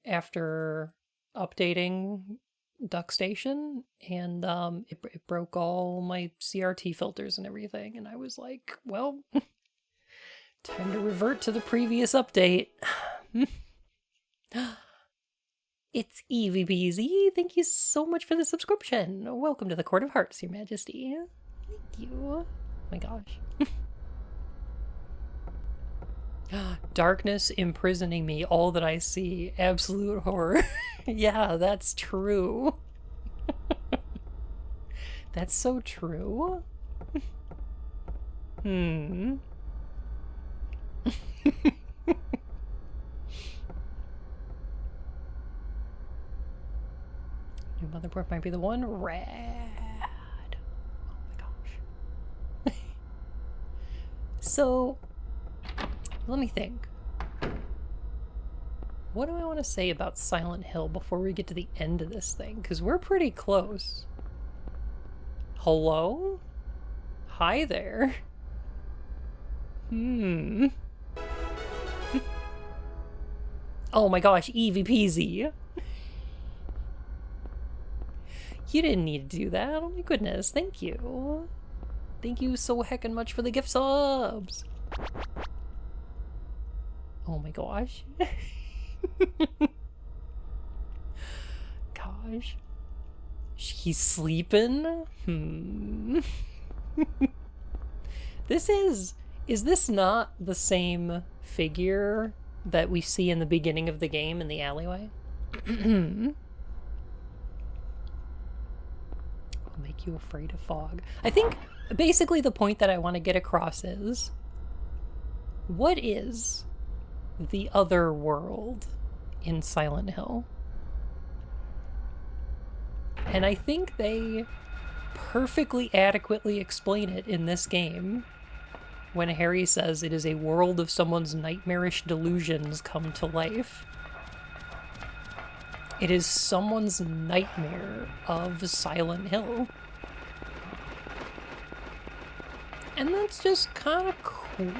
after updating Duck Station, and it broke all my CRT filters and everything, and I was like, well, time to revert to the previous update. It's Eevee Peasy. Thank you so much for the subscription. Welcome to the Court of Hearts, Your Majesty. Thank you. Oh my gosh. Darkness imprisoning me, all that I see. Absolute horror. Yeah, that's true. That's so true. Hmm. New motherboard might be the one. Rad. Oh my gosh. So, let me think. What do I want to say about Silent Hill before we get to the end of this thing? Because we're pretty close. Hello? Hi there. Oh my gosh, Eevee Peasy. You didn't need to do that. Oh my goodness, thank you. Thank you so heckin' much for the gift subs. Oh my gosh. Gosh. He's sleeping? Is this not the same figure that we see in the beginning of the game in the alleyway? Will make you afraid of fog. I think basically the point that I want to get across is, what is the other world in Silent Hill? And I think they perfectly adequately explain it in this game when Harry says it is a world of someone's nightmarish delusions come to life. It is someone's nightmare of Silent Hill. And that's just kind of cool.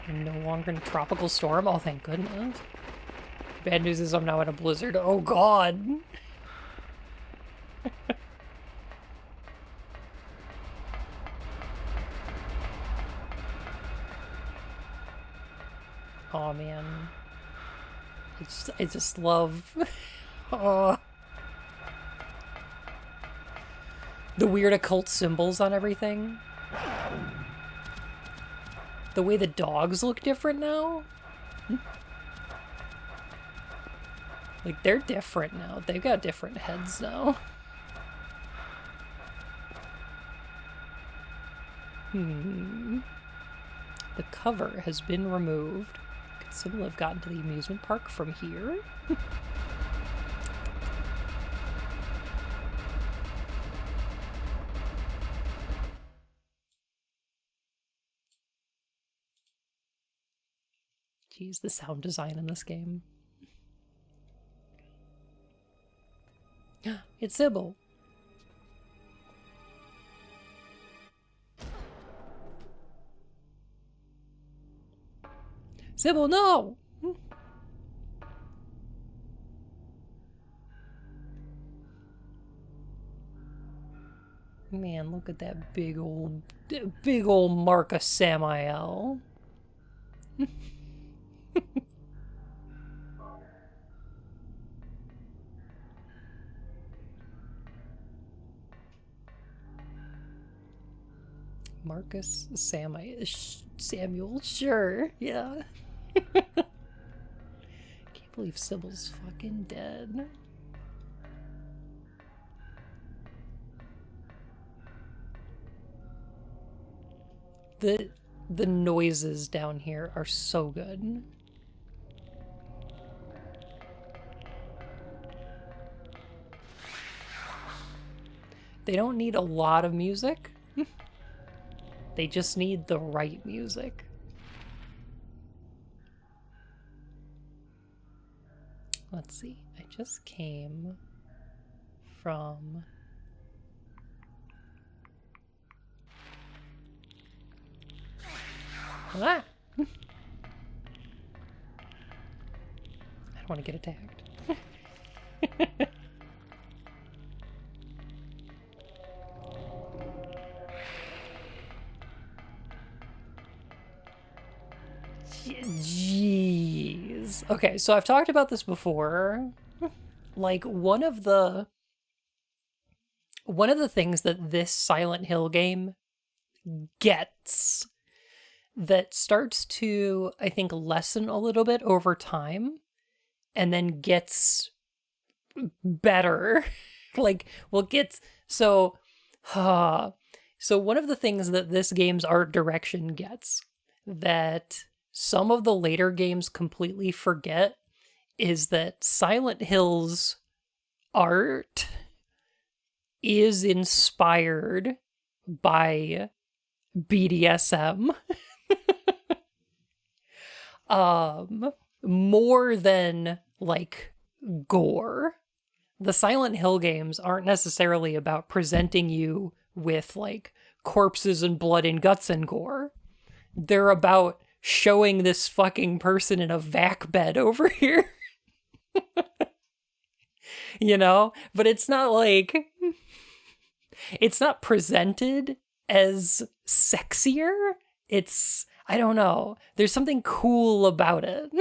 I'm no longer in a tropical storm. Oh, thank goodness. Bad news is I'm now in a blizzard. Oh, God. Oh, man. I just love... Oh. The weird occult symbols on everything. The way the dogs look different now. Like, they're different now. They've got different heads now. The cover has been removed. Could Sybil have gotten to the amusement park from here? Jeez, the sound design in this game. It's Sybil. Sybil, no! Man, look at that big old Marcus Samael. Marcus Samuel, sure, yeah. Can't believe Sybil's fucking dead. The noises down here are so good. They don't need a lot of music. They just need the right music. Let's see. I just came from... Ah! want to get attacked. Jeez. Okay, so I've talked about this before. Like, one of the things that this Silent Hill game gets that starts to, I think, lessen a little bit over time and then gets better. Like, what gets... So one of the things that this game's art direction gets that some of the later games completely forget is that Silent Hill's art is inspired by BDSM. More than, like, gore. The Silent Hill games aren't necessarily about presenting you with, like, corpses and blood and guts and gore. They're about showing this fucking person in a vac bed over here. You know? But it's not like... It's not presented as sexier. It's... I don't know. There's something cool about it.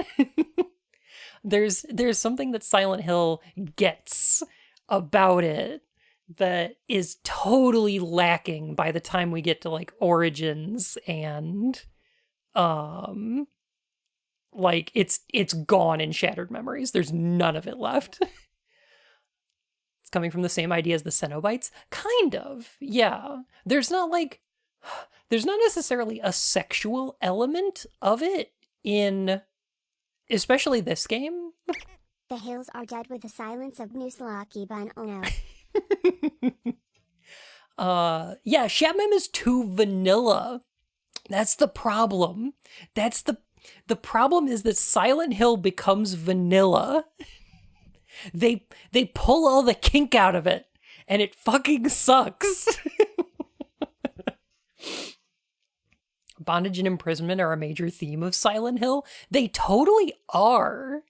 There's something that Silent Hill gets about it that is totally lacking by the time we get to, like, Origins and like it's gone in Shattered Memories. There's none of it left. It's coming from the same idea as the Cenobites, kind of. Yeah. There's not necessarily a sexual element of it in especially this game. The hills are dead with the silence of Bunalysis Bun. Oh no. Yeah, Shatmem is too vanilla. That's the problem. The problem is that Silent Hill becomes vanilla. They pull all the kink out of it, and it fucking sucks. Bondage and imprisonment are a major theme of Silent Hill. They totally are.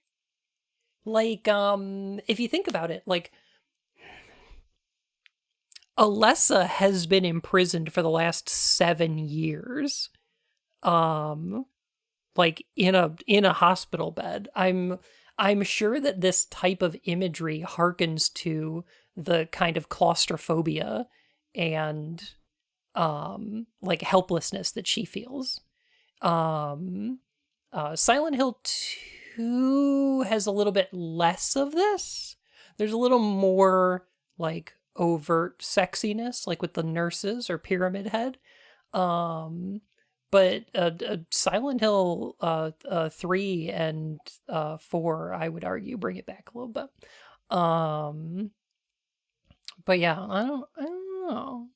Like, if you think about it, like, Alessa has been imprisoned for the last 7 years. Like, in a hospital bed. I'm sure that this type of imagery harkens to the kind of claustrophobia and like helplessness that she feels. Silent Hill 2 has a little bit less of this. There's a little more like overt sexiness, like with the nurses or Pyramid Head. But Silent Hill 3 and 4, I would argue, bring it back a little bit. But yeah, I don't know.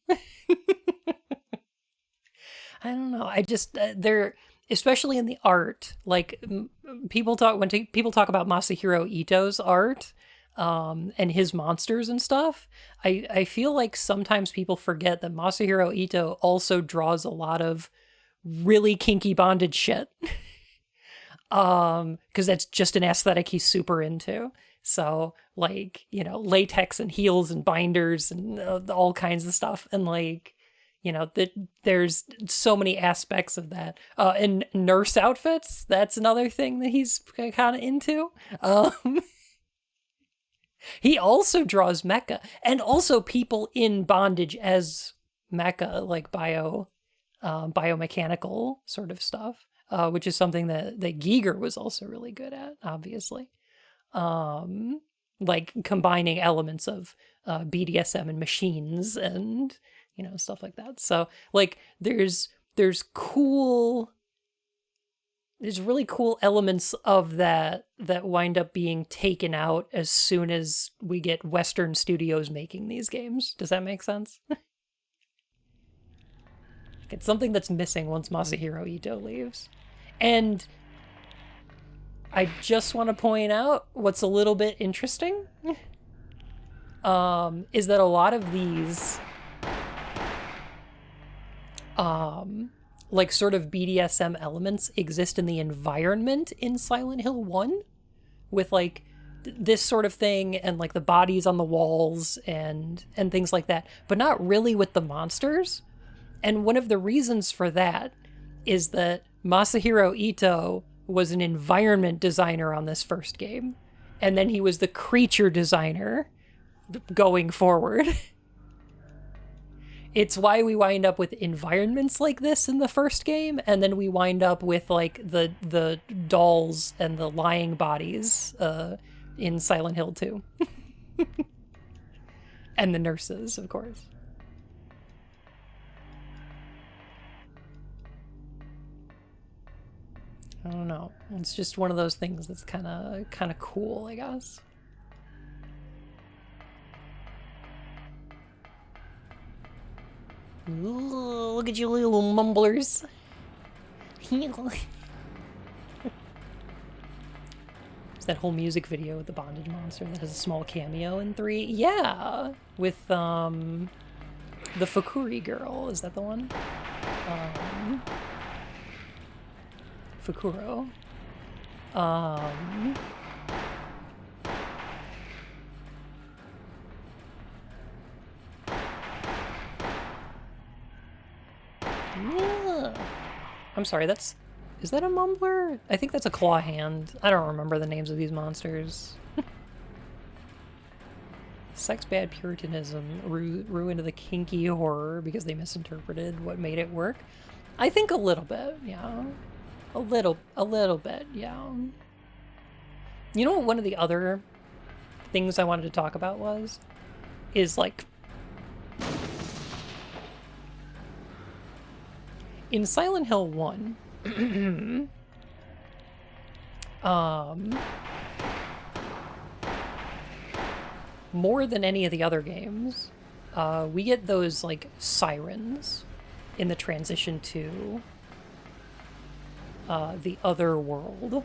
I don't know. I just they're especially in the art. Like people talk about Masahiro Ito's art, and his monsters and stuff. I feel like sometimes people forget that Masahiro Ito also draws a lot of really kinky bondage shit. Because that's just an aesthetic he's super into. So, like, you know, latex and heels and binders and all kinds of stuff. And, like, you know, there's so many aspects of that. And nurse outfits, that's another thing that he's kind of into. He also draws mecha. And also people in bondage as mecha, like biomechanical sort of stuff. Which is something that Giger was also really good at, obviously. Like combining elements of BDSM and machines and, you know, stuff like that. So, like, there's really cool elements of that wind up being taken out as soon as we get Western studios making these games. Does that make sense? It's something that's missing once Masahiro Ito leaves. And I just want to point out what's a little bit interesting is that a lot of these like sort of BDSM elements exist in the environment in Silent Hill 1, with like this sort of thing and like the bodies on the walls and things like that, but not really with the monsters. And one of the reasons for that is that Masahiro Ito was an environment designer on this first game, and then he was the creature designer going forward. It's why we wind up with environments like this in the first game, and then we wind up with like the dolls and the lying bodies in Silent Hill 2. And the nurses, of course. I don't know. It's just one of those things that's kind of cool, I guess. Ooh, look at you little mumblers. It's that whole music video with the bondage monster that has a small cameo in 3. Yeah, with the Fukuri girl. Is that the one? Fukuro. I'm sorry, is that a mumbler? I think that's a claw hand. I don't remember the names of these monsters. Sex bad puritanism ruined the kinky horror because they misinterpreted what made it work. I think a little bit, yeah. A little bit, yeah. You know what one of the other things I wanted to talk about is like in Silent Hill 1, more than any of the other games, we get those like sirens in the transition to the other world.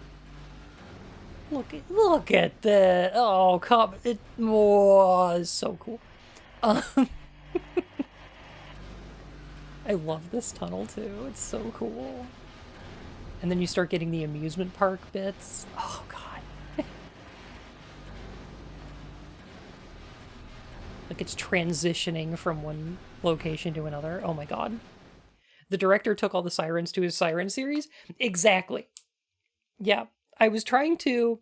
Look at that! Oh, come! It was so cool. I love this tunnel too. It's so cool. And then you start getting the amusement park bits. Oh god. Like it's transitioning from one location to another. Oh my god. The director took all the sirens to his siren series? Exactly. Yeah. I was trying to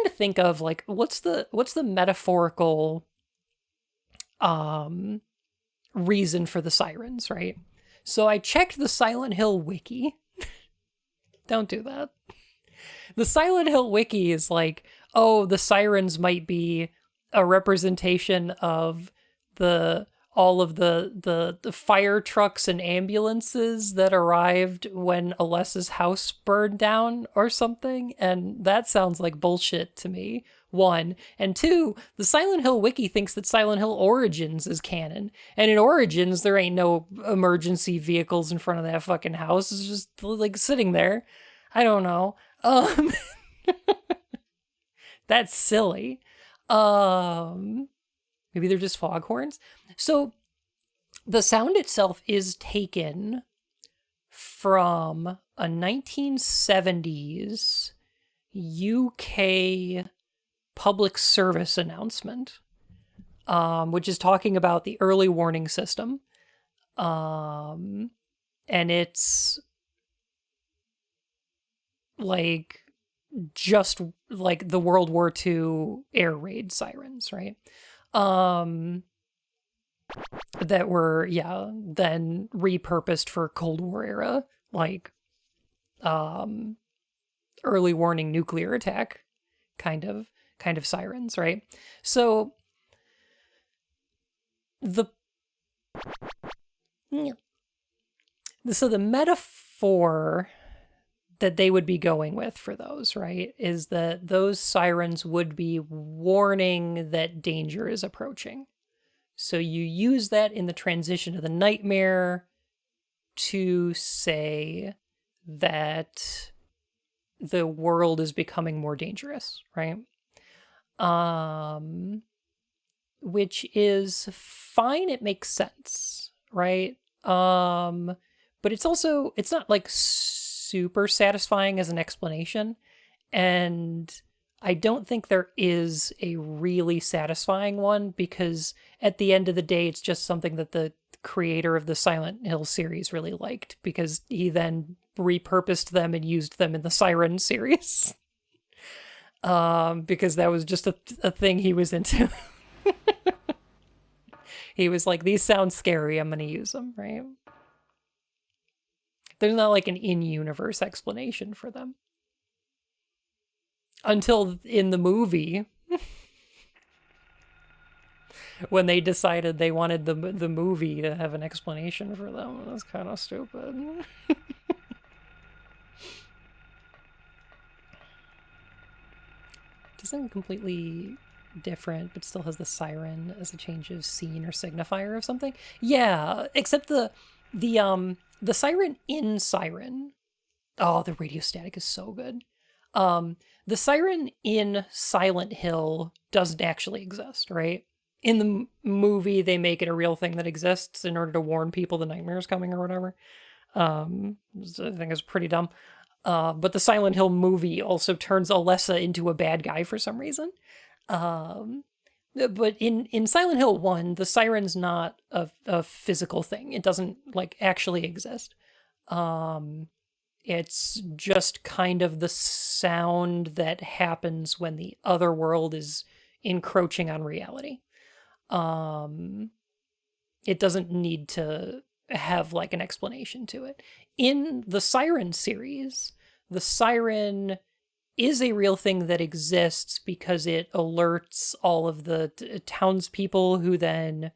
think of like what's the metaphorical reason for the sirens, right? So I checked the Silent Hill wiki. Don't do that. The Silent Hill wiki is like, oh, the sirens might be a representation of all of the fire trucks and ambulances that arrived when Alessa's house burned down or something, and that sounds like bullshit to me. 1. And 2, the Silent Hill wiki thinks that Silent Hill Origins is canon, and in Origins there ain't no emergency vehicles in front of that fucking house. It's just like sitting there. I don't know. That's silly. Maybe they're just foghorns. So the sound itself is taken from a 1970s UK public service announcement, which is talking about the early warning system. And it's like just like the World War II air raid sirens, right? That were, yeah, then repurposed for Cold War era, like early warning nuclear attack kind of sirens, right? So the metaphor that they would be going with for those, right, is that those sirens would be warning that danger is approaching. So you use that in the transition of the nightmare to say that the world is becoming more dangerous, right? Which is fine. It makes sense, right? But it's not like super satisfying as an explanation. And I don't think there is a really satisfying one, because at the end of the day, it's just something that the creator of the Silent Hill series really liked, because he then repurposed them and used them in the Siren series. Because that was just a thing he was into. He was like, these sound scary, I'm going to use them, right? There's not like an in-universe explanation for them. Until in the movie, when they decided they wanted the movie to have an explanation for them. That's kind of stupid. Doesn't completely different, but still has the siren as a change of scene or signifier of something. Yeah, except the siren in Siren. Oh, the radio static is so good. The siren in Silent Hill doesn't actually exist, right? In the movie, they make it a real thing that exists in order to warn people the nightmare's coming or whatever. I think it's pretty dumb. But the Silent Hill movie also turns Alessa into a bad guy for some reason. But in Silent Hill 1, the siren's not a physical thing. It doesn't like actually exist. It's just kind of the sound that happens when the other world is encroaching on reality. It doesn't need to have like an explanation to it. In the Siren series, the siren is a real thing that exists because it alerts all of the townspeople, who then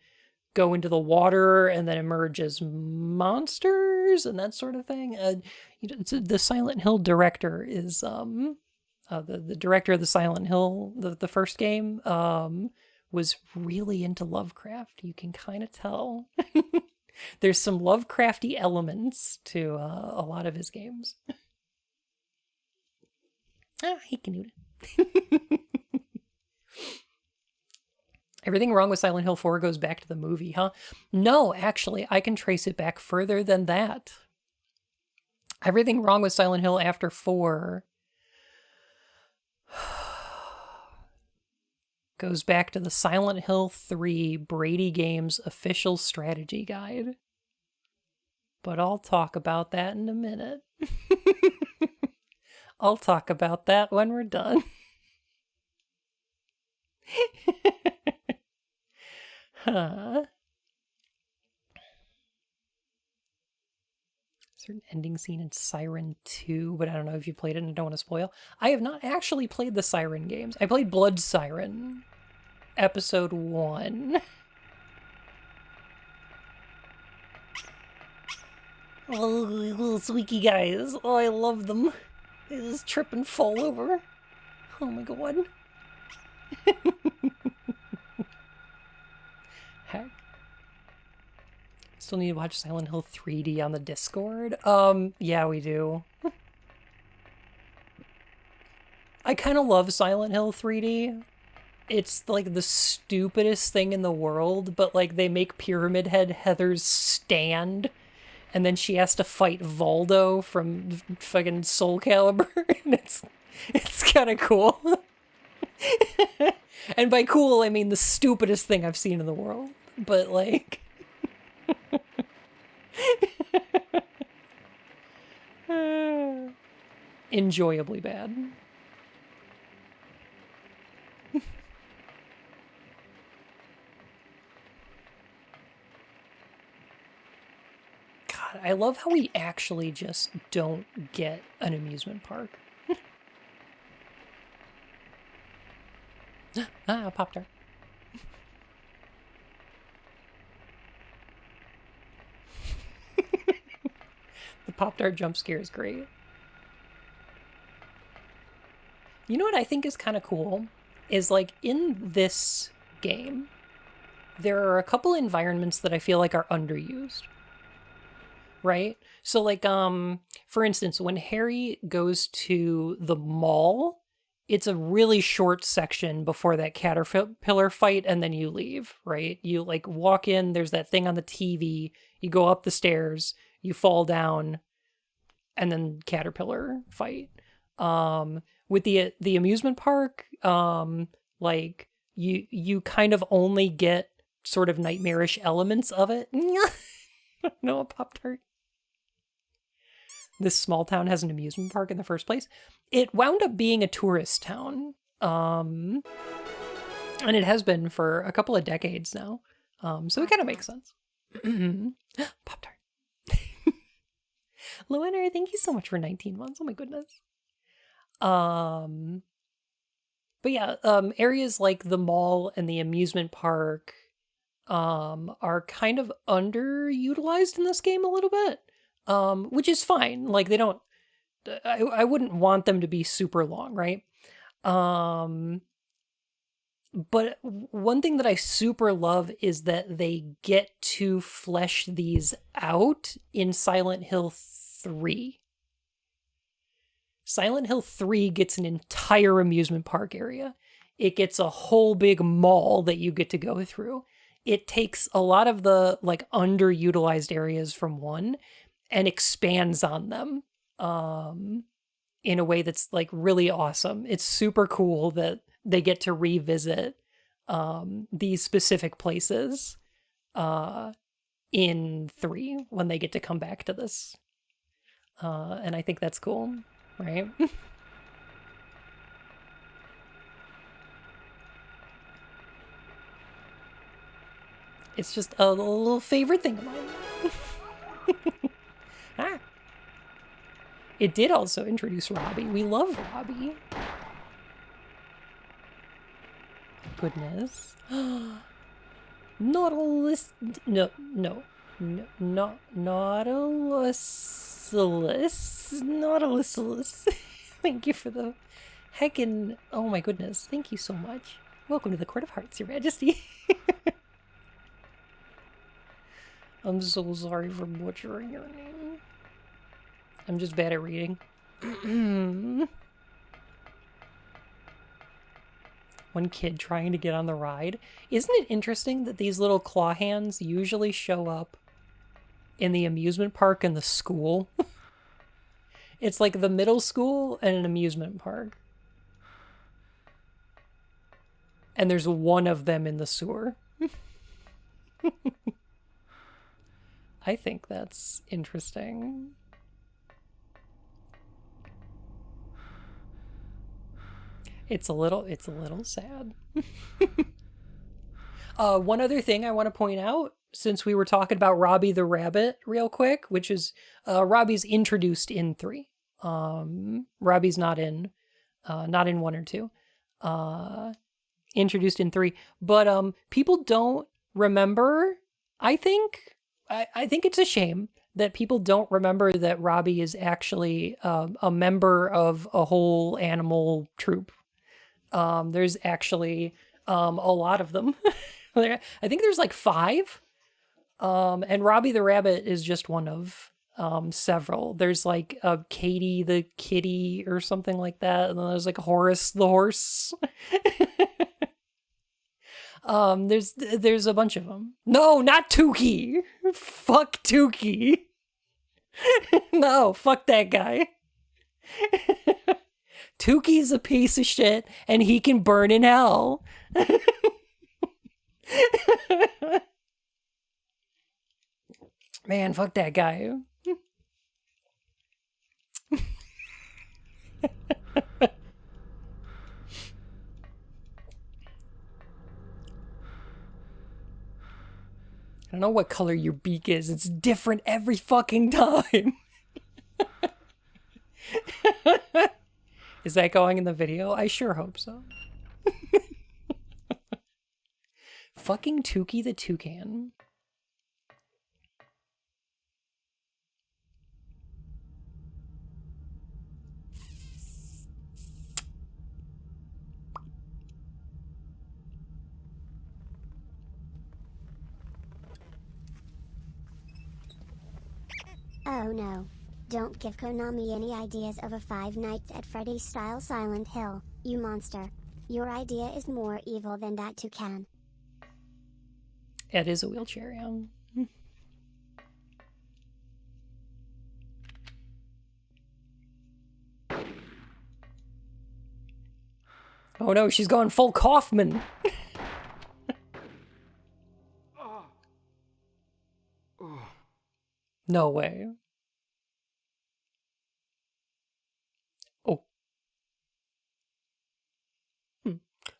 go into the water and then emerge as monsters and that sort of thing. The Silent Hill director is the director of the Silent Hill, the first game, was really into Lovecraft. You can kind of tell. There's some Lovecrafty elements to a lot of his games. He can do it. Everything wrong with Silent Hill 4 goes back to the movie, huh? No, actually, I can trace it back further than that. Everything wrong with Silent Hill after 4 goes back to the Silent Hill 3 Brady Games official strategy guide. But I'll talk about that in a minute. I'll talk about that when we're done. Huh. Certain ending scene in Siren 2, but I don't know if you played it and I don't want to spoil. I have not actually played the Siren games. I played Blood Siren, episode 1. Oh, little squeaky guys. Oh, I love them. They just trip and fall over. Oh my god. Heck. Still need to watch Silent Hill 3D on the Discord? Yeah, we do. I kind of love Silent Hill 3D. It's like the stupidest thing in the world, but like they make Pyramid Head Heather's stand, and then she has to fight Voldo from fucking Soul Calibur, and it's kind of cool. And by cool, I mean the stupidest thing I've seen in the world. But like... enjoyably bad. God, I love how we actually just don't get an amusement park. Pop-Tart. The Pop-Tart jump scare is great. You know what I think is kind of cool? Is like in this game, there are a couple environments that I feel like are underused. Right? So like, for instance, when Harry goes to the mall, it's a really short section before that caterpillar fight, and then you leave, right? You like walk in, there's that thing on the TV, you go up the stairs, you fall down, and then caterpillar fight. With the amusement park, like you kind of only get sort of nightmarish elements of it. No, a Pop-Tart. This small town has an amusement park in the first place. It wound up being a tourist town. And it has been for a couple of decades now. So it kind of makes sense. Pop-Tart. Loenner, thank you so much for 19 months. Oh my goodness. But yeah, areas like the mall and the amusement park are kind of underutilized in this game a little bit, which is fine. Like they don't, I wouldn't want them to be super long, right? But one thing that I super love is that they get to flesh these out in Silent Hill 3. Silent Hill 3 gets an entire amusement park area. It gets a whole big mall that you get to go through. It takes a lot of the like underutilized areas from 1 and expands on them in a way that's like really awesome. It's super cool that they get to revisit these specific places in 3 when they get to come back to this. And I think that's cool, right? It's just a little favorite thing of mine. Ah. It did also introduce Robbie. We love Robbie. Goodness. Nautilus. No. Nautilus. Thank you for the heckin'. Oh my goodness. Thank you so much. Welcome to the Court of Hearts, Your Majesty. I'm so sorry for butchering your name. I'm just bad at reading. One kid trying to get on the ride. Isn't it interesting that these little claw hands usually show up in the amusement park and the school? It's like the middle school and an amusement park. And there's one of them in the sewer. I think that's interesting. It's a little sad. One other thing I want to point out, since we were talking about Robbie the Rabbit real quick, which is Robbie's introduced in 3. Robbie's not in 1 or 2. Introduced in 3. But people don't remember, I think it's a shame that people don't remember that Robbie is actually a member of a whole animal troop. There's actually a lot of them. I think there's like 5. And Robbie the Rabbit is just one of several. There's like Katie the kitty or something like that. And then there's like Horace the horse. There's a bunch of them. No, not Tukey. Fuck Tukey. No, fuck that guy. Tukey's a piece of shit, and he can burn in hell. Man, fuck that guy. I don't know what color your beak is. It's different every fucking time. Is that going in the video? I sure hope so. Fucking Tukey the toucan. Oh no. Don't give Konami any ideas of a Five Nights at Freddy's style Silent Hill, you monster. Your idea is more evil than that toucan. It is a wheelchair, yeah. Oh no, she's gone full Kaufman. No way. Oh.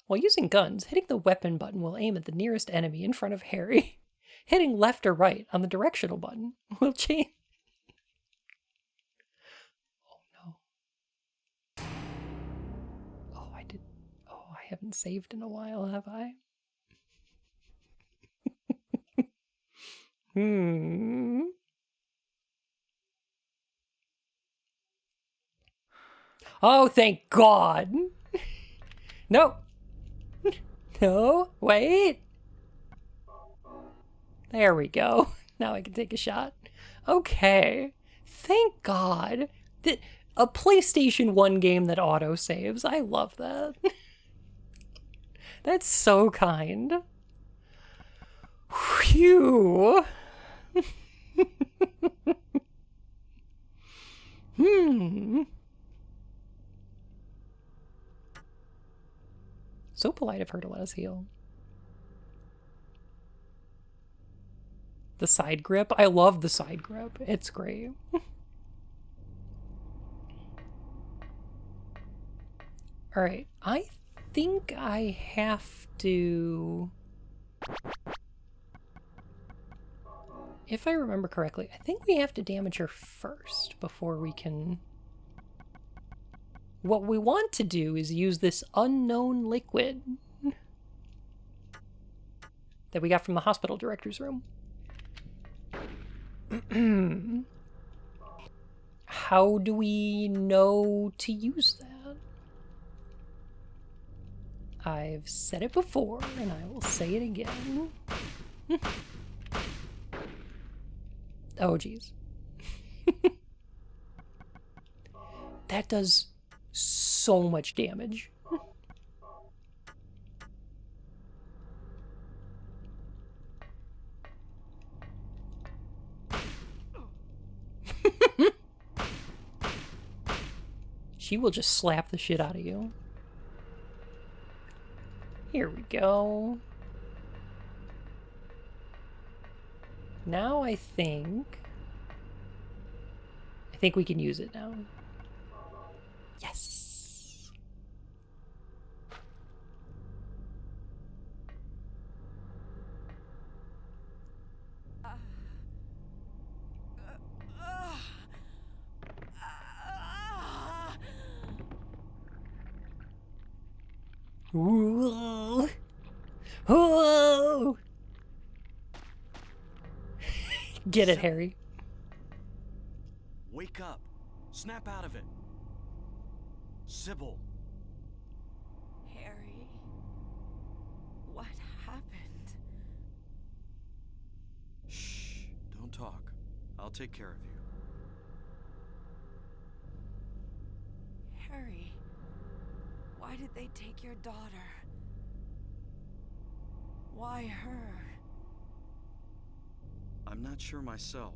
While using guns, hitting the weapon button will aim at the nearest enemy in front of Harry. Hitting left or right on the directional button will change. Oh no. Oh, I haven't saved in a while, have I? Oh, thank God. No. No, wait. There we go. Now I can take a shot. Okay. Thank God. A PlayStation 1 game that auto-saves. I love that. That's so kind. Phew. So polite of her to let us heal. The side grip. I love the side grip. It's great. Alright, I think I have to... If I remember correctly, I think we have to damage her first before we can... What we want to do is use this unknown liquid that we got from the hospital director's room. How do we know to use that? I've said it before, and I will say it again. Oh, geez. That does so much damage. She will just slap the shit out of you. Here we go. Now I think we can use it now. Yes. Ooh. Oh. Get it, Harry. Wake up. Snap out of it. Sybil. Harry, what happened? Shh. Don't talk. I'll take care of you. Harry, why did they take your daughter? Why her? I'm not sure myself.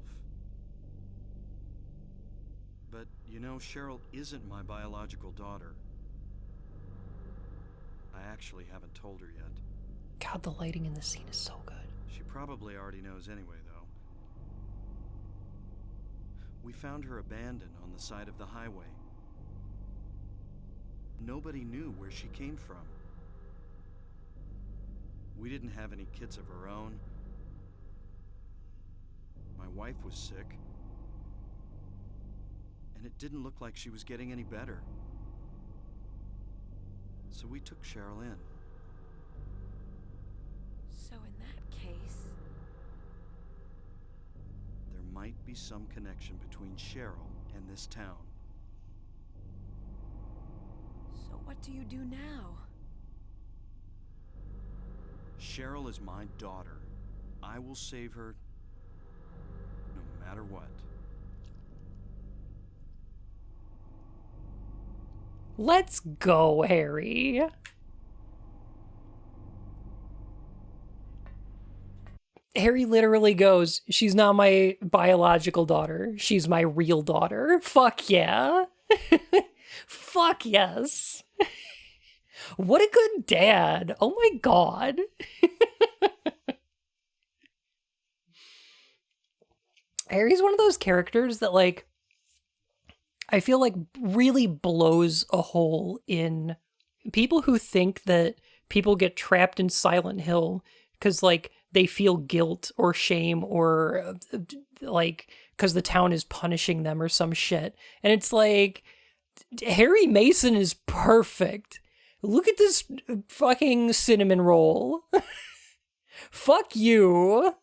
But, you know, Cheryl isn't my biological daughter. I actually haven't told her yet. God, the lighting in this scene is so good. She probably already knows anyway, though. We found her abandoned on the side of the highway. Nobody knew where she came from. We didn't have any kids of our own. My wife was sick. And it didn't look like she was getting any better. So we took Cheryl in. So in that case... There might be some connection between Cheryl and this town. So what do you do now? Cheryl is my daughter. I will save her no matter what. Let's go, Harry. Harry literally goes, she's not my biological daughter. She's my real daughter. Fuck yeah. Fuck yes. What a good dad. Oh my god. Harry's one of those characters that, like, I feel like really blows a hole in people who think that people get trapped in Silent Hill because, like, they feel guilt or shame or, like, because the town is punishing them or some shit. And it's like, Harry Mason is perfect. Look at this fucking cinnamon roll. Fuck you.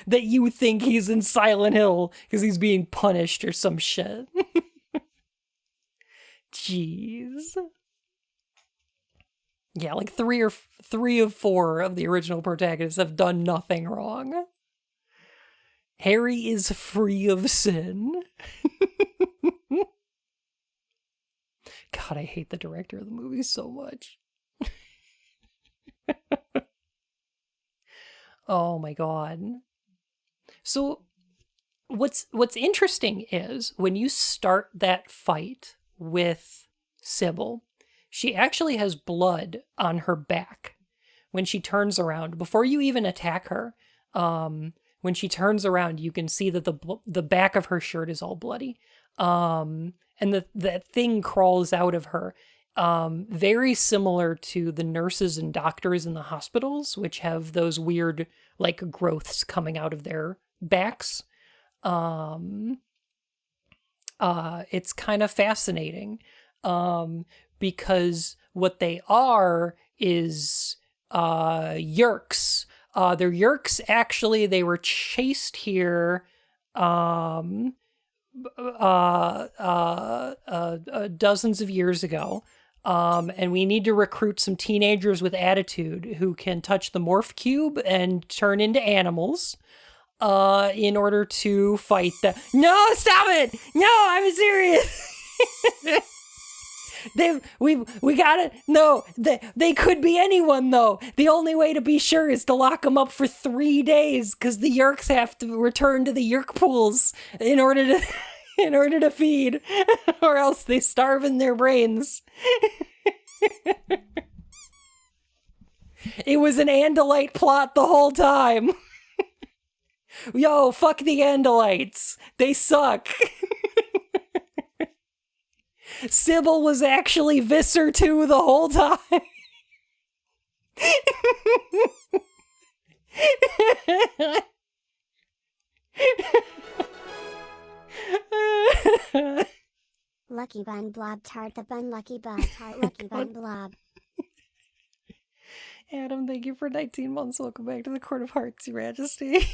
That you think he's in Silent Hill because he's being punished or some shit. Jeez. Yeah, like three of four of the original protagonists have done nothing wrong. Harry is free of sin. God, I hate the director of the movie so much. Oh my god. So what's interesting is when you start that fight with Sybil, she actually has blood on her back when she turns around. Before you even attack her, when she turns around, you can see that the back of her shirt is all bloody. And that thing crawls out of her. Very similar to the nurses and doctors in the hospitals, which have those weird, like, growths coming out of their backs. It's kind of fascinating, because what they are is, yerks. They're yerks, actually. They were chased here, dozens of years ago. And we need to recruit some teenagers with attitude who can touch the morph cube and turn into animals, in order to fight the— No, stop it! No, I'm serious! We gotta— No, they could be anyone, though. The only way to be sure is to lock them up for 3 days, because the Yerks have to return to the Yerk pools in order to feed, or else they starve in their brains. It was an Andalite plot the whole time. Yo, fuck the Andalites. They suck. Sybil was actually Visser 2 the whole time. Lucky Bun Blob Tart the Bun Lucky Bun Tart Lucky Bun Blob. Adam, thank you for 19 months. Welcome back to the Court of Hearts, Your Majesty.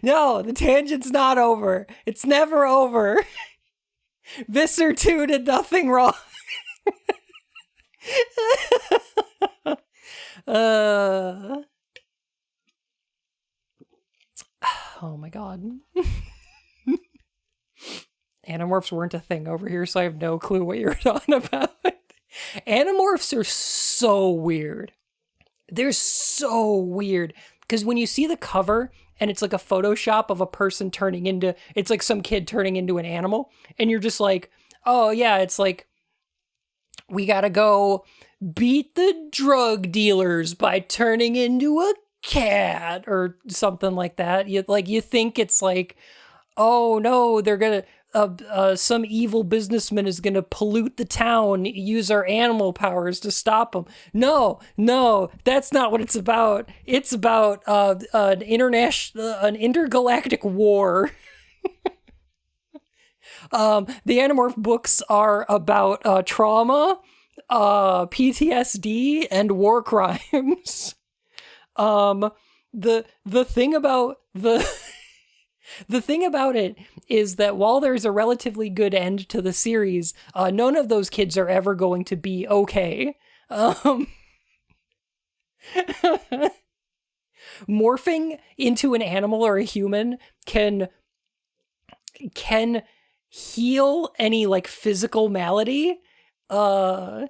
No, the tangent's not over. It's never over. Visser 2 did nothing wrong. Oh my god. Animorphs weren't a thing over here, so I have no clue what you're talking about. Animorphs are so weird. They're so weird. Because when you see the cover and it's like a Photoshop of a person turning into— it's like some kid turning into an animal, and you're just like, oh yeah, it's like, we gotta go beat the drug dealers by turning into a cat or something like that. You think it's like, oh no, they're gonna— some evil businessman is going to pollute the town, use our animal powers to stop him. No, that's not what it's about. It's about an intergalactic war. The Animorph books are about trauma, PTSD, and war crimes. The thing about the thing about it is that while there's a relatively good end to the series, none of those kids are ever going to be okay. Morphing into an animal or a human can heal any, like, physical malady, but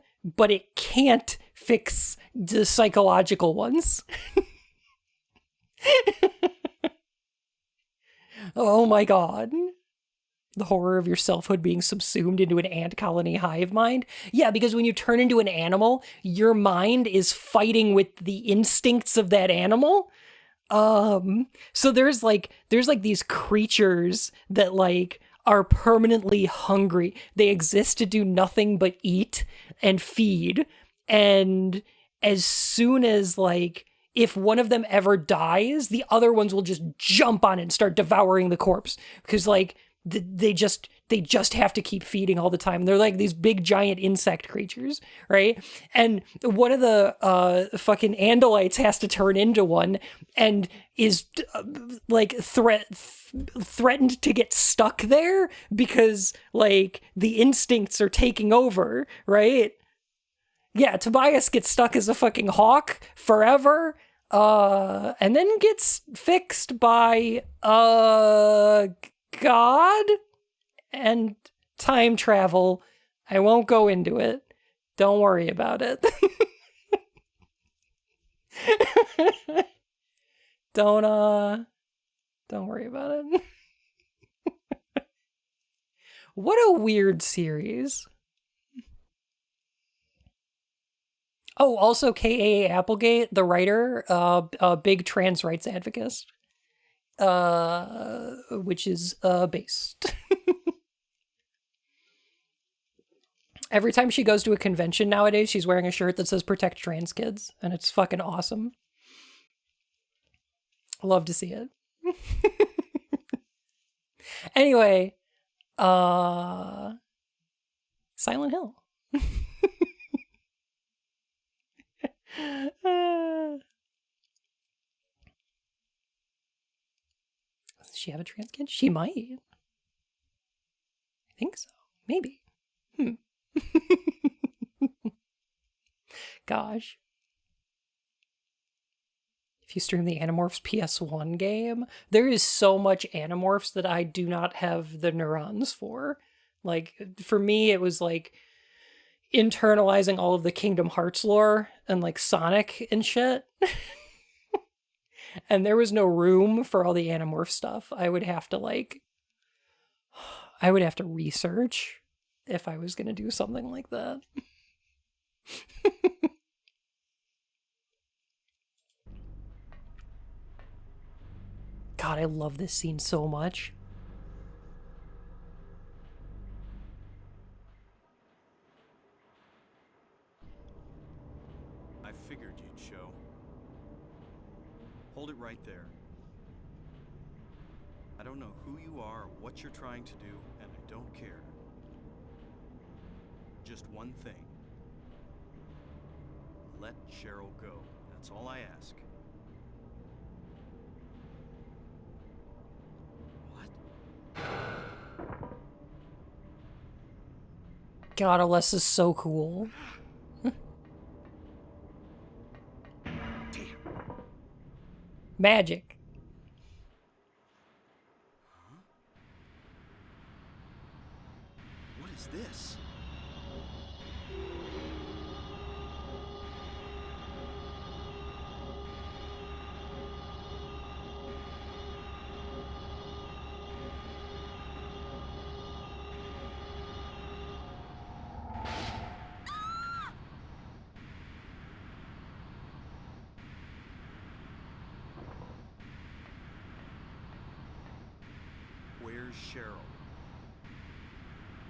it can't fix the psychological ones. Oh my god. The horror of your selfhood being subsumed into an ant colony hive mind. Yeah, because when you turn into an animal, your mind is fighting with the instincts of that animal. So there's these creatures that like are permanently hungry. They exist to do nothing but eat and feed. And as soon as like if one of them ever dies, the other ones will just jump on it and start devouring the corpse because like they just have to keep feeding all the time. They're like these big giant insect creatures, right? And one of the fucking Andalites has to turn into one and is like threatened to get stuck there because like the instincts are taking over, right? Yeah, Tobias gets stuck as a fucking hawk forever, and then gets fixed by God and time travel. I won't go into it. Don't worry about it. Don't worry about it. What a weird series. Oh, also K.A. Applegate, the writer, a big trans rights advocate, which is based. Every time she goes to a convention nowadays, she's wearing a shirt that says "Protect Trans Kids," and it's fucking awesome. Love to see it. Anyway, Silent Hill. Does she have a trans kid? She might. I think so. Maybe. Gosh. If you stream the Animorphs PS1 game, there is so much Animorphs that I do not have the neurons for. Like, for me, it was like internalizing all of the Kingdom Hearts lore and like Sonic and shit. And there was no room for all the Animorph stuff. I would have to research if I was going to do something like that. God, I love this scene so much. I figured you'd show. Hold it right there. I don't know who you are or what you're trying to do, and I don't care. Just one thing. Let Cheryl go. That's all I ask. What? God, Alessa's so cool. Magic. What is this? Where's Cheryl?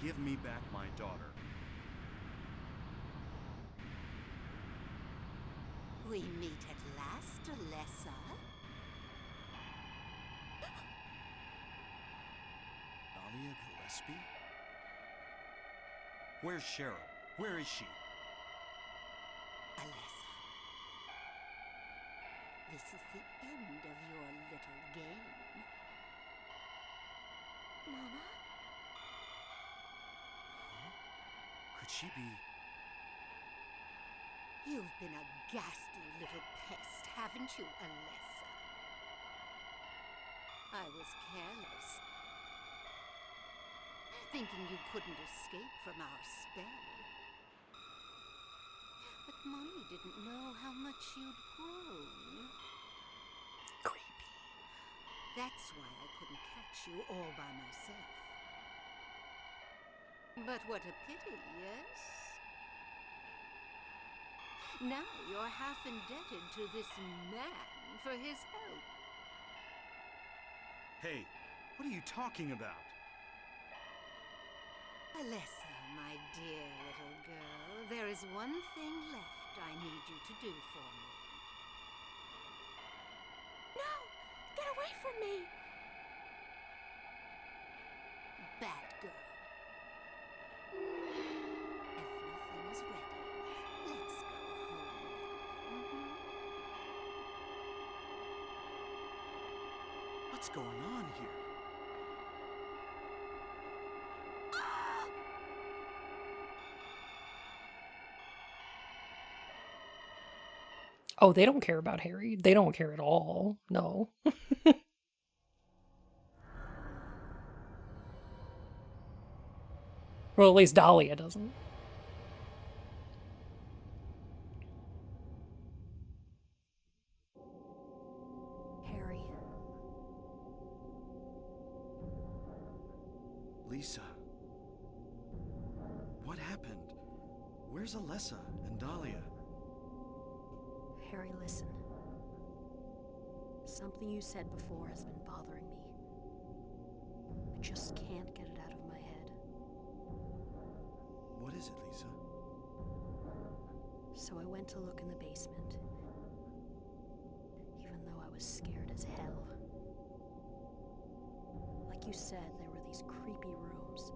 Give me back my daughter. We meet at last, Alessa. Dahlia Gillespie? Where's Cheryl? Where is she? Alessa. This is the end of your little game. Mama? Could she be... You've been a ghastly little pest, haven't you, Alessa? I was careless, thinking you couldn't escape from our spell. But Mommy didn't know how much you'd grown. Creepy. That's why I couldn't catch you all by myself. But what a pity, yes? Now you're half indebted to this man for his help. Hey, what are you talking about? Alessa, my dear little girl, there is one thing left I need you to do for me. No! Get away from me! Bad girl. Everything is ready. Let's go home. What's going on here? Oh, they don't care about Harry. They don't care at all. No. Well, at least Dahlia doesn't. Harry. Lisa. What happened? Where's Alessa and Dahlia? Harry, listen. Something you said before has been bothering me. I just can't get it out of my head. What is it, Lisa? So I went to look in the basement, even though I was scared as hell. Like you said, there were these creepy rooms,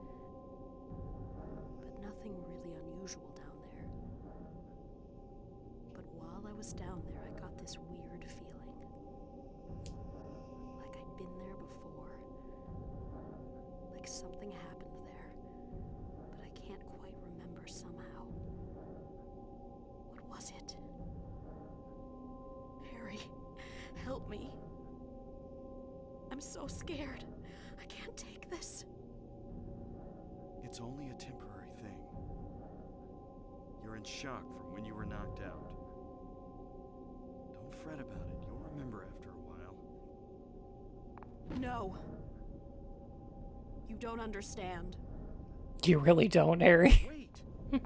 but nothing really unusual down there. But while I was down there, I got this weird feeling. Like I'd been there before. Like something happened there, but I can't quite remember somehow. What was it? Harry, help me. I'm so scared. I can't take this. It's only a temporary thing. You're in shock from when you were knocked out. Don't fret about it. You'll remember after a while. No. You don't understand. You really don't, Harry. Wait!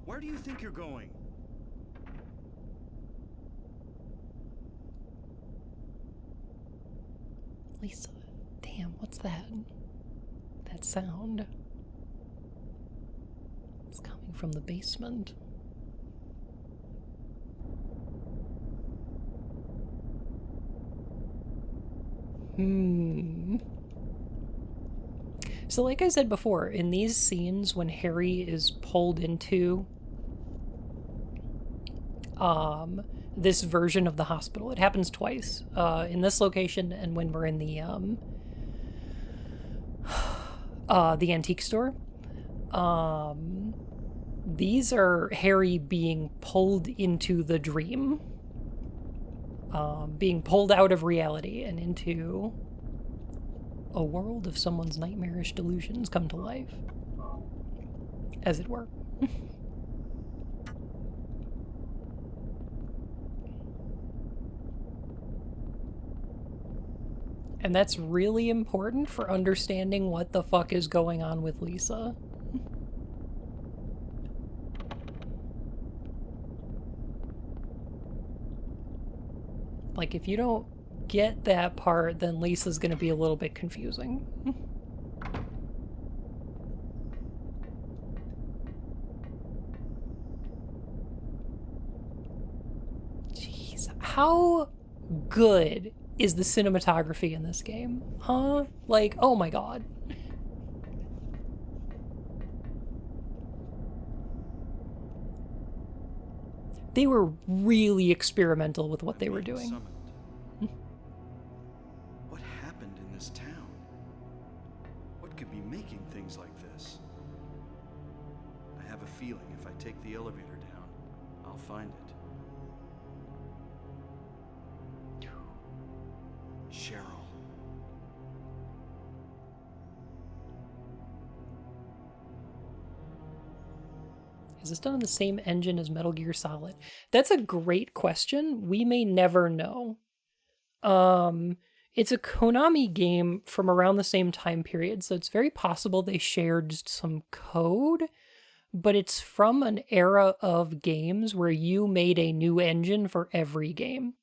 Where do you think you're going? Lisa, damn, what's that? That sound. It's coming from the basement. So like I said before, in these scenes when Harry is pulled into this version of the hospital, it happens twice. In this location and when we're in the antique store. These are Harry being pulled into the dream. Being pulled out of reality and into a world of someone's nightmarish delusions come to life. As it were. And that's really important for understanding what the fuck is going on with Lisa. Like, if you don't get that part, then Lisa's gonna be a little bit confusing. Jeez, how good is the cinematography in this game? Huh? Like, oh my god. They were really experimental with what they were doing. Summoned. What happened in this town? What could be making things like this? I have a feeling if I take the elevator down, I'll find it. Cheryl. Is this done on the same engine as Metal Gear Solid? That's a great question. We may never know. It's a Konami game from around the same time period, so it's very possible they shared some code. but it's from an era of games where you made a new engine for every game.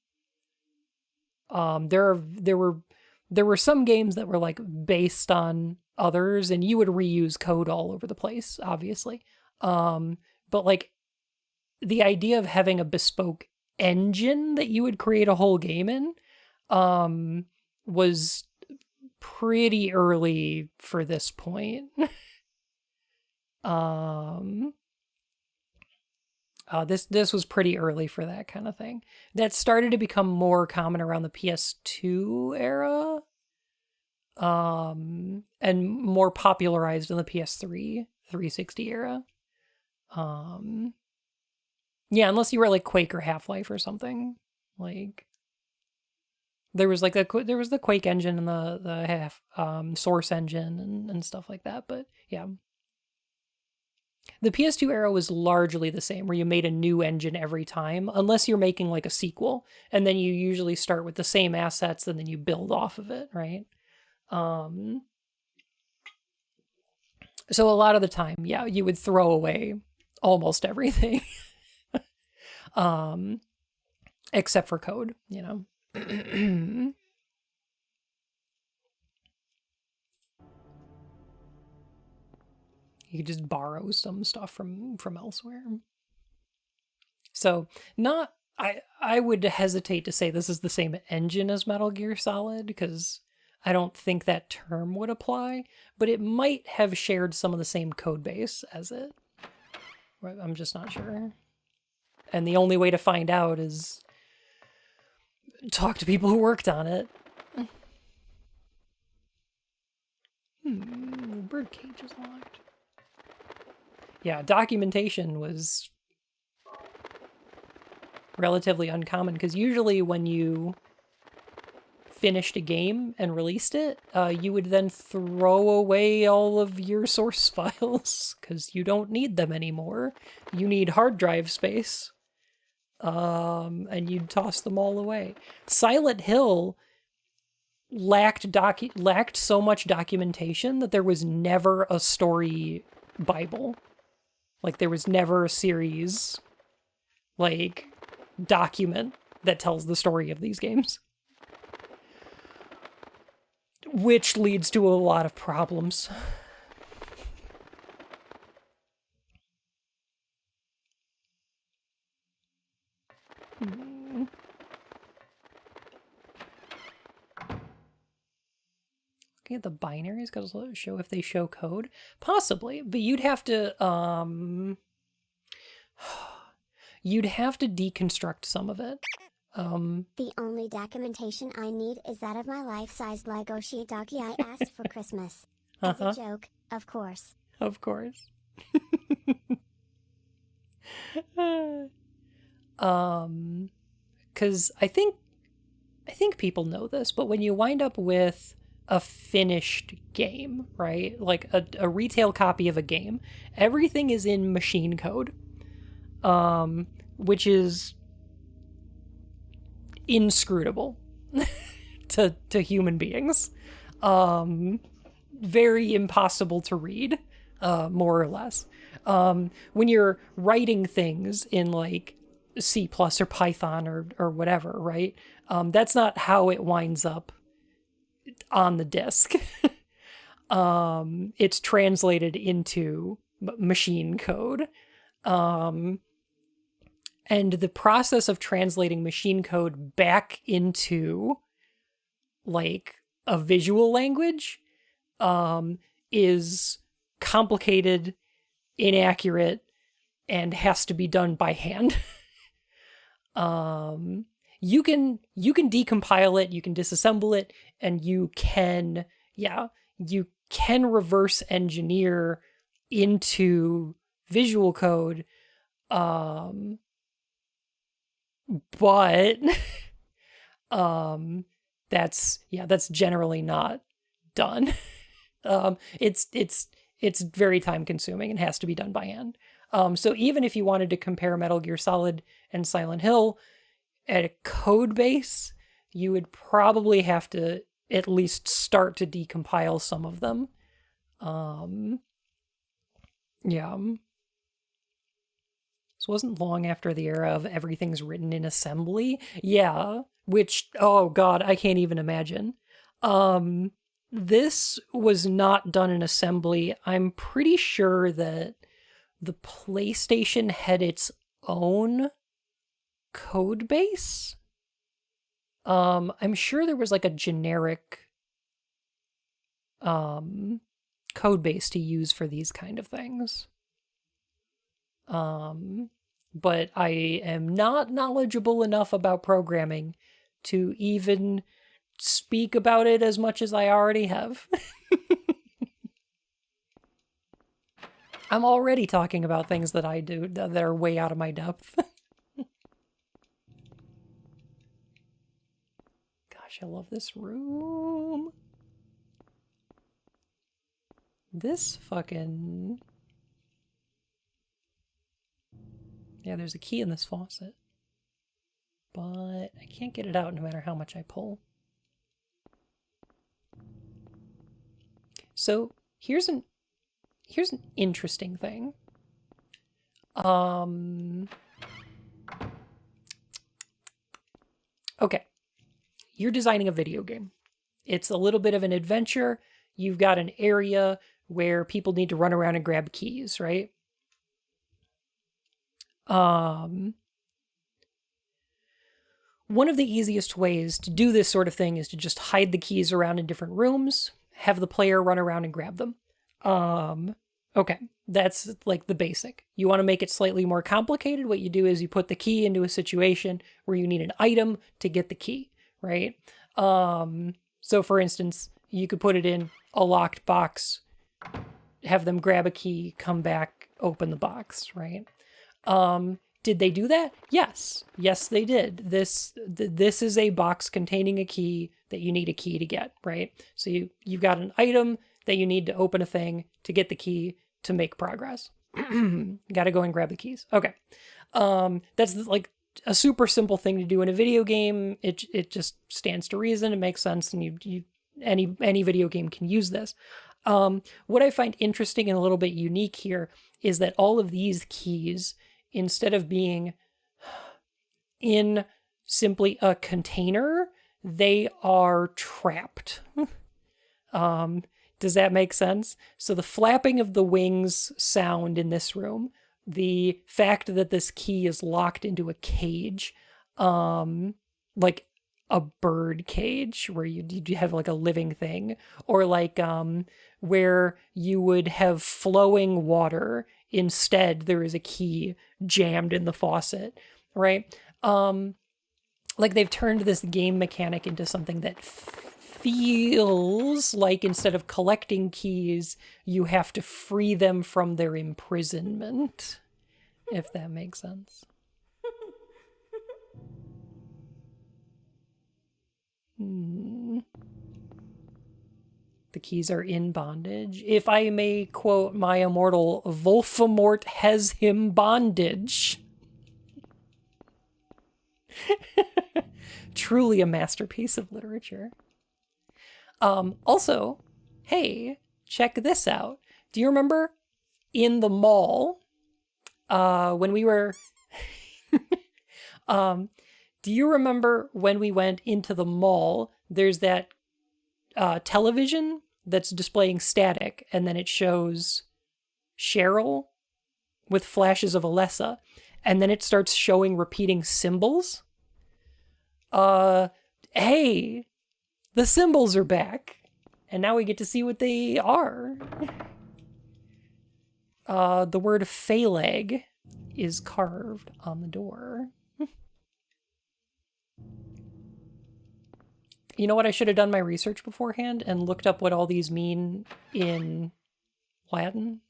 There were some games that were like based on others, and you would reuse code all over the place, obviously. But like the idea of having a bespoke engine that you would create a whole game in, was pretty early for this point. This was pretty early for that kind of thing. That started to become more common around the PS2 era, and more popularized in the PS3, 360 era. Yeah, unless you were like Quake or Half-Life or something. Like there was the Quake engine and the Source engine and stuff like that. But yeah, the PS2 era was largely the same, where you made a new engine every time, unless you're making like a sequel, and then you usually start with the same assets and then you build off of it, right? So a lot of the time, yeah, you would throw away almost everything, except for code, you know. You could just borrow some stuff from elsewhere. So not I would hesitate to say this is the same engine as Metal Gear Solid, because I don't think that term would apply, but it might have shared some of the same code base as it. I'm just not sure. And the only way to find out is talk to people who worked on it. Birdcage is locked. Yeah, documentation was relatively uncommon, because usually when you finished a game and released it, you would then throw away all of your source files because you don't need them anymore. You need hard drive space, and you'd toss them all away. Silent Hill lacked so much documentation that there was never a story Bible. Like there was never a series like document that tells the story of these games, which leads to a lot of problems. Looking at the binaries, goes to show if they show code. Possibly, but you'd have to deconstruct some of it. The only documentation I need is that of my life-sized Lego sheet doggy I asked for Christmas. As a joke, of course. Of course. Because I think people know this, but when you wind up with a finished game, right? Like a retail copy of a game, everything is in machine code, which is inscrutable to human beings. Very impossible to read, more or less. When you're writing things in like C+ or Python or whatever, right? That's not how it winds up on the disk. It's translated into machine code. And the process of translating machine code back into like a visual language is complicated, inaccurate, and has to be done by hand. You can decompile it, you can disassemble it, and you can reverse engineer into visual code, but that's generally not done. It's very time consuming and has to be done by hand. So even if you wanted to compare Metal Gear Solid and Silent Hill at a code base, you would probably have to at least start to decompile some of them. Yeah. This wasn't long after the era of everything's written in assembly. Yeah, which, oh god, I can't even imagine. This was not done in assembly. I'm pretty sure that the PlayStation had its own code base. I'm sure there was like a generic code base to use for these kind of things. But I am not knowledgeable enough about programming to even speak about it as much as I already have. I'm already talking about things that I do that are way out of my depth. Gosh, I love this room. This fucking... Yeah, there's a key in this faucet. But I can't get it out no matter how much I pull. So here's an interesting thing. Okay. You're designing a video game. It's a little bit of an adventure. You've got an area where people need to run around and grab keys, right? One of the easiest ways to do this sort of thing is to just hide the keys around in different rooms, have the player run around and grab them. Okay, that's like the basic. You want to make it slightly more complicated. What you do is you put the key into a situation where you need an item to get the key, right? So for instance, you could put it in a locked box, have them grab a key, come back, open the box, right? Did they do that? Yes. Yes, they did. This is a box containing a key that you need a key to get, right? So you've got an item that you need to open a thing to get the key to make progress. Got to go and grab the keys. Okay. That's like a super simple thing to do in a video game. It just stands to reason. It makes sense, and any video game can use this. What I find interesting and a little bit unique here is that all of these keys, instead of being in simply a container, they are trapped. Does that make sense? So the flapping of the wings sound in this room, the fact that this key is locked into a cage, like a bird cage where you have like a living thing, or like where you would have flowing water. Instead, there is a key jammed in the faucet, right? Like they've turned this game mechanic into something that feels like instead of collecting keys, you have to free them from their imprisonment, if that makes sense. The keys are in bondage. If I may quote my immortal, Voldemort has him bondage. Truly a masterpiece of literature. Also, hey, check this out. Do you remember in the mall, when we were... do you remember when we went into the mall, there's that television that's displaying static, and then it shows Cheryl with flashes of Alessa, and then it starts showing repeating symbols? Hey, the symbols are back, and now we get to see what they are. The word phalag is carved on the door. You know what? I should have done my research beforehand and looked up what all these mean in Latin.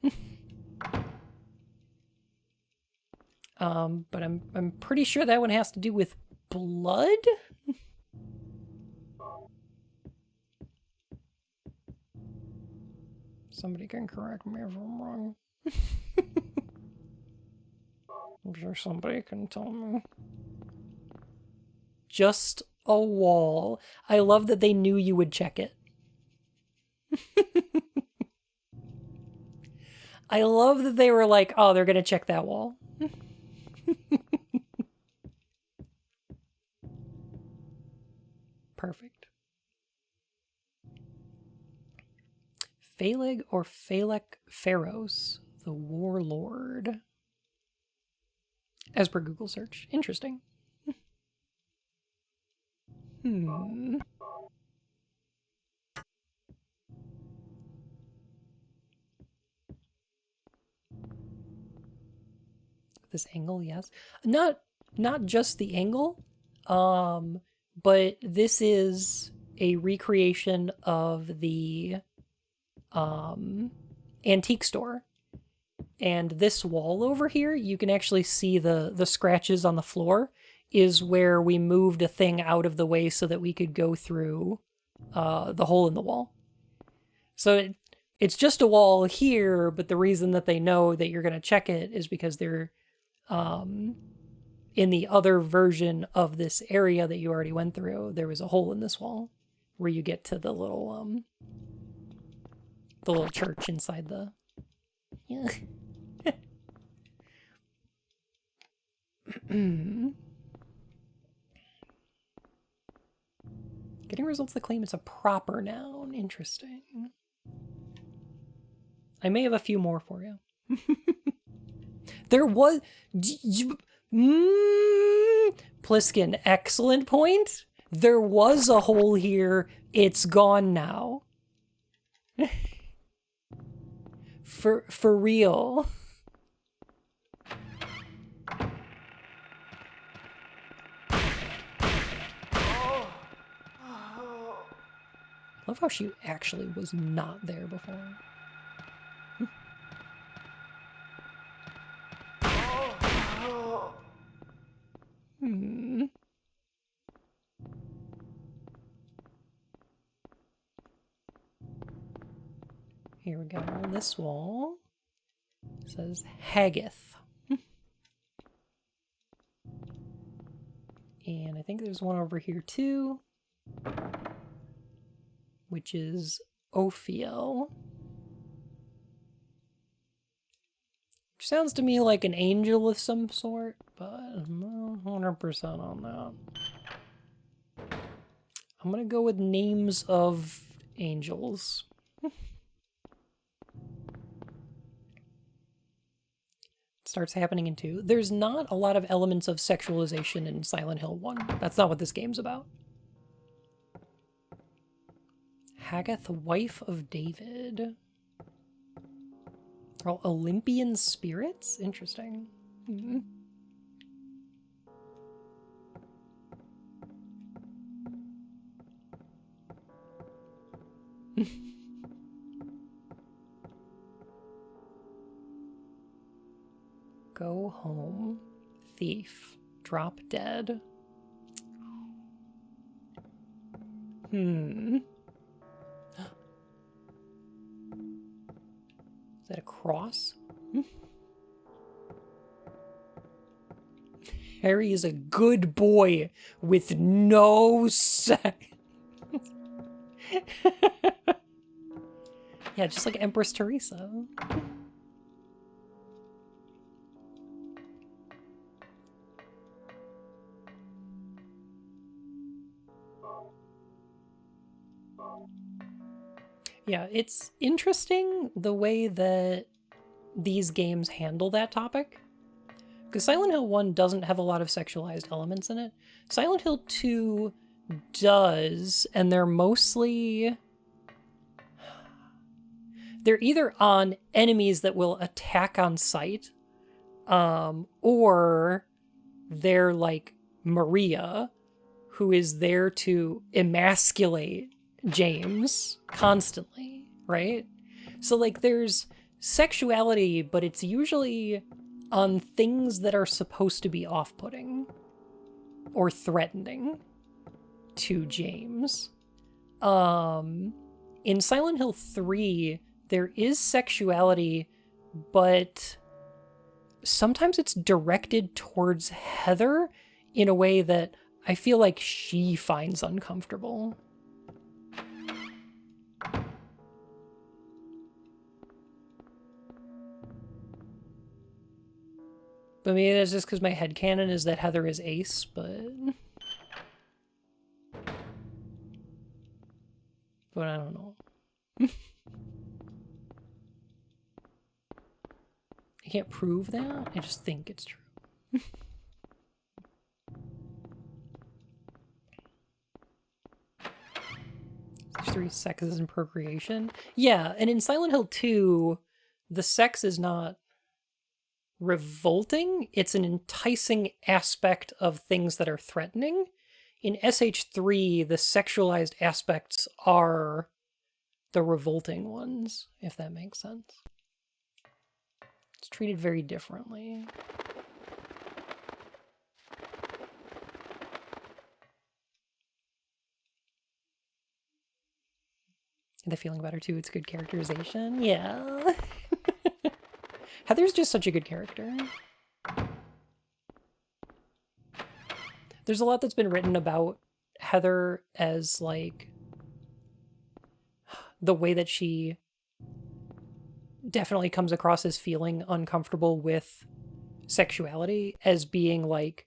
But I'm pretty sure that one has to do with blood. Somebody can correct me if I'm wrong. I'm sure somebody can tell me. Just a wall. I love that they knew you would check it. I love that they were like, oh, they're gonna check that wall. Phaleg or Phalek Pharos, the warlord. As per Google search. Interesting. This angle, yes. Not just the angle, but this is a recreation of the antique store. And this wall over here, you can actually see the scratches on the floor is where we moved a thing out of the way so that we could go through the hole in the wall. So it's just a wall here, but the reason that they know that you're going to check it is because they're in the other version of this area that you already went through, there was a hole in this wall where you get to the little church inside the... Yeah. Getting results that claim it's a proper noun. Interesting. I may have a few more for you. There was... Pliskin, excellent point. There was a hole here. It's gone now. For real. I love how she actually was not there before. Here we go. This wall says Haggith. And I think there's one over here too, which is Ophiel. Which sounds to me like an angel of some sort, but I'm not 100% on that. I'm gonna go with names of angels. Starts happening in 2. There's not a lot of elements of sexualization in Silent Hill 1. That's not what this game's about. Haggith, wife of David. All Olympian spirits? Interesting. Go home. Thief. Drop dead. Is that a cross? Harry is a good boy with no sex. Yeah, just like Empress Teresa. Yeah, it's interesting the way that these games handle that topic. Because Silent Hill 1 doesn't have a lot of sexualized elements in it. Silent Hill 2 does, and they're mostly... They're either on enemies that will attack on sight, or they're like Maria, who is there to emasculate James constantly, right? So like there's sexuality, but it's usually on things that are supposed to be off-putting or threatening to James. In Silent Hill 3, there is sexuality, but sometimes it's directed towards Heather in a way that I feel like she finds uncomfortable. But maybe that's just because my headcanon is that Heather is ace, but I don't know. You can't prove that. I just think it's true. Stage 3 sex and procreation. Yeah, and in Silent Hill 2, the sex is not revolting. It's an enticing aspect of things that are threatening. In SH3, the sexualized aspects are the revolting ones, if that makes sense. It's treated very differently. The feeling about her too, it's good characterization. Yeah. Heather's just such a good character. There's a lot that's been written about Heather as like the way that she definitely comes across as feeling uncomfortable with sexuality, as being like,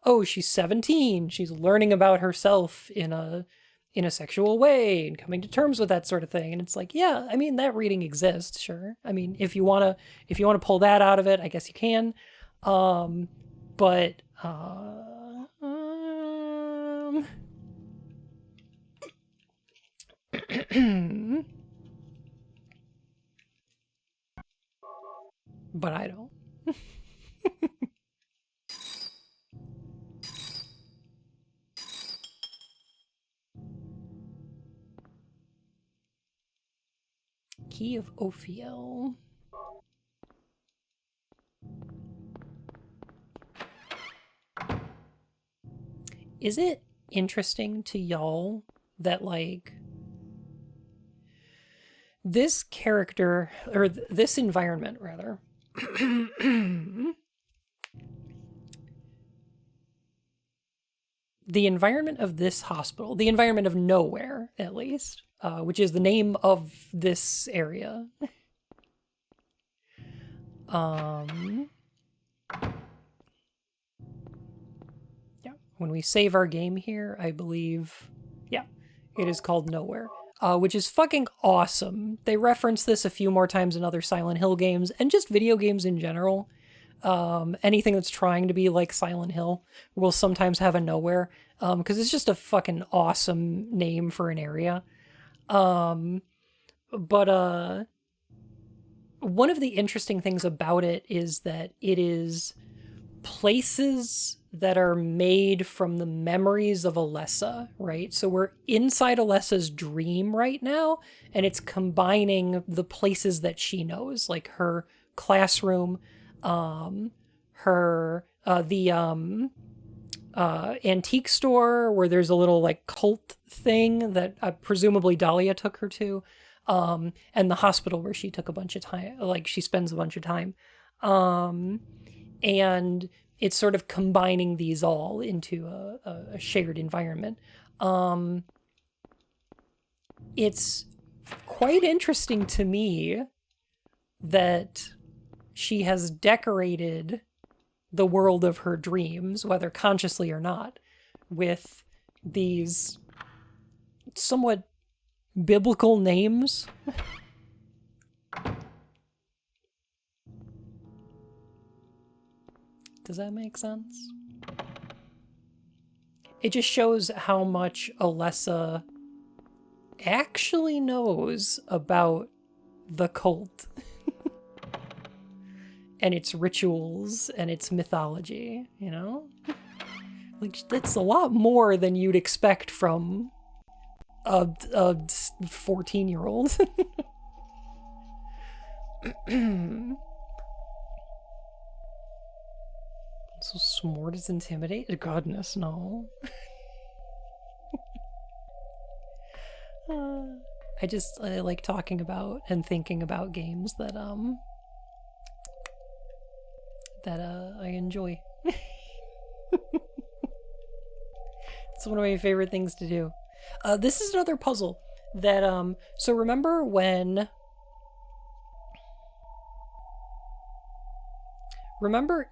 oh, she's 17, she's learning about herself in a sexual way and coming to terms with that sort of thing. And it's like, yeah, I mean, that reading exists, sure. I mean, if you want to pull that out of it, I guess you can. But but I don't. Key of Ophiel. Is it interesting to y'all that, like, this character, or this environment, rather, the environment of this hospital, the environment of Nowhere, at least, which is the name of this area. Yeah, when we save our game here, I believe, yeah, it is called Nowhere, which is fucking awesome. They reference this a few more times in other Silent Hill games, and just video games in general. Anything that's trying to be like Silent Hill will sometimes have a Nowhere, because it's just a fucking awesome name for an area. But one of the interesting things about it is that it is places that are made from the memories of Alessa, right? So we're inside Alessa's dream right now, and it's combining the places that she knows, like her classroom, her the antique store where there's a little like cult thing that presumably Dahlia took her to, and the hospital where she took a bunch of time, like she spends a bunch of time, and it's sort of combining these all into a shared environment. It's quite interesting to me that she has decorated the world of her dreams, whether consciously or not, with these somewhat biblical names. Does that make sense? It just shows how much Alessa actually knows about the cult and its rituals and its mythology, you know? Like, that's a lot more than you'd expect from a 14-year-old. So Smart is intimidated? Goodness, no. I like talking about and thinking about games that I enjoy. It's one of my favorite things to do. This is another puzzle that so remember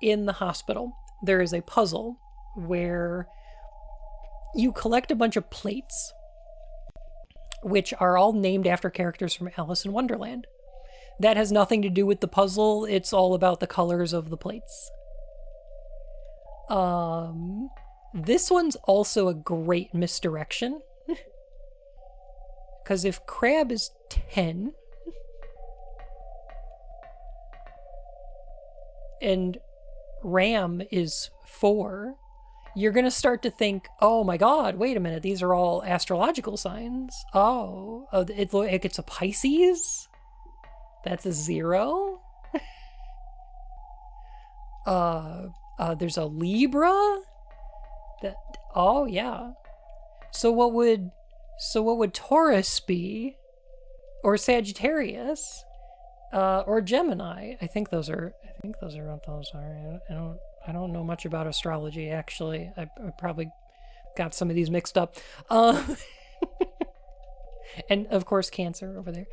in the hospital there is a puzzle where you collect a bunch of plates which are all named after characters from Alice in Wonderland. That has nothing to do with the puzzle. It's all about the colors of the plates. This one's also a great misdirection. Because if crab is 10, and ram is 4, you're going to start to think, oh my god, wait a minute, these are all astrological signs. Oh, it's a Pisces? That's a 0? There's a Libra? Oh yeah. So what would Taurus be? Or Sagittarius? Or Gemini? I think those are what those are. I don't know much about astrology, actually. I probably got some of these mixed up. And of course Cancer over there.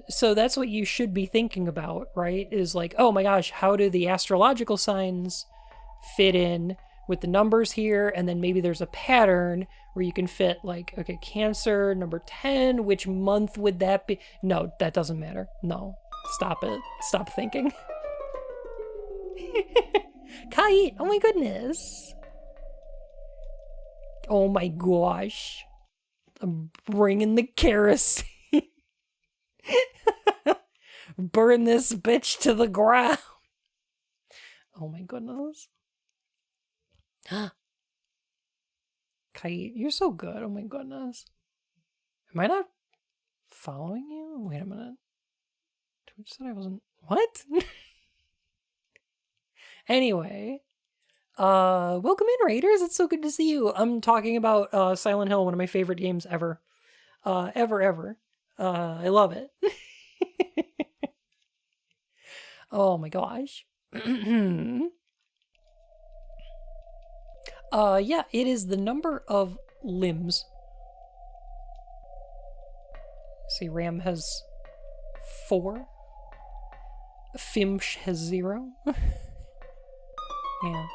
So that's what you should be thinking about, right? Is like, oh my gosh, how do the astrological signs fit in with the numbers here? And then maybe there's a pattern where you can fit like, okay, Cancer, number 10, which month would that be? No, that doesn't matter. No, stop it. Stop thinking. Kite, oh my goodness. Oh my gosh. I'm bringing the kerosene. Burn this bitch to the ground. Oh my goodness. Kite, you're so good. Oh my goodness. Am I not following you? Wait a minute. Twitch said I wasn't. What? Anyway. Welcome in, Raiders. It's so good to see you. I'm talking about Silent Hill, one of my favorite games ever. Ever. I love it. Oh my gosh. Yeah, it is the number of limbs. See, Ram has 4. Fimsh has 0. Yeah.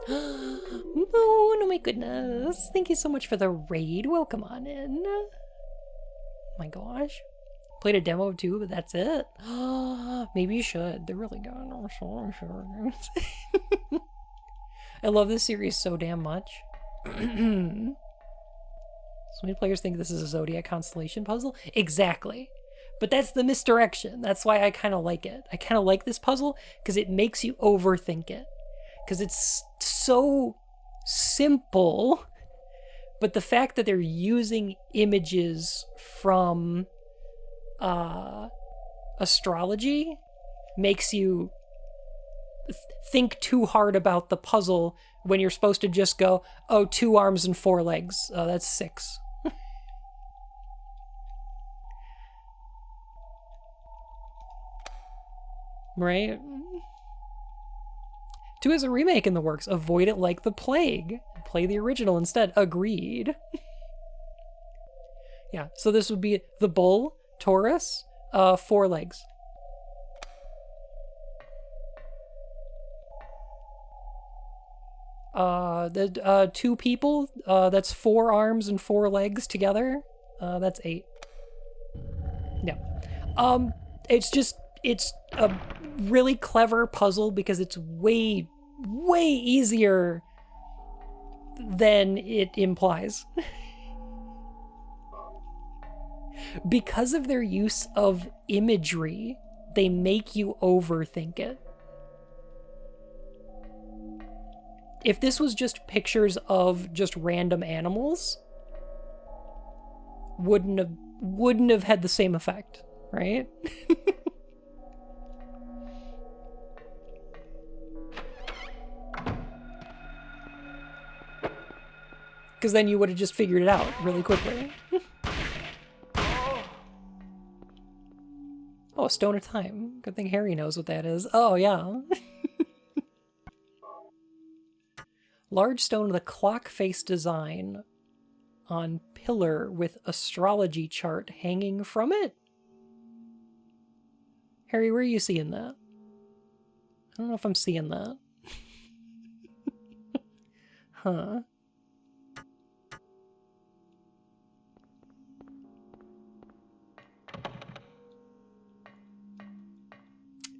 Oh my goodness. Thank you so much for the raid. Welcome on in. Oh my gosh. Played a demo too, but that's it. Maybe you should. They're really good. I'm sure. I love this series so damn much. So many players think this is a Zodiac constellation puzzle. Exactly. But that's the misdirection. That's why I kind of like it. I kind of like this puzzle because it makes you overthink it. Because it's so simple, but the fact that they're using images from astrology makes you think too hard about the puzzle when you're supposed to just go, oh, 2 arms and 4 legs. That's 6. Right? 2 has a remake in the works. Avoid it like the plague. Play the original instead. Agreed. Yeah, so this would be the bull, Taurus, 4 legs. The 2 people, that's 4 arms and 4 legs together. That's 8. Yeah. It's a really clever puzzle because it's way easier than it implies. Because of their use of imagery, they make you overthink it. If this was just pictures of just random animals, wouldn't have had the same effect, right? Because then you would have just figured it out really quickly. Oh, Stone of Time. Good thing Harry knows what that is. Oh, yeah. Large stone with a clock face design on pillar with astrology chart hanging from it. Harry, where are you seeing that? I don't know if I'm seeing that. Huh.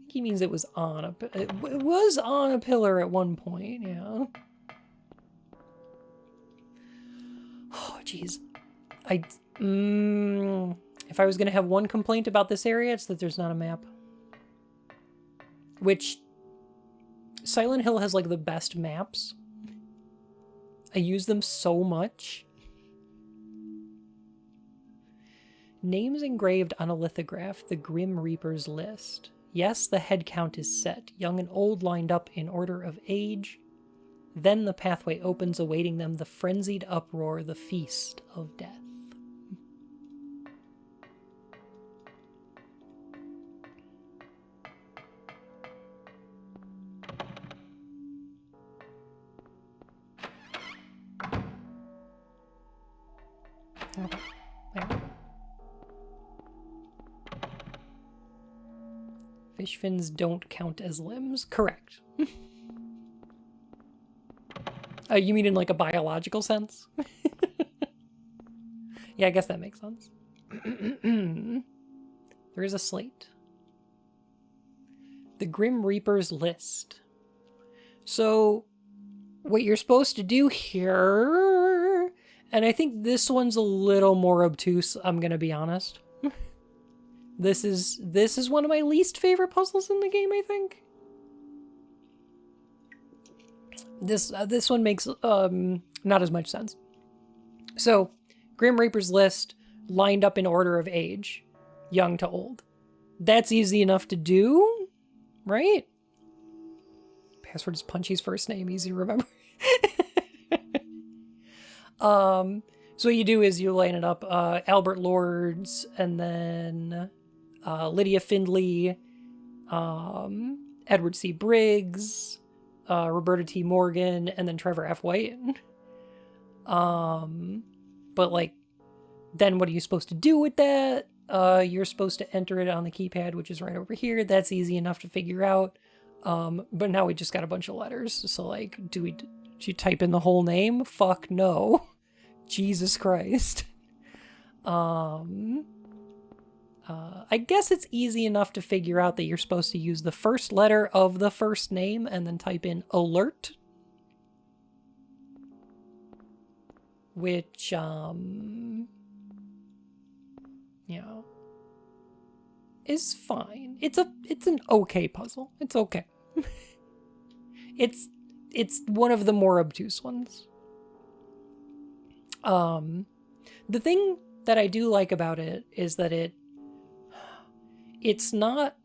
think he means it was on a... It was on a pillar at one point, yeah. Oh, jeez. If I was going to have one complaint about this area, it's that there's not a map. Which... Silent Hill has, like, the best maps. I use them so much. Names engraved on a lithograph, the Grim Reaper's list. Yes, the head count is set, young and old lined up in order of age. Then the pathway opens, awaiting them, the frenzied uproar, the feast of death. Okay, there we go. Fish fins don't count as limbs. Correct. You mean in like a biological sense? Yeah, I guess that makes sense. There is a slate. The Grim Reaper's list. So, what you're supposed to do here... And I think this one's a little more obtuse, I'm gonna be honest. This is one of my least favorite puzzles in the game, I think. This one makes not as much sense. So, Grim Reaper's list lined up in order of age, young to old. That's easy enough to do, right? Password is Punchy's first name, easy to remember. So what you do is you line it up, Albert Lords, and then Lydia Findley, Edward C. Briggs, Roberta T. Morgan, and then Trevor F. White. But like, then what are you supposed to do with that? You're supposed to enter it on the keypad, which is right over here. That's easy enough to figure out. But now we just got a bunch of letters. So like, do you type in the whole name? Fuck no. Jesus Christ. I guess it's easy enough to figure out that you're supposed to use the first letter of the first name and then type in alert. Which, you know, is fine. It's an okay puzzle. It's okay. It's one of the more obtuse ones. The thing that I do like about it is that it's not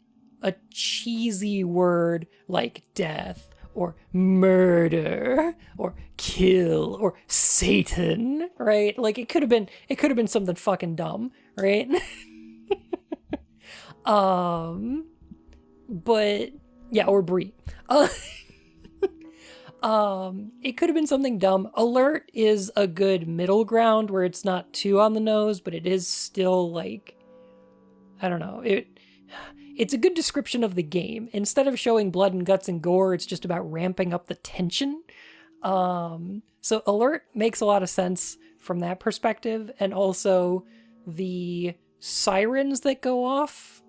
a cheesy word like death or murder or kill or Satan, right? Like it could have been something fucking dumb, right? But yeah, or Brie. It could have been something dumb. Alert is a good middle ground where it's not too on the nose, but it is still like, I don't know. It's a good description of the game. Instead of showing blood and guts and gore, it's just about ramping up the tension. So alert makes a lot of sense from that perspective. And also the sirens that go off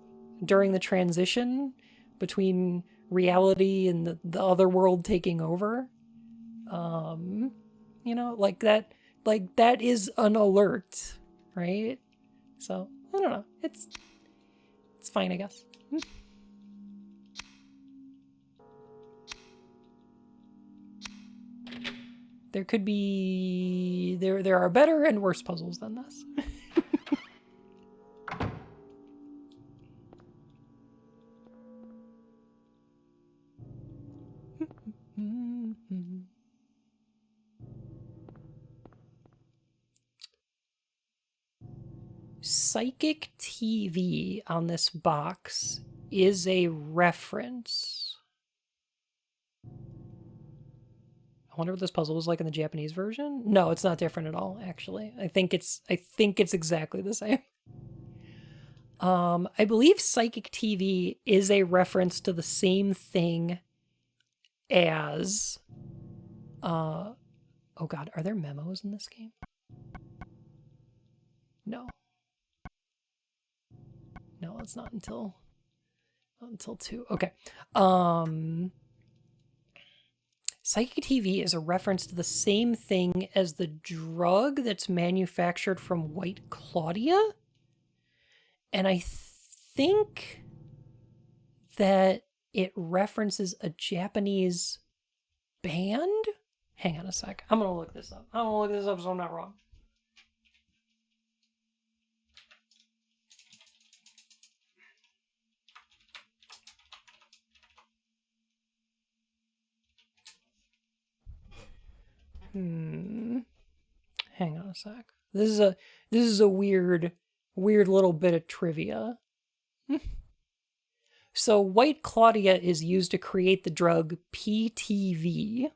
during the transition between reality and the other world taking over. You know, like that is an alert, right? So, I don't know. It's fine, I guess. There could be... There are better and worse puzzles than this. Psychic TV on this box is a reference. I wonder what this puzzle was like in the Japanese version. No, it's not different at all, actually. I think it's exactly the same. I believe Psychic TV is a reference to the same thing as oh god, are there memos in this game? No. No, it's not until until 2. Okay. Psychic TV is a reference to the same thing as the drug that's manufactured from White Claudia. And I think that it references a Japanese band. Hang on a sec. I'm going to look this up. I'm going to look this up so I'm not wrong. Hang on a sec. This is a weird little bit of trivia. So White Claudia is used to create the drug PTV.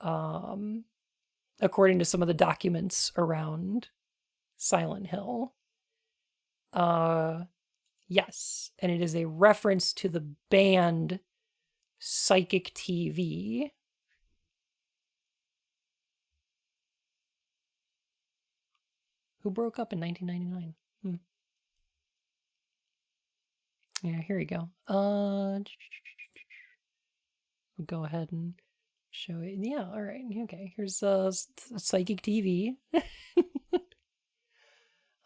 According to some of the documents around Silent Hill. Yes, and it is a reference to the band Psychic TV. Who broke up in 1999? Yeah, here you go. We'll go ahead and show it. Yeah, all right. Okay, here's Psychic TV.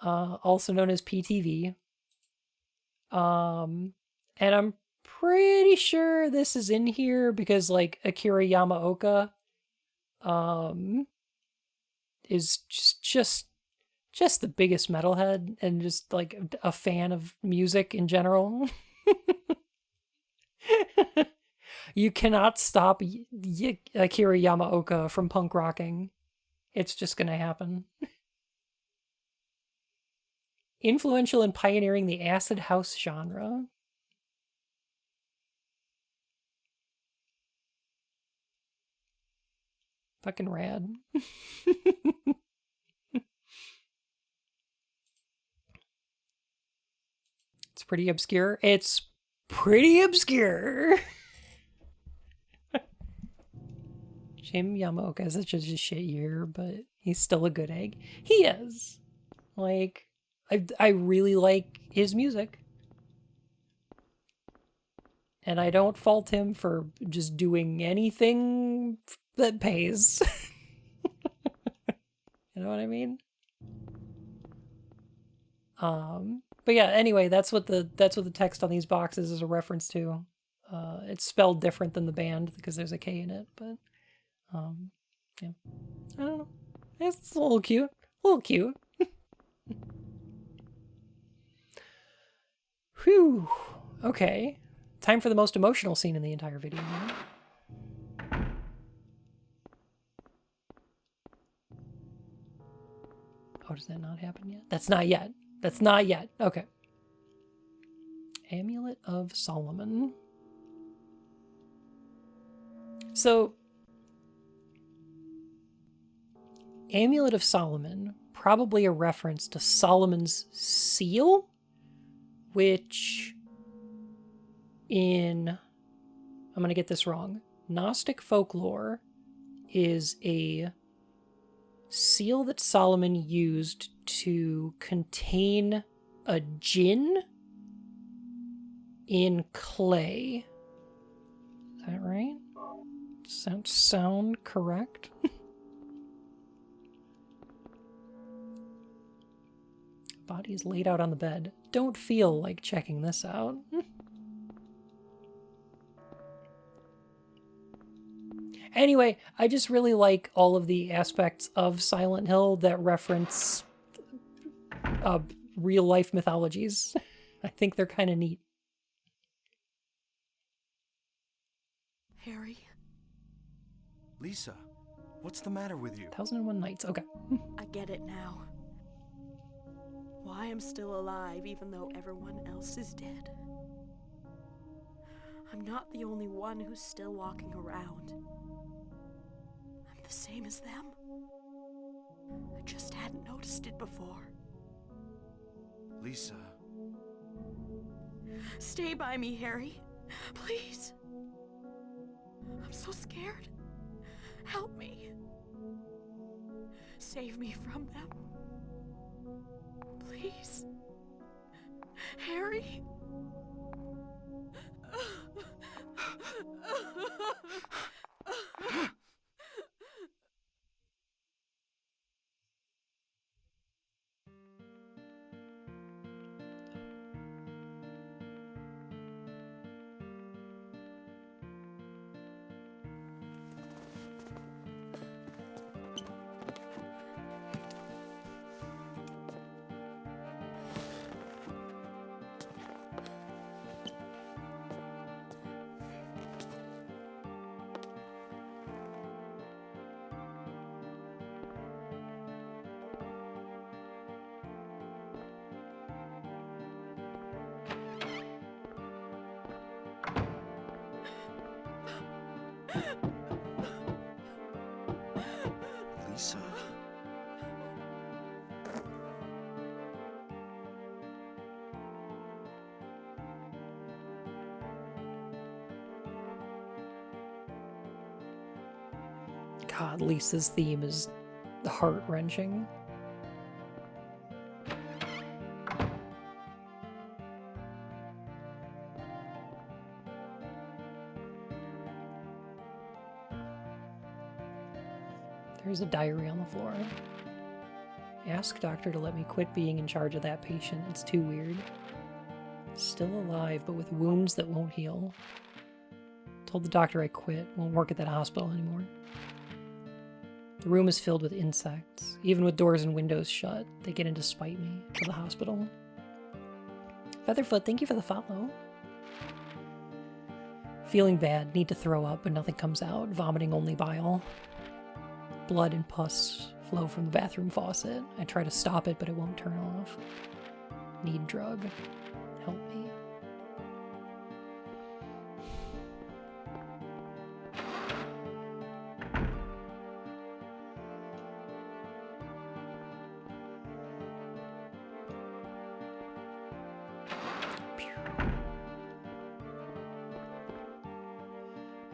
Also known as PTV. And I'm pretty sure this is in here because like Akira Yamaoka is just the biggest metalhead and just like a fan of music in general. You cannot stop Akira Yamaoka from punk rocking. It's just gonna happen. Influential in pioneering the acid house genre. Fucking rad. It's pretty obscure. It's pretty obscure. Shame Yamaoka has such a shit year, but he's still a good egg. He is. Like, I really like his music. And I don't fault him for just doing anything that pays. You know what I mean? But yeah, anyway, that's what the text on these boxes is a reference to. It's spelled different than the band because there's a K in it, but yeah. I don't know. It's a little cute. A little cute. Whew. Okay. Time for the most emotional scene in the entire video. Oh, does that not happen yet? That's not yet. That's not yet. Okay. Amulet of Solomon. So, Amulet of Solomon, probably a reference to Solomon's seal, which in, I'm going to get this wrong, Gnostic folklore is a seal that Solomon used to contain a djinn in clay. Is that right? Sound correct? Body is laid out on the bed. Don't feel like checking this out. Anyway, I just really like all of the aspects of Silent Hill that reference real life mythologies. I think they're kind of neat. Harry? Lisa, what's the matter with you? 1001 Nights. Okay. I get it now. Why I'm still alive even though everyone else is dead. I'm not the only one who's still walking around. I'm the same as them. I just hadn't noticed it before. Lisa. Stay by me, Harry. Please. I'm so scared. Help me. Save me from them. Please. Harry? Lisa? God, Lisa's theme is heart-wrenching. There's a diary on the floor. Ask doctor to let me quit being in charge of that patient. It's too weird. Still alive, but with wounds that won't heal. Told the doctor I quit. Won't work at that hospital anymore. The room is filled with insects. Even with doors and windows shut, they get in to spite me to the hospital. Featherfoot, thank you for the follow. Feeling bad, need to throw up, but nothing comes out. Vomiting only bile. Blood and pus flow from the bathroom faucet. I try to stop it, but it won't turn off. Need drug. Help me.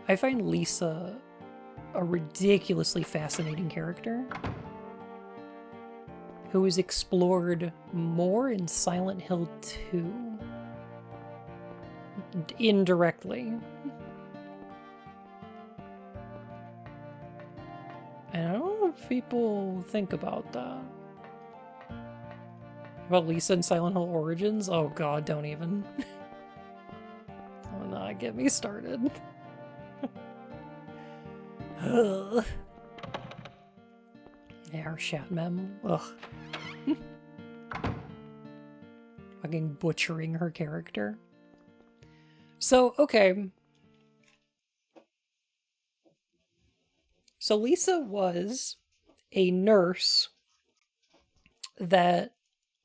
I find Lisa a ridiculously fascinating character who is explored more in Silent Hill 2. Indirectly. And I don't know if people think about that. About Lisa in Silent Hill Origins? Oh god, don't even. Do not get me started. Ugh. Yeah, her Shatmem. Ugh. Fucking butchering her character. So, okay. So Lisa was a nurse that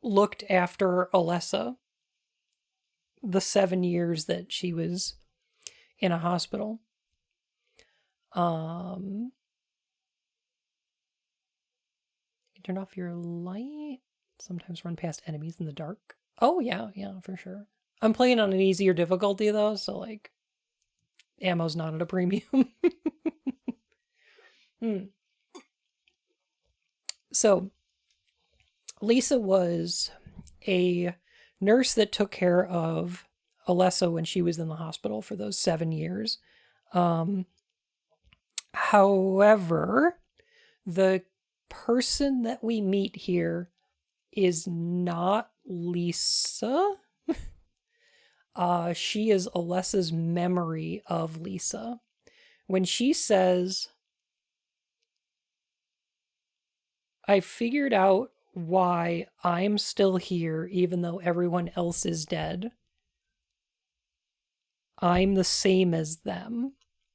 looked after Alessa the 7 years that she was in a hospital. Turn off your light. Sometimes run past enemies in the dark. Oh, yeah, for sure. I'm playing on an easier difficulty, though, so, like, ammo's not at a premium. So, Lisa was a nurse that took care of Alessa when she was in the hospital for those 7 years. However, the person that we meet here is not Lisa. She is Alessa's memory of Lisa. When she says, I figured out why I'm still here even though everyone else is dead. I'm the same as them.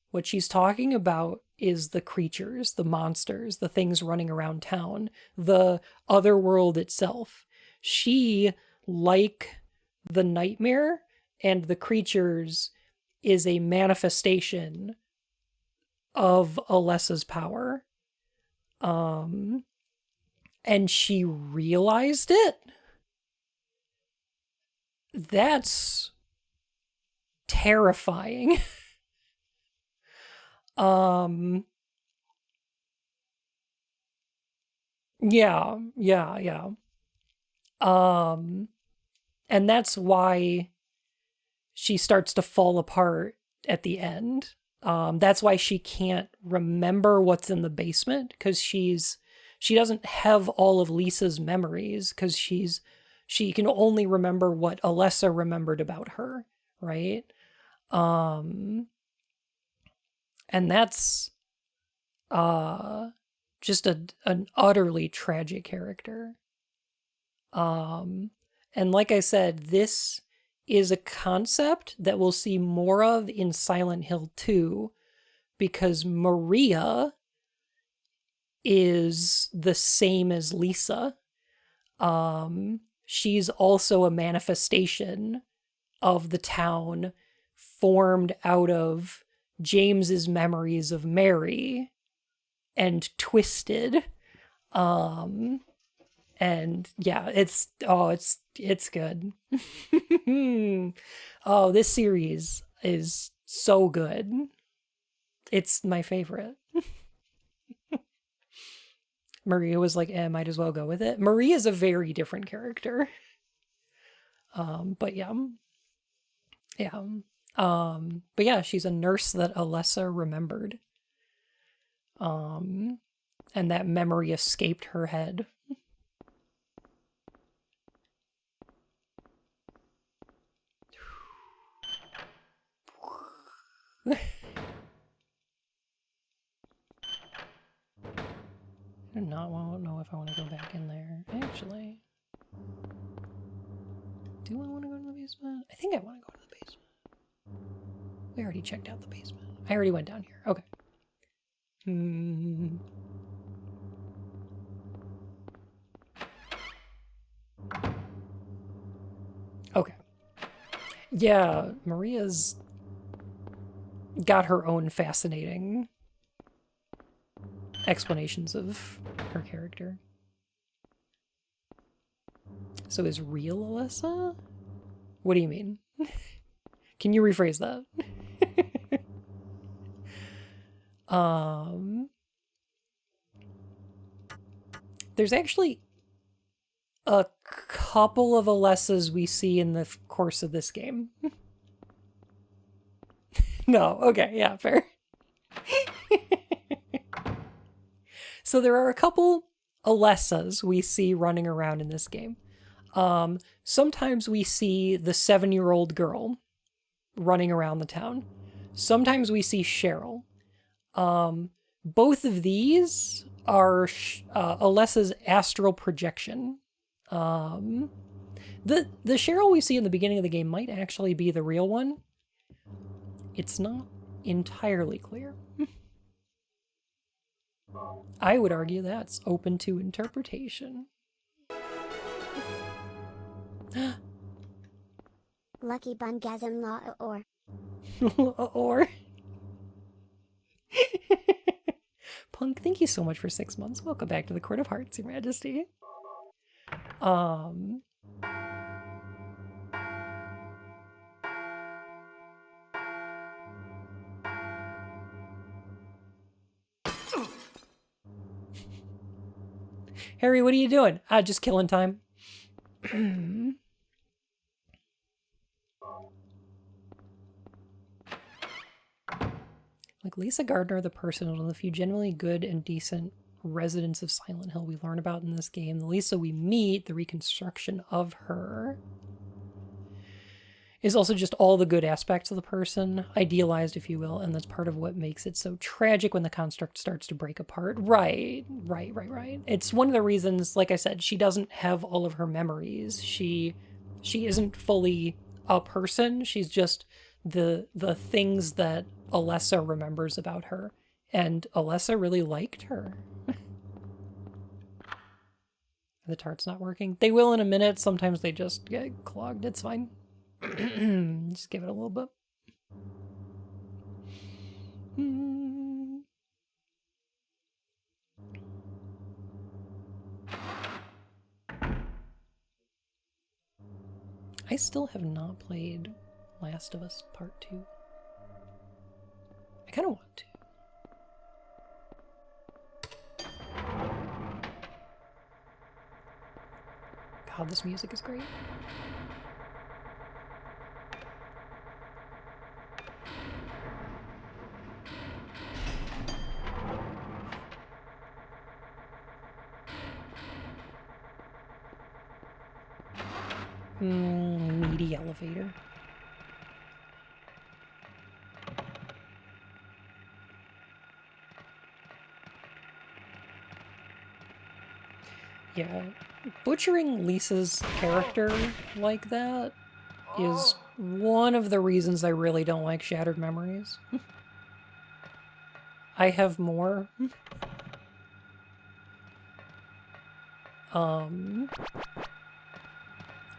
What she's talking about is the creatures, the monsters, the things running around town, the other world itself. She, like the nightmare and the creatures, is a manifestation of Alessa's power. And she realized it. That's terrifying. Yeah. And that's why she starts to fall apart at the end. That's why she can't remember what's in the basement, because she doesn't have all of Lisa's memories, because she can only remember what Alessa remembered about her, right? And that's just an utterly tragic character. And like I said, this is a concept that we'll see more of in Silent Hill 2, because Maria is the same as Lisa. She's also a manifestation of the town, formed out of James's memories of Mary and twisted. And yeah, it's good. Oh, this series is so good. It's my favorite. Maria was like, might as well go with it. Maria's a very different character. But yeah. Yeah. But yeah, she's a nurse that Alessa remembered. And that memory escaped her head. I do not know if I want to go back in there. Actually, do I want to go to the basement? I think I want to go to the basement. We already checked out the basement. I already went down here. Okay. Okay. Yeah, Maria's got her own fascinating explanations of her character. So is real Alessa? What do you mean? Can you rephrase that? There's actually a couple of Alessas we see in the course of this game. No, okay, yeah, fair. So there are a couple Alessas we see running around in this game. Sometimes we see the 7-year-old girl running around the town. Sometimes we see Cheryl. Both of these are Alessa's astral projection. The Cheryl we see in the beginning of the game might actually be the real one. It's not entirely clear. I would argue that's open to interpretation. Lucky Bungasm Law or. Or. Punk, thank you so much for 6 months. Welcome back to the Court of Hearts, Your Majesty. Harry, what are you doing? Just killing time. Like Lisa Gardner, the person, one of the few genuinely good and decent residents of Silent Hill we learn about in this game. The Lisa we meet, the reconstruction of her, is also just all the good aspects of the person, idealized, if you will, and that's part of what makes it so tragic when the construct starts to break apart. Right. It's one of the reasons, like I said, she doesn't have all of her memories. She isn't fully a person. She's just the things that Alessa remembers about her. And Alessa really liked her. The tart's not working. They will in a minute. Sometimes they just get clogged. It's fine. Just give it a little bit. I still have not played Last of Us Part 2. I kind of want to. God, this music is Meaty elevator. Yeah, butchering Lisa's character like that is one of the reasons I really don't like Shattered Memories. I have more.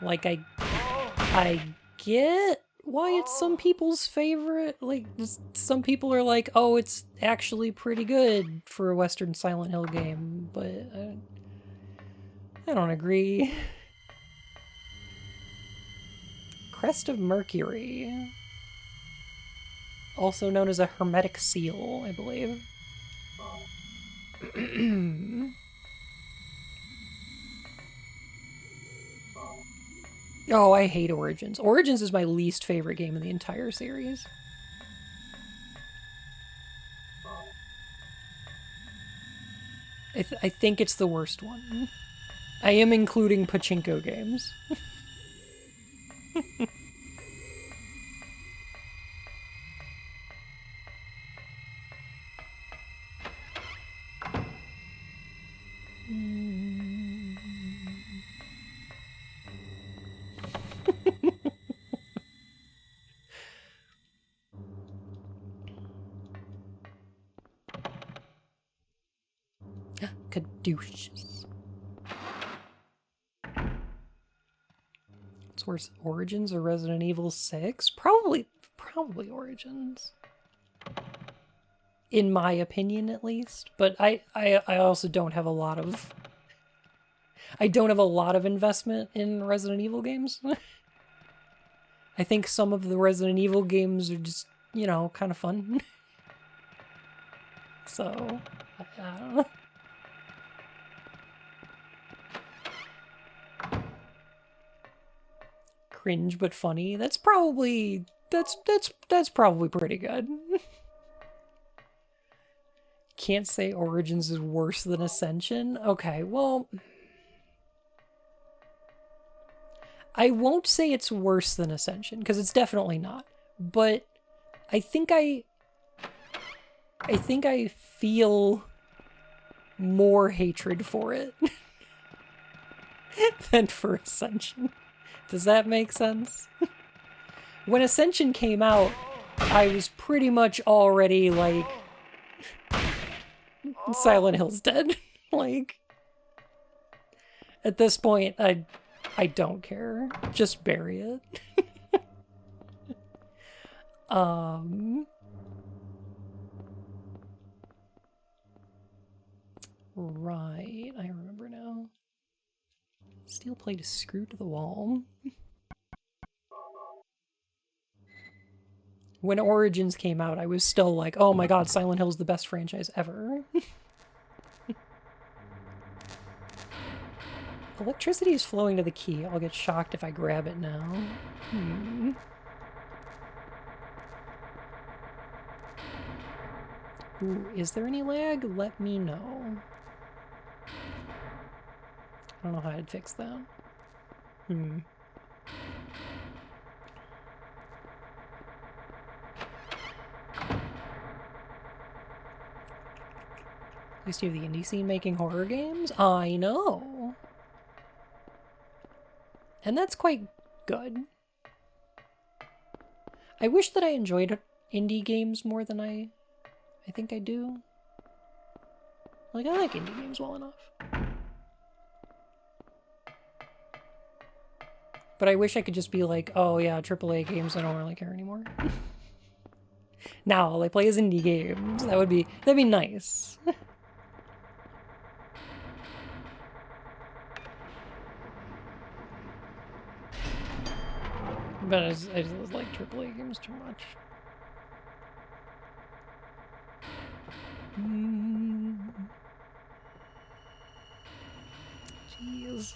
Like I get why it's some people's favorite. Like, some people are like, oh, it's actually pretty good for a Western Silent Hill game, but I don't agree. Crest of Mercury. Also known as a hermetic seal, I believe. Oh, I hate Origins. Origins is my least favorite game in the entire series. I think it's the worst one. I am including pachinko games. Caduceus. It's worse, Origins or Resident Evil 6? Probably Origins. In my opinion, at least. But I also don't have a lot of... I don't have a lot of investment in Resident Evil games. I think some of the Resident Evil games are just, you know, kind of fun. So, I don't know. Cringe but funny. That's probably pretty good. Can't say Origins is worse than Ascension. Okay, well, I won't say it's worse than Ascension because it's definitely not. But I think I feel more hatred for it than for Ascension. Does that make sense? When Ascension came out, I was pretty much already like, Silent Hill's dead. Like, at this point, I don't care. Just bury it. Right, I remember now. Steel plate is screwed to the wall. When Origins came out, I was still like, oh my god, Silent Hill's the best franchise ever. Electricity is flowing to the key. I'll get shocked if I grab it now. Ooh, is there any lag? Let me know. I don't know how I'd fix that. At least you have the indie scene making horror games? I know. And that's quite good. I wish that I enjoyed indie games more than I think I do. Like, I like indie games well enough. But I wish I could just be like, oh yeah, AAA games, I don't really care anymore. Now all I play is indie games. That'd be nice. But I just like AAA games too much. Jeez.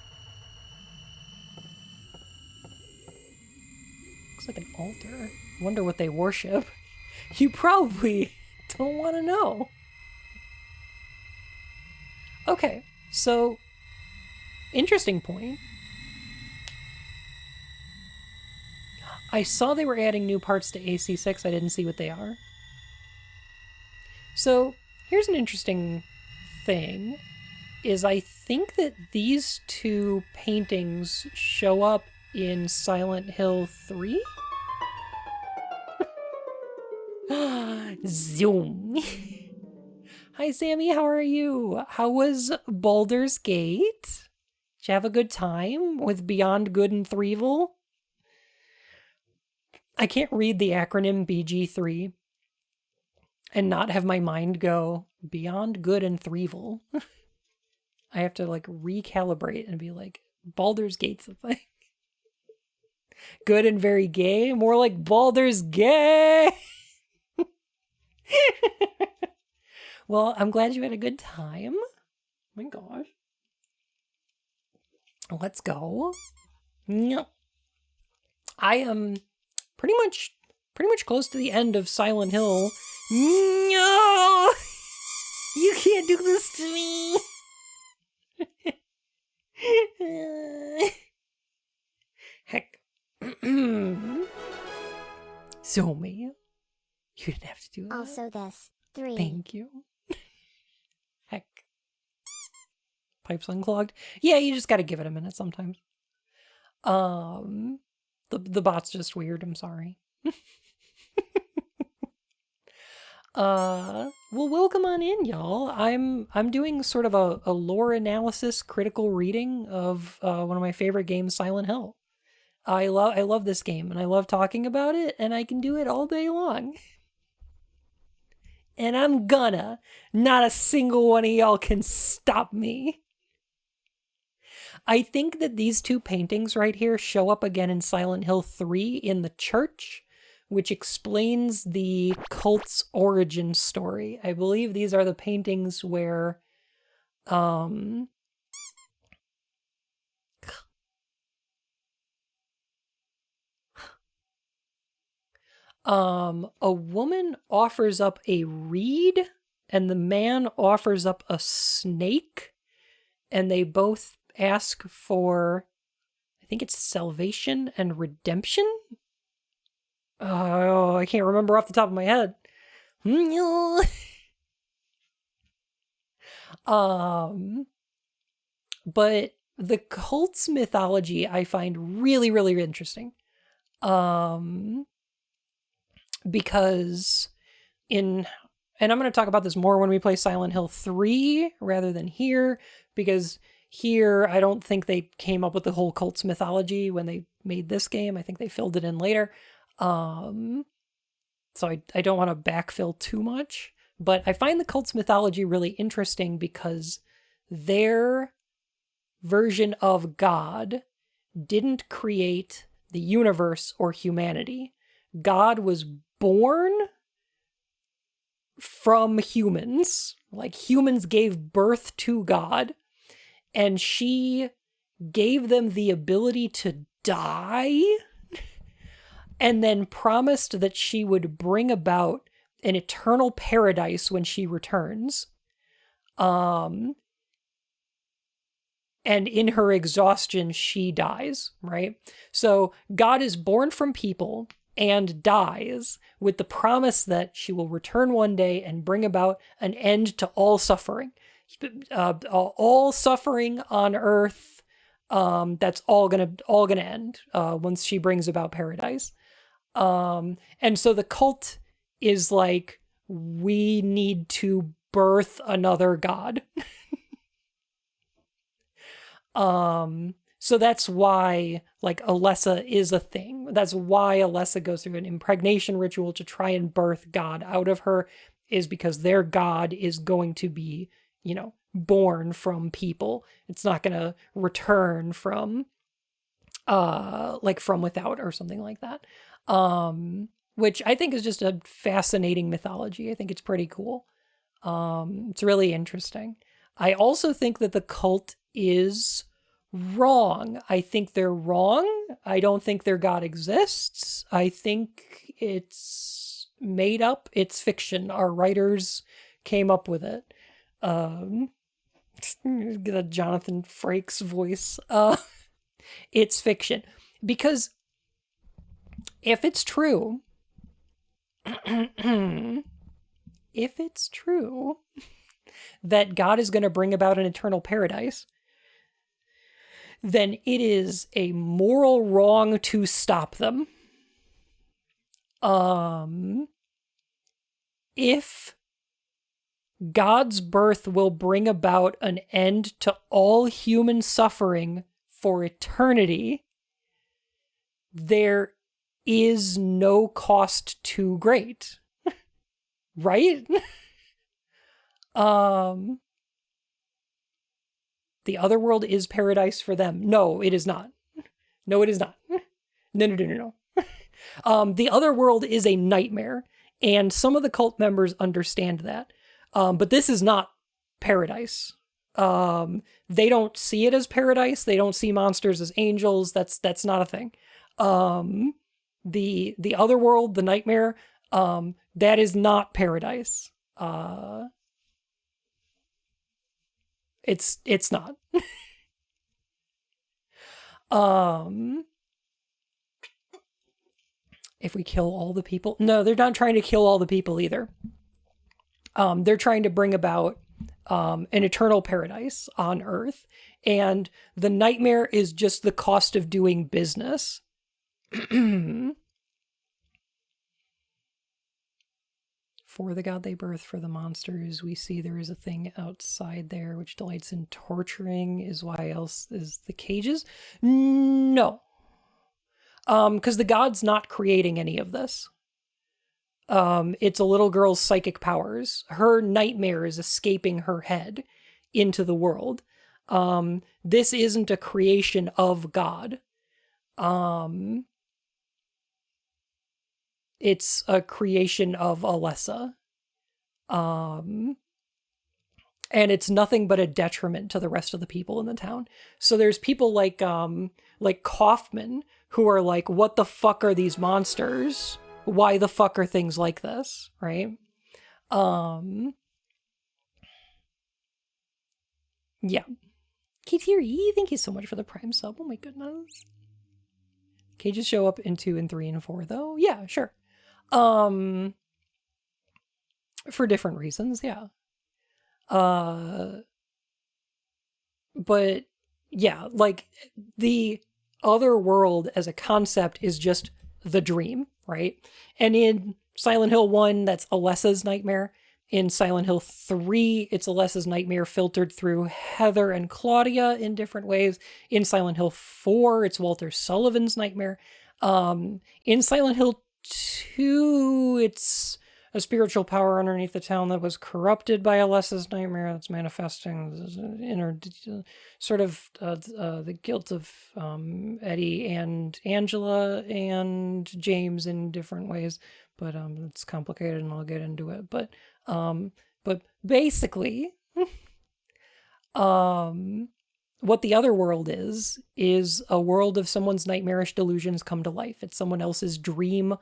Looks like an altar. Wonder what they worship. You probably don't want to know. Okay, so interesting point. I saw they were adding new parts to AC6. I didn't see what they are. So here's an interesting thing, is I think that these two paintings show up in Silent Hill 3? Zoom. Hi, Sammy. How are you? How was Baldur's Gate? Did you have a good time with Beyond Good and Threevil? I can't read the acronym BG3 and not have my mind go Beyond Good and Threevil. I have to like recalibrate and be like, Baldur's Gate's a thing. Good and very gay? More like Baldur's gay! Well, I'm glad you had a good time. Oh my gosh. Let's go. No. I am pretty much close to the end of Silent Hill. No! You can't do this to me! Heck. Zomi. You didn't have to do that. Also this. 3. Thank you. Heck. Pipes unclogged. Yeah, you just gotta give it a minute sometimes. The bot's just weird, I'm sorry. Well, welcome on in, y'all. I'm doing sort of a lore analysis critical reading of one of my favorite games, Silent Hill. I love this game and I love talking about it, and I can do it all day long. And I'm gonna. Not a single one of y'all can stop me. I think that these two paintings right here show up again in Silent Hill 3 in the church, which explains the cult's origin story. I believe these are the paintings where a woman offers up a reed and the man offers up a snake, and they both ask for, I think it's salvation and redemption? Oh, I can't remember off the top of my head. But the cult's mythology I find really, really interesting. Because and I'm going to talk about this more when we play Silent Hill 3 rather than here, because here I don't think they came up with the whole cult's mythology when they made this game. I think they filled it in later. So I don't want to backfill too much, but I find the cult's mythology really interesting because their version of God didn't create the universe or humanity. God was born from humans. Like, humans gave birth to God, and she gave them the ability to die, and then promised that she would bring about an eternal paradise when she returns. And in her exhaustion, she dies, right? So God is born from people and dies with the promise that she will return one day and bring about an end to all suffering. All suffering on earth, that's all gonna end once she brings about paradise. And so the cult is like, we need to birth another god. So that's why, like, Alessa is a thing. That's why Alessa goes through an impregnation ritual to try and birth God out of her, is because their God is going to be, born from people. It's not going to return from, from without or something like that. Which I think is just a fascinating mythology. I think it's pretty cool. It's really interesting. I also think that the cult is wrong. I think they're wrong. I don't think their God exists. I think it's made up. It's fiction. Our writers came up with it. Get a Jonathan Frakes voice. It's fiction. Because if it's true, if it's true that God is going to bring about an eternal paradise, then it is a moral wrong to stop them. If God's birth will bring about an end to all human suffering for eternity, there is no cost too great. Right? The other world is paradise for them. No, it is not. No, it is not. No. The other world is a nightmare, and some of the cult members understand that. But this is not paradise. They don't see it as paradise. They don't see monsters as angels. That's not a thing. The other world, the nightmare, that is not paradise. It's not. If we kill all the people, no, they're not trying to kill all the people either. They're trying to bring about an eternal paradise on Earth, and the nightmare is just the cost of doing business. For the god they birth, for the monsters, we see there is a thing outside there which delights in torturing. Is why else is the cages? No. Because the god's not creating any of this. It's a little girl's psychic powers. Her nightmare is escaping her head into the world. This isn't a creation of God. It's a creation of Alessa. And it's nothing but a detriment to the rest of the people in the town. So there's people like Kaufman who are like, what the fuck are these monsters? Why the fuck are things like this? Right? Yeah. Kitiri, thank you so much for the Prime sub. Oh my goodness. Cages show up in 2 and 3 and 4 though? Yeah, sure. For different reasons, yeah. But yeah, like the other world as a concept is just the dream, right? And in Silent Hill 1, that's Alessa's nightmare. In Silent Hill 3, it's Alessa's nightmare filtered through Heather and Claudia in different ways. In Silent Hill 4, it's Walter Sullivan's nightmare. In Silent Hill 2, it's a spiritual power underneath the town that was corrupted by Alessa's nightmare that's manifesting inner sort of the guilt of Eddie and Angela and James in different ways, but it's complicated and I'll get into it. But basically, what the other world is a world of someone's nightmarish delusions come to life. It's someone else's dream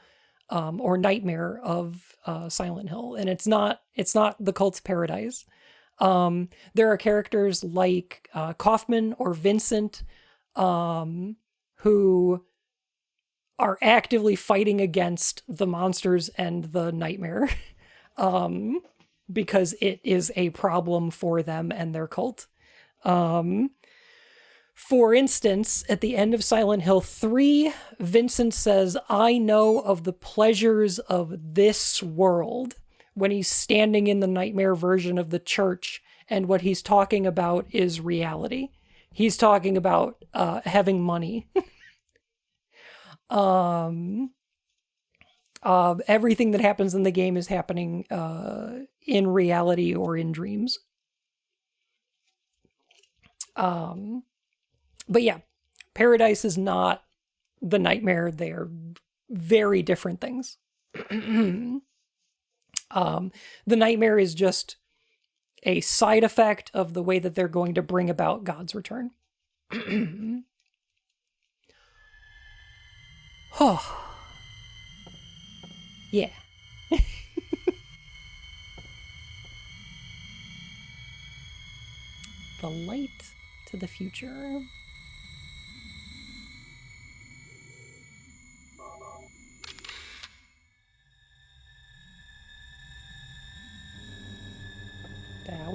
or nightmare of Silent Hill, and it's not the cult's paradise. There are characters like Kaufman or Vincent who are actively fighting against the monsters and the nightmare because it is a problem for them and their cult. For instance, at the end of Silent Hill 3, Vincent says, "I know of the pleasures of this world," when he's standing in the nightmare version of the church, and what he's talking about is reality. He's talking about having money. Everything that happens in the game is happening in reality or in dreams. But yeah, paradise is not the nightmare. They are very different things. The nightmare is just a side effect of the way that they're going to bring about God's return. Oh. Yeah. The light to the future.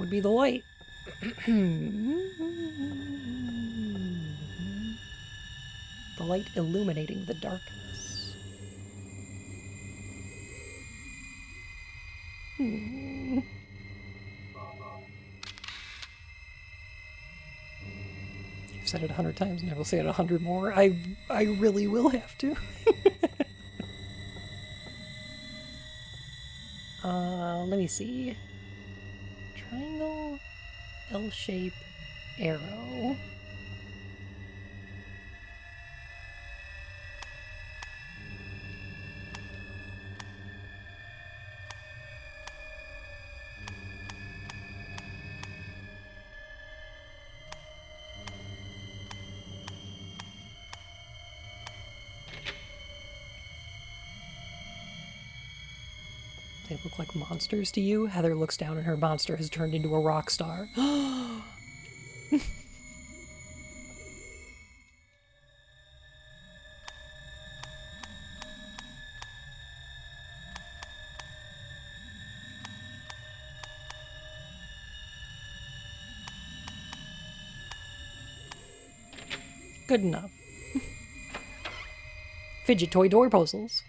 would be the light. The light illuminating the darkness. I've said it 100 times and I will say it 100 more. I really will have to. Let me see. Triangle, L-shape, arrow. They look like monsters to you? Heather looks down and her monster has turned into a rock star. Good enough. Fidget toy door puzzles.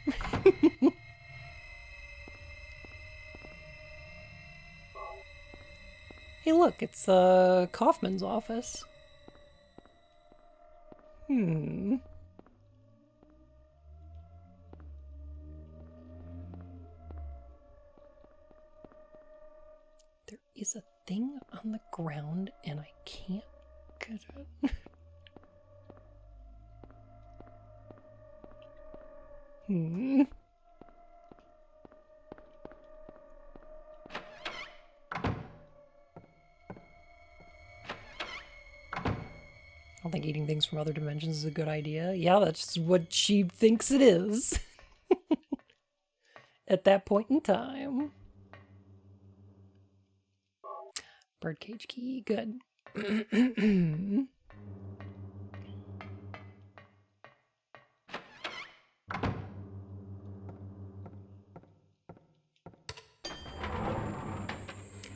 Hey look, it's Kaufman's office. There is a thing on the ground and I can't get it. I don't think eating things from other dimensions is a good idea. Yeah, that's what she thinks it is. At that point in time. Birdcage key, good.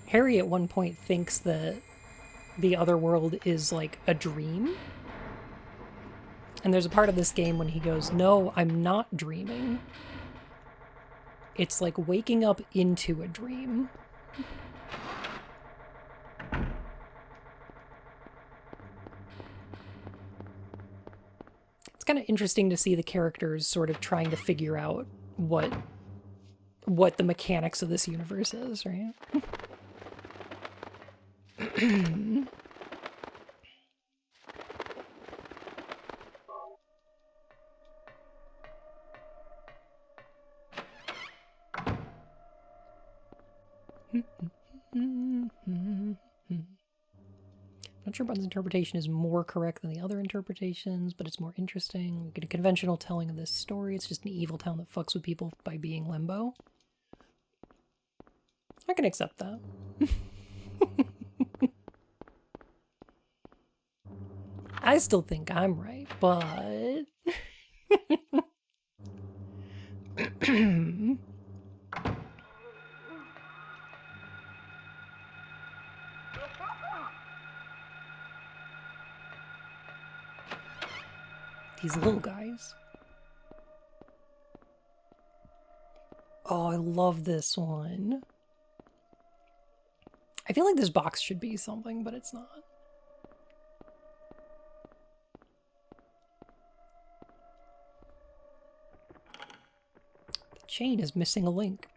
Harry at one point thinks that the other world is like a dream. And there's a part of this game when he goes, no, I'm not dreaming. It's like waking up into a dream. It's kind of interesting to see the characters sort of trying to figure out what the mechanics of this universe is, right? Not sure Bun's interpretation is more correct than the other interpretations, but it's more interesting. We get a conventional telling of this story. It's just an evil town that fucks with people by being limbo. I can accept that. I still think I'm right, but... These little guys. Oh, I love this one. I feel like this box should be something, but it's not. The chain is missing a link.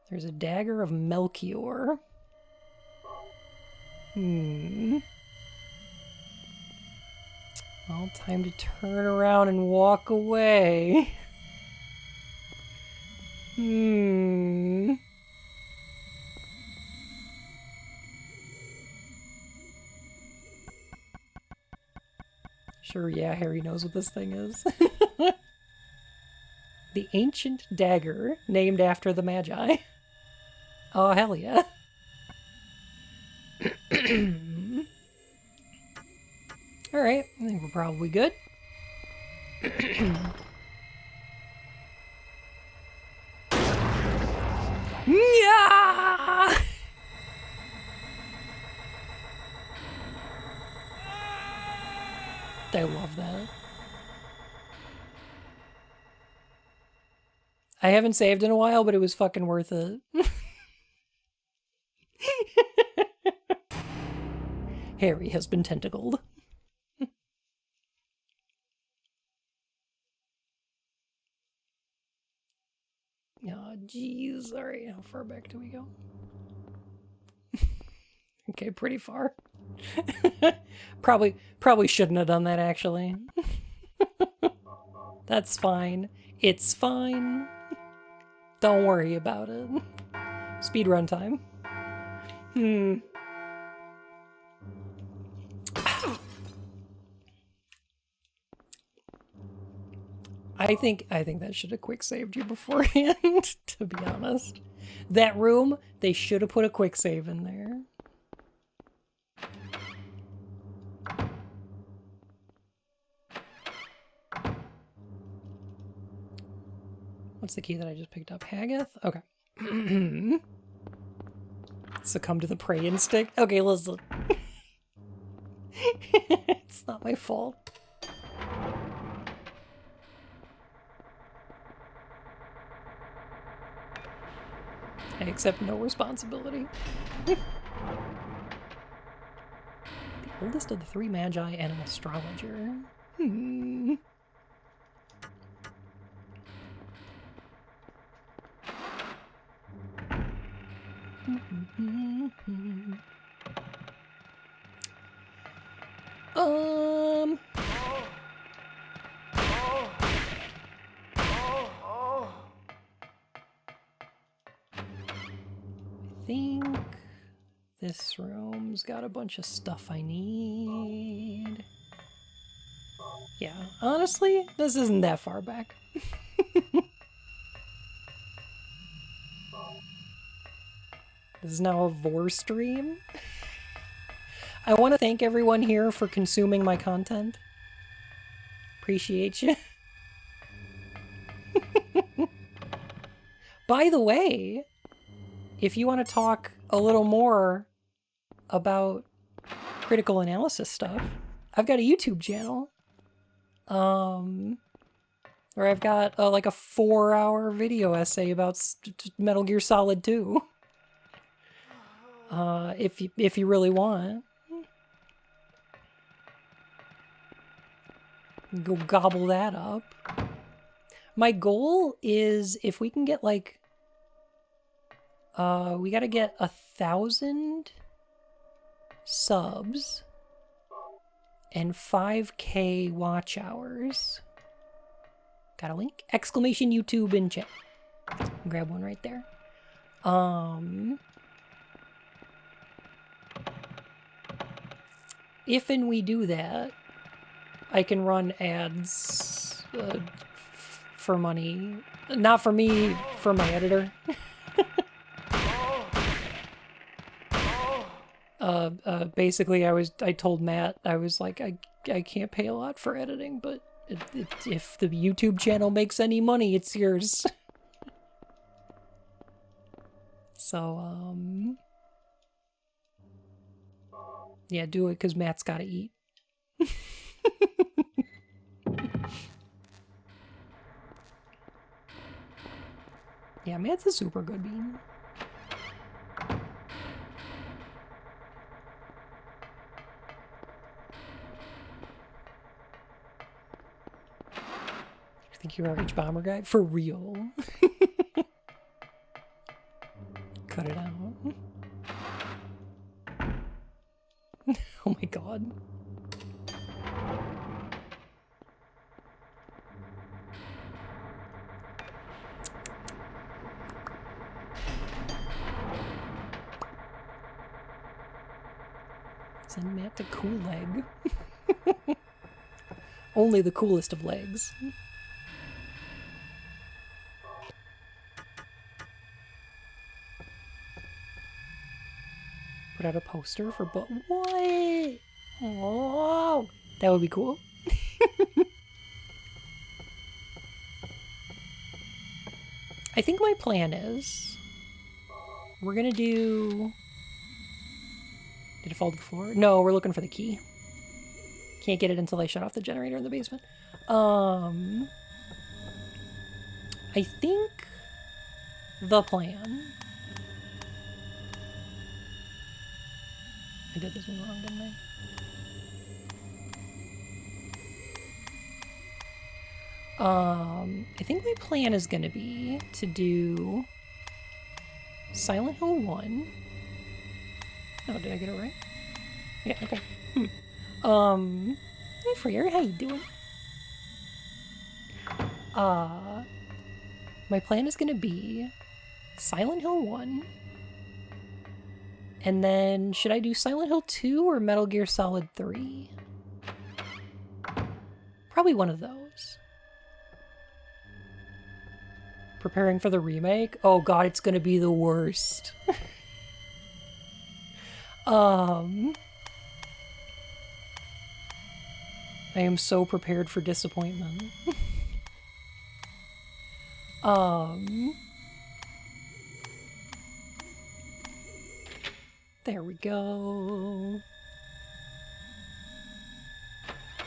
There's a dagger of Melchior. Well, time to turn around and walk away. Sure, yeah, Harry knows what this thing is. The ancient dagger, named after the Magi. Oh, hell yeah. Alright, I think we're probably good. Yeah! I love that. I haven't saved in a while, but it was fucking worth it. Harry has been tentacled. Oh, jeez. All right, how far back do we go? Okay, pretty far. Probably shouldn't have done that, actually. That's fine. It's fine. Don't worry about it. Speedrun time. I think that should have quick saved you beforehand, to be honest. That room, they should have put a quick save in there. What's the key that I just picked up? Haggith? Okay. Succumb to the prey instinct? Okay, listen. It's not my fault. I accept no responsibility. The oldest of the three magi and an astrologer. I think this room's got a bunch of stuff I need. Yeah, honestly, this isn't that far back. This is now a Vor stream. I want to thank everyone here for consuming my content. Appreciate you. By the way, if you want to talk a little more about critical analysis stuff, I've got a YouTube channel. Where I've got like a 4-hour video essay about Metal Gear Solid 2. If you really want. Go gobble that up. My goal is if we can get like we gotta get 1,000 subs and 5K watch hours. Got a link? Exclamation YouTube in chat. Grab one right there. If and we do that, I can run ads for money. Not for me, for my editor. Basically, I told Matt, I was like, I can't pay a lot for editing, but if the YouTube channel makes any money, it's yours. So, yeah, do it because Matt's got to eat. Yeah, Matt's a super good bean. I think you're our H-Bomber guy? For real. Cut it out. Oh my god. Send Matt to Cool Leg. Only the coolest of legs. Put out a poster for what? Oh, that would be cool. I think my plan is we're gonna do... Did it fall to the floor? No, we're looking for the key. Can't get it until I shut off the generator in the basement. I think the plan... I did this one wrong, didn't I? I think my plan is going to be to do Silent Hill 1. Oh, did I get it right? Yeah, okay. Hey Freer, how you doing? My plan is going to be Silent Hill 1. And then, should I do Silent Hill 2 or Metal Gear Solid 3? Probably one of those. Preparing for the remake? Oh god, it's gonna be the worst. I am so prepared for disappointment. There we go.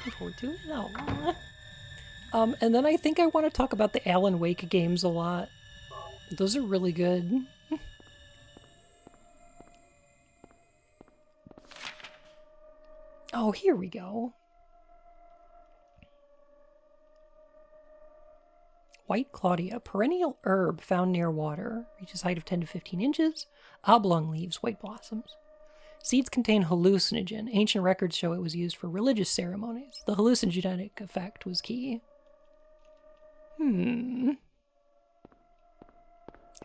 Look forward to it. And then I think I want to talk about the Alan Wake games a lot. Those are really good. Oh, here we go. White Claudia, perennial herb found near water, reaches height of 10 to 15 inches, oblong leaves, white blossoms. Seeds contain hallucinogen. Ancient records show it was used for religious ceremonies. The hallucinogenic effect was key.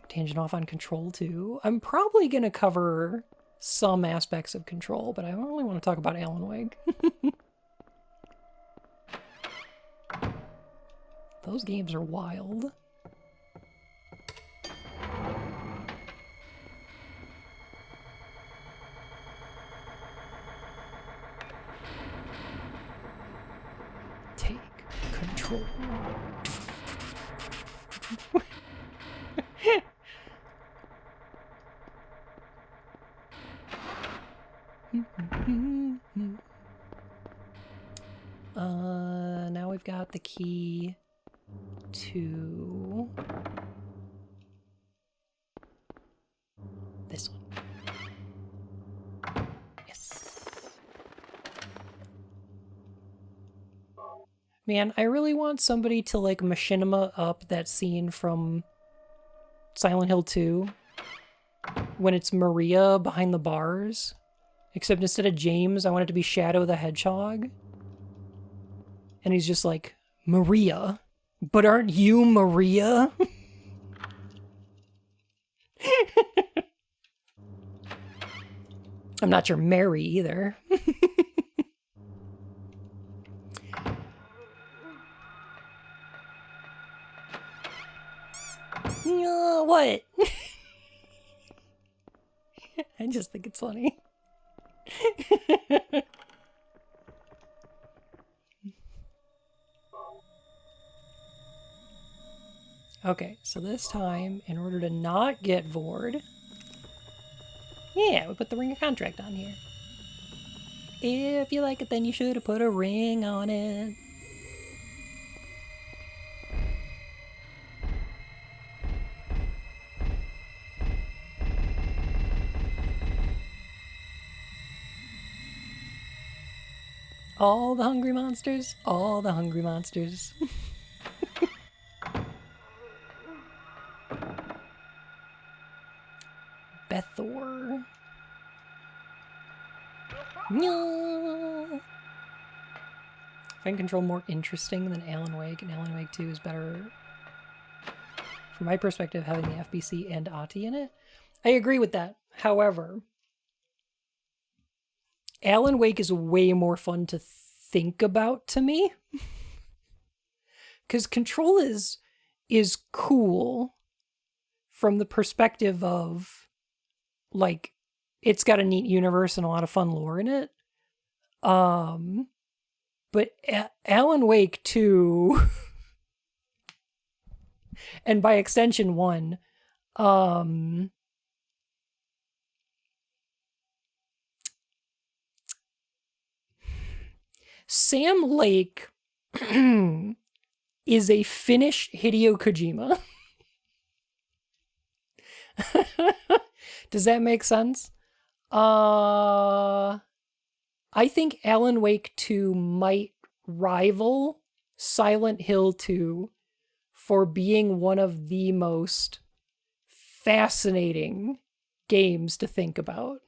Tangent off on Control too. I'm probably going to cover some aspects of Control, but I don't really want to talk about Alan Wake. Those games are wild. Take control. Now we've got the key to this one. Yes. Man, I really want somebody to like machinima up that scene from Silent Hill 2 when it's Maria behind the bars. Except instead of James, I want it to be Shadow the Hedgehog. And he's just like, Maria? But aren't you Maria? I'm not your Mary either. What? I just think it's funny. Okay, so this time, in order to not get vored, yeah, we put the ring of contract on here. If you like it, then you should have put a ring on it. All the hungry monsters, all the hungry monsters. Bethor. No. Find Control more interesting than Alan Wake, and Alan Wake 2 is better, from my perspective, having the FBC and Ati in it. I agree with that. However, Alan Wake is way more fun to think about to me. Because Control is cool from the perspective of, like, it's got a neat universe and a lot of fun lore in it. But Alan Wake 2, and by extension 1, Sam Lake is a Finnish Hideo Kojima. Does that make sense? I think Alan Wake 2 might rival Silent Hill 2 for being one of the most fascinating games to think about.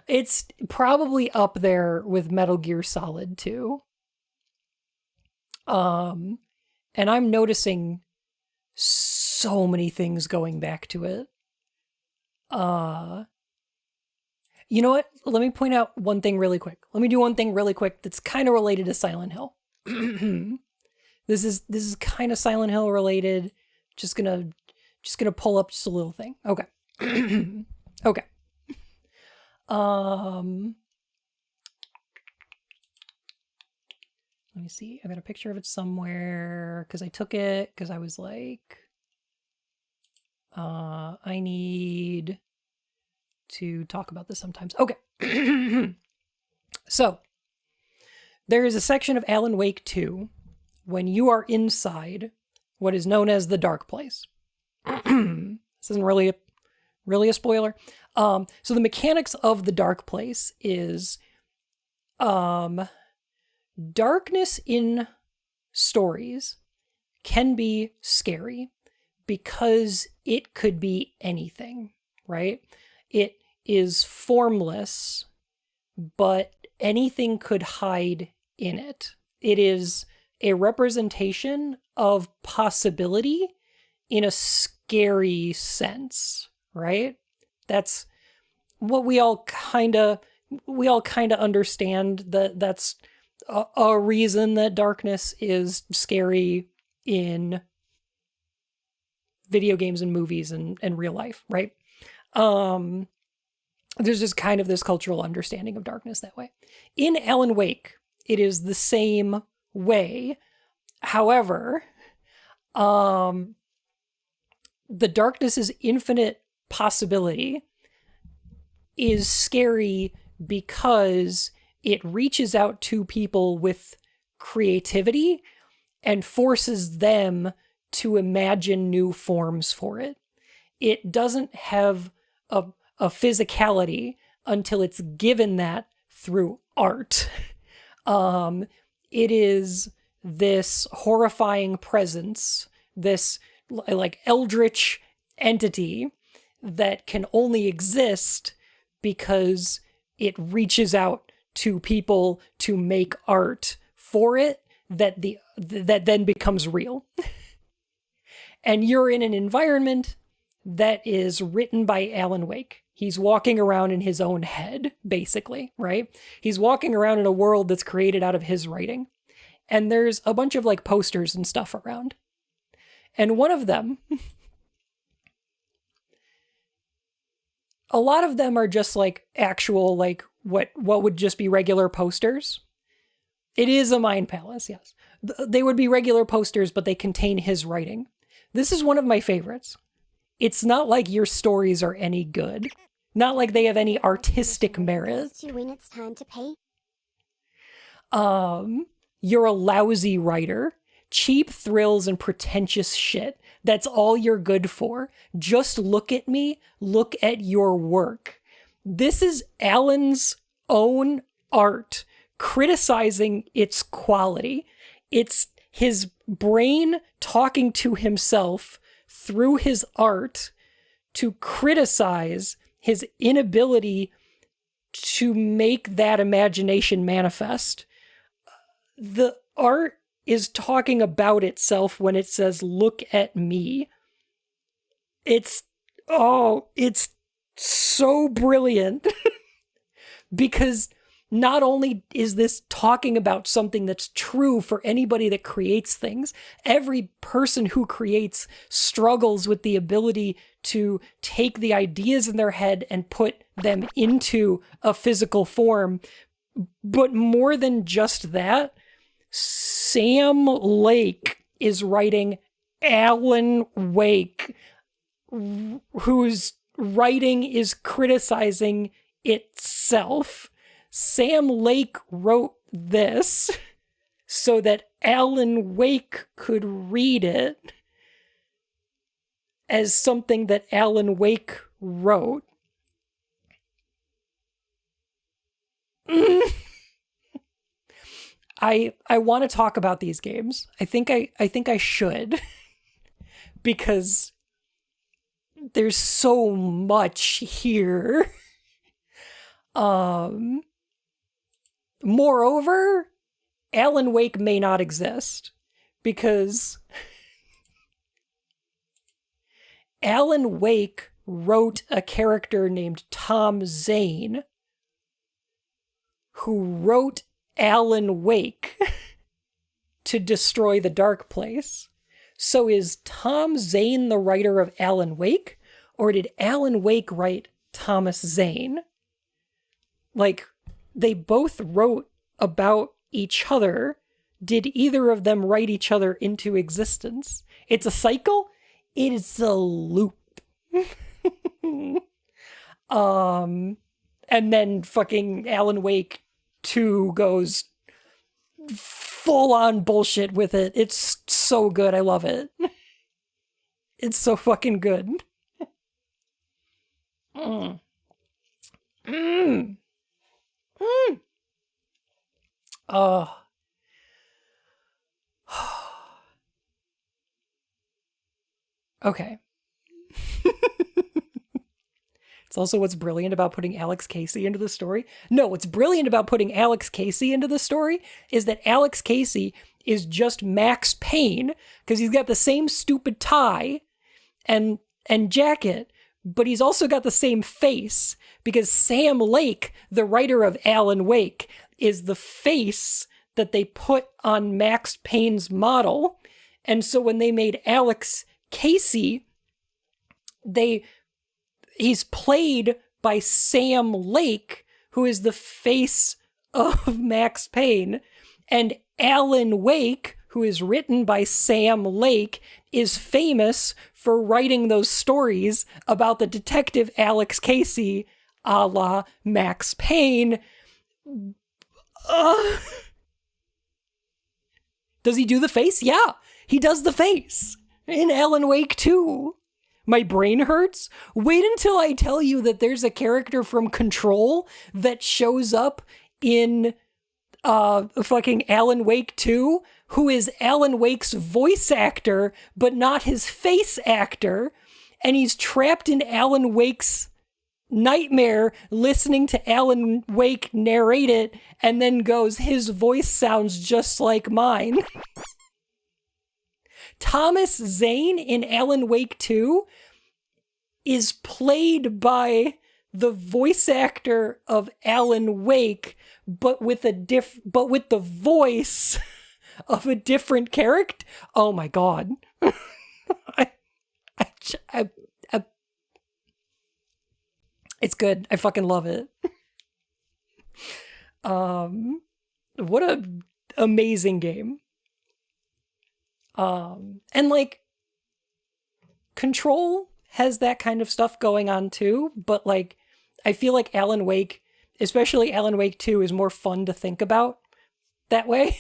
It's probably up there with Metal Gear Solid 2. And I'm noticing so many things going back to it. You know what? Let me point out one thing really quick. Let me do one thing really quick that's kind of related to Silent Hill. This is kind of Silent Hill related. Just gonna pull up just a little thing. Okay. Okay. Let me see. I got a picture of it somewhere because I took it because I was like, I need to talk about this sometimes. Okay. So, there is a section of Alan Wake 2 when you are inside what is known as the Dark Place. This isn't really a spoiler. So the mechanics of the Dark Place is darkness in stories can be scary because it could be anything, right? It is formless, but anything could hide in it. It is a representation of possibility in a scary sense, right? That's what we all kind of understand, that's a reason that darkness is scary in video games and movies and real life, right? There's just kind of this cultural understanding of darkness that way. In Alan Wake, it is the same way. However, the darkness's infinite possibility is scary because it reaches out to people with creativity and forces them to imagine new forms for it. It doesn't have a physicality until it's given that through art. It is this horrifying presence, this like eldritch entity that can only exist because it reaches out to people to make art for it that then becomes real. And you're in an environment that is written by Alan Wake. He's walking around in his own head, basically, right? He's walking around in a world that's created out of his writing. And there's a bunch of like posters and stuff around. And one of them, a lot of them are just like actual, like what would just be regular posters. It is a mind palace, yes. They would be regular posters, but they contain his writing. This is one of my favorites. It's not like your stories are any good. Not like they have any artistic merit. When it's time to pay. You're a lousy writer. Cheap thrills and pretentious shit. That's all you're good for. Just look at me. Look at your work. This is Alan's own art criticizing its quality. It's his brain talking to himself through his art to criticize his inability to make that imagination manifest. The art is talking about itself when it says, look at me. It's so brilliant. Because not only is this talking about something that's true for anybody that creates things, every person who creates struggles with the ability to take the ideas in their head and put them into a physical form. But more than just that, Sam Lake is writing Alan Wake, whose writing is criticizing itself. Sam Lake wrote this so that Alan Wake could read it as something that Alan Wake wrote. I want to talk about these games. I think I should because there's so much here. Moreover, Alan Wake may not exist because Alan Wake wrote a character named Tom Zane who wrote Alan Wake to destroy the Dark Place. So is Tom Zane the writer of Alan Wake, or did Alan Wake write Thomas Zane? Like, they both wrote about each other. Did either of them write each other into existence? It's a cycle. It is a loop. And then fucking Alan Wake 2 goes full on bullshit with it. It's so good. I love it. It's so fucking good. Okay. It's also what's brilliant about putting Alex Casey into the story. No, what's brilliant about putting Alex Casey into the story is that Alex Casey is just Max Payne, because he's got the same stupid tie and jacket, but he's also got the same face, because Sam Lake, the writer of Alan Wake, is the face that they put on Max Payne's model. And so when they made Alex Casey, he's played by Sam Lake, who is the face of Max Payne, and Alan Wake, who is written by Sam Lake, is famous for writing those stories about the detective Alex Casey, a la Max Payne. Does he do the face? Yeah, he does the face in Alan Wake 2. My brain hurts. Wait until I tell you that there's a character from Control that shows up in fucking Alan Wake 2 who is Alan Wake's voice actor, but not his face actor. And he's trapped in Alan Wake's nightmare listening to Alan Wake narrate it and then goes, his voice sounds just like mine. Thomas Zane in Alan Wake 2 is played by the voice actor of Alan Wake, but with the voice of a different character. Oh my god. It's good. I fucking love it. What a amazing game. And like Control has that kind of stuff going on too, but like I feel like Alan Wake, especially Alan Wake 2, is more fun to think about that way.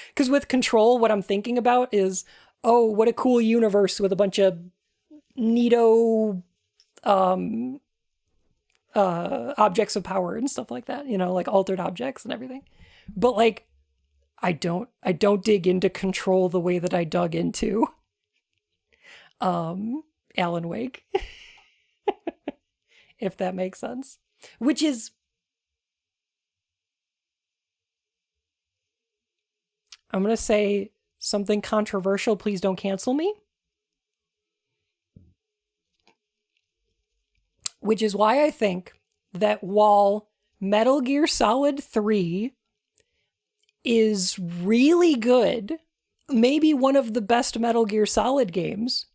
Because with Control, what I'm thinking about is, oh, what a cool universe with a bunch of neato objects of power and stuff like that, you know, like altered objects and everything. But like I don't dig into Control the way that I dug into Alan Wake. If that makes sense. Which is, I'm going to say something controversial, please don't cancel me. Which is why I think that while Metal Gear Solid 3 is really good, maybe one of the best Metal Gear Solid games,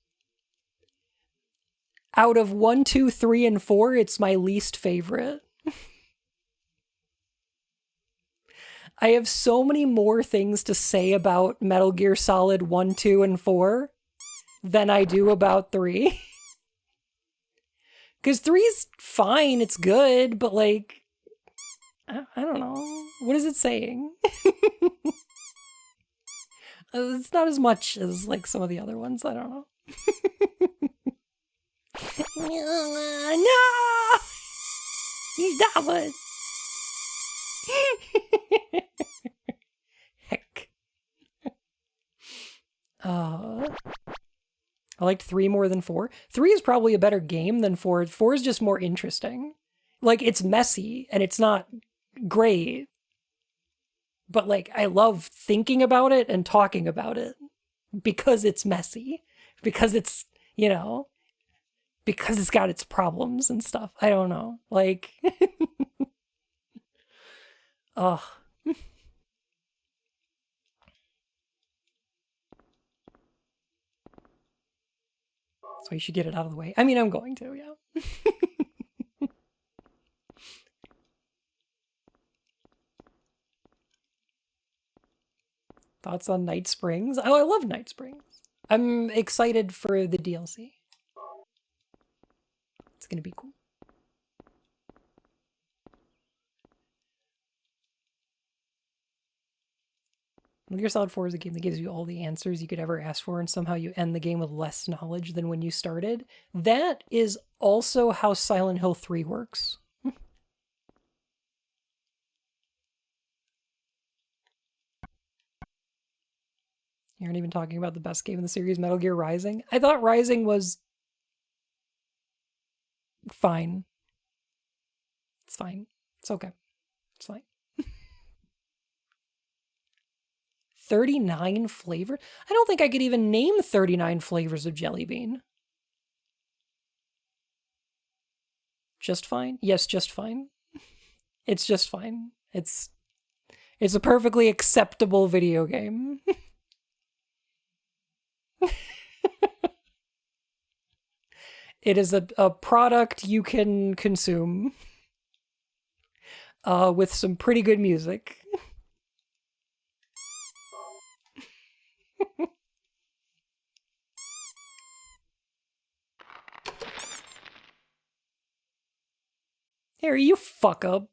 out of 1, 2, 3, and 4, it's my least favorite. I have so many more things to say about Metal Gear Solid 1, 2, and 4 than I do about 3. Because 3's fine, it's good, but like, I don't know. What is it saying? It's not as much as like some of the other ones. I don't know. No! You stop it! Heck. I liked 3 more than 4. 3 is probably a better game than 4. 4 is just more interesting. Like, it's messy, and it's not great. But, like, I love thinking about it and talking about it. Because it's messy. Because it's, you know... Because it's got its problems and stuff. I don't know. Like... Ugh. So you should get it out of the way. I mean, I'm going to, yeah. Thoughts on Night Springs? Oh, I love Night Springs. I'm excited for the DLC. It's gonna be cool. Metal Gear Solid 4 is a game that gives you all the answers you could ever ask for, and somehow you end the game with less knowledge than when you started. That is also how Silent Hill 3 works. You aren't even talking about the best game in the series, Metal Gear Rising. I thought Rising was fine. It's fine. It's okay. It's fine. 39 flavors? I don't think I could even name 39 flavors of jelly bean. Just fine? Yes, just fine. It's just fine. It's a perfectly acceptable video game. It is a product you can consume with some pretty good music. Harry, you fuck up.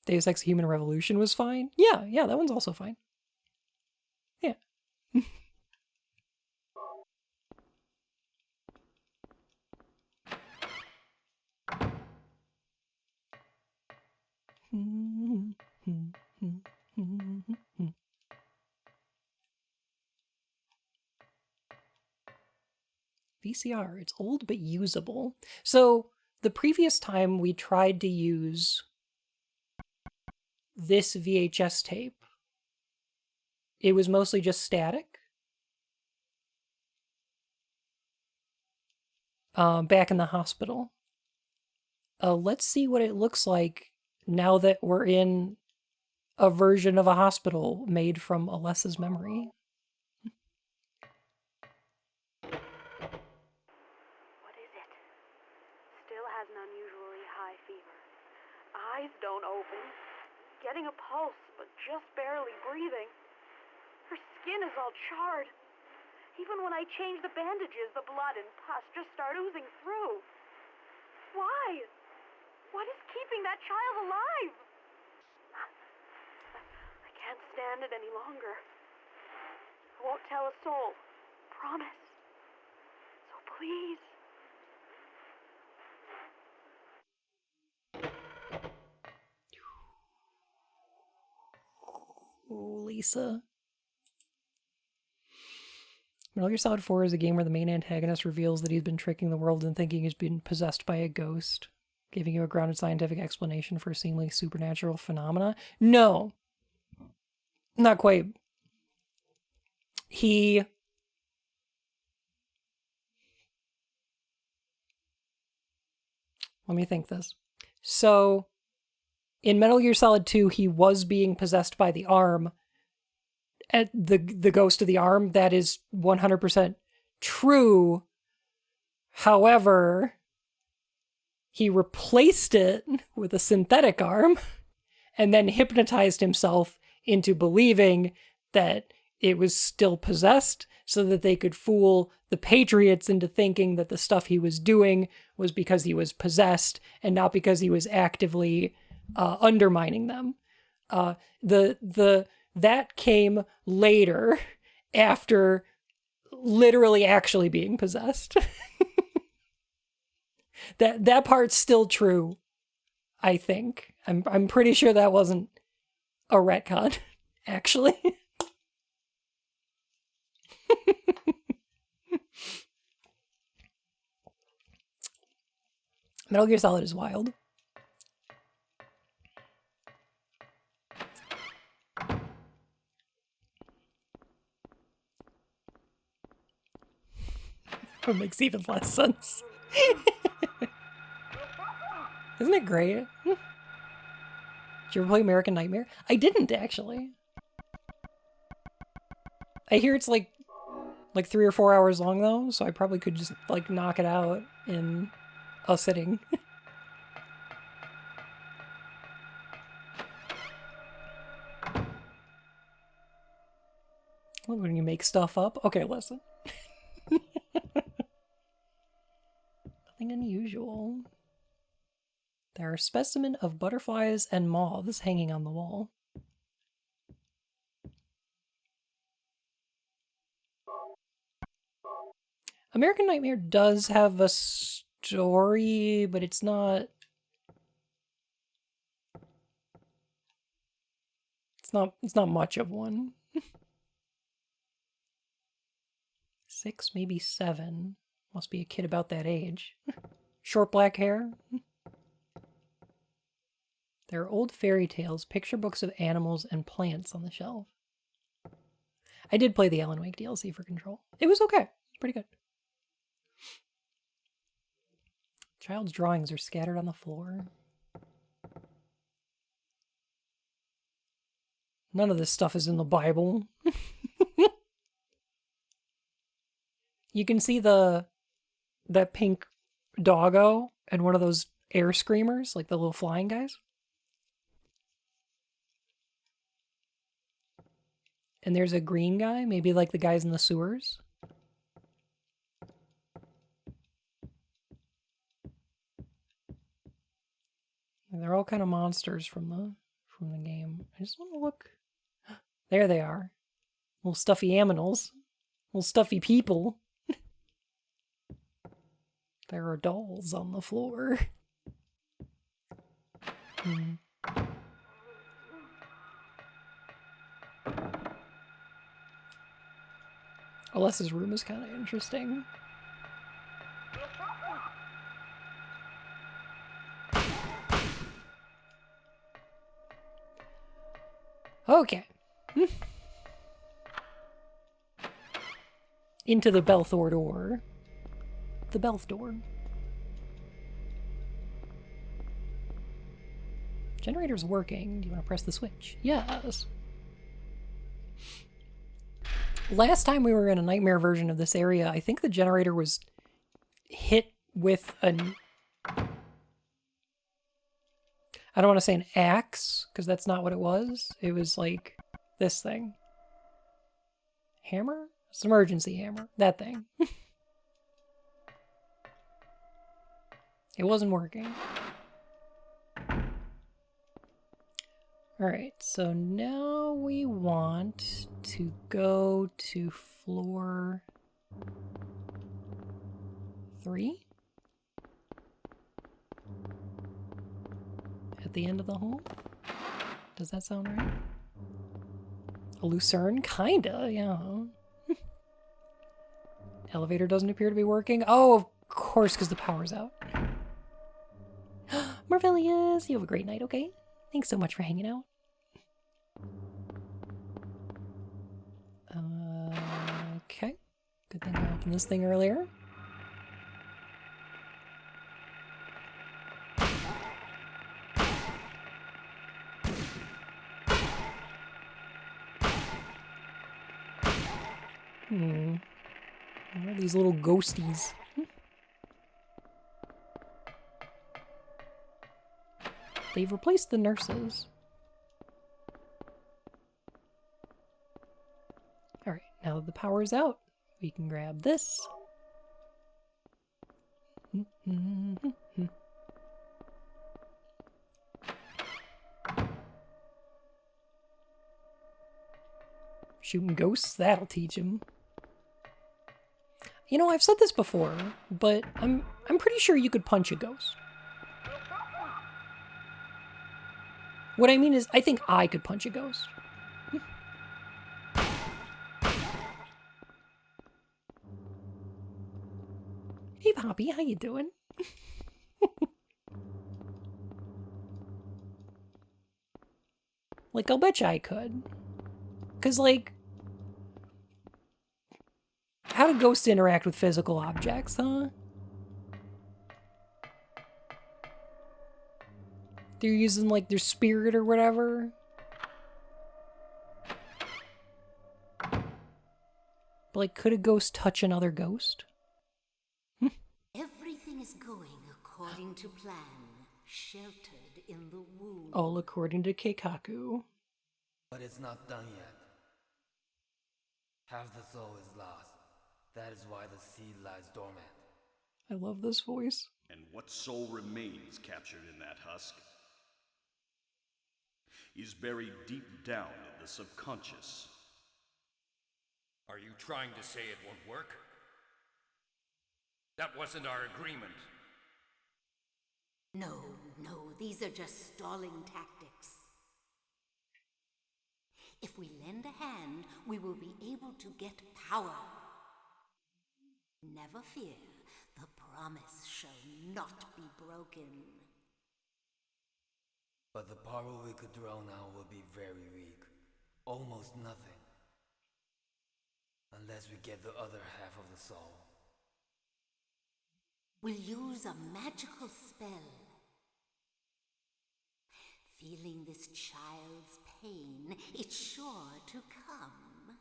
Deus Ex Human Revolution was fine. Yeah, that one's also fine. Yeah. VCR, it's old but usable. So the previous time we tried to use this VHS tape, it was mostly just static. Back in the hospital. Let's see what it looks like now that we're in a version of a hospital made from Alessa's memory. What is it? Still has an unusually high fever. Eyes don't open. Getting a pulse, but just barely breathing. Her skin is all charred. Even when I change the bandages, the blood and pus just start oozing through. Why? What is keeping that child alive? I can't stand it any longer. I won't tell a soul. Promise. So please. Oh, Lisa. Metal Gear Solid 4 is a game where the main antagonist reveals that he's been tricking the world and thinking he's been possessed by a ghost, giving you a grounded scientific explanation for seemingly supernatural phenomena. No. Not quite. Let me think this. So, in Metal Gear Solid 2, he was being possessed by the arm, at the ghost of the arm. That is 100% true. However, he replaced it with a synthetic arm and then hypnotized himself into believing that it was still possessed so that they could fool the Patriots into thinking that the stuff he was doing was because he was possessed and not because he was actively undermining them. That came later after literally actually being possessed. That part's still true, I think. I'm pretty sure that wasn't a retcon, actually. Metal Gear Solid is wild. It makes even less sense. Isn't it great? Did you ever play American Nightmare? I didn't, actually. I hear it's like 3 or 4 hours long, though, so I probably could just, like, knock it out in a sitting. When you make stuff up? Okay, listen. Nothing unusual. There are a specimen of butterflies and moths hanging on the wall. American Nightmare does have a story, but it's not much of one. 6, maybe 7. Must be a kid about that age. Short black hair. There are old fairy tales, picture books of animals, and plants on the shelf. I did play the Alan Wake DLC for Control. It was okay. It's pretty good. Child's drawings are scattered on the floor. None of this stuff is in the Bible. You can see that pink doggo and one of those air screamers, like the little flying guys. And there's a green guy, maybe like the guys in the sewers. They're all kind of monsters from the game. I just want to look. There they are. Little stuffy aminals. Little stuffy people. There are dolls on the floor. Alessa's room is kind of interesting. Okay. Into the Belthor door. The Belth door. Generator's working. Do you want to press the switch? Yes. Last time we were in a nightmare version of this area, I think the generator was hit with an... I don't want to say an axe, because that's not what it was. It was like this thing. Hammer? It's an emergency hammer. That thing. It wasn't working. Alright, so now we want to go to floor 3? At the end of the hall? Does that sound right? A lucerne? Kinda, yeah. Elevator doesn't appear to be working. Oh, of course, because the power's out. Marvellious! You have a great night, okay? Thanks so much for hanging out. Okay. Good thing I opened this thing earlier. All these little ghosties. They've replaced the nurses. Now that the power's out, we can grab this. Shooting ghosts, that'll teach him. You know, I've said this before, but I'm pretty sure you could punch a ghost. What I mean is, I think I could punch a ghost. Hey, Poppy, how you doing? Like, I'll bet you I could. Because, like, how do ghosts interact with physical objects, huh? They're using, like, their spirit or whatever. But, like, could a ghost touch another ghost? Everything is going according to plan, sheltered in the womb. All according to Keikaku. But it's not done yet. Half the soul is lost. That is why the seed lies dormant. I love this voice. And what soul remains captured in that husk is buried deep down in the subconscious. Are you trying to say it won't work? That wasn't our agreement. No, these are just stalling tactics. If we lend a hand, we will be able to get power. Never fear, the promise shall not be broken. But the power we could draw now will be very weak. Almost nothing. Unless we get the other half of the soul. We'll use a magical spell. Feeling this child's pain, it's sure to come.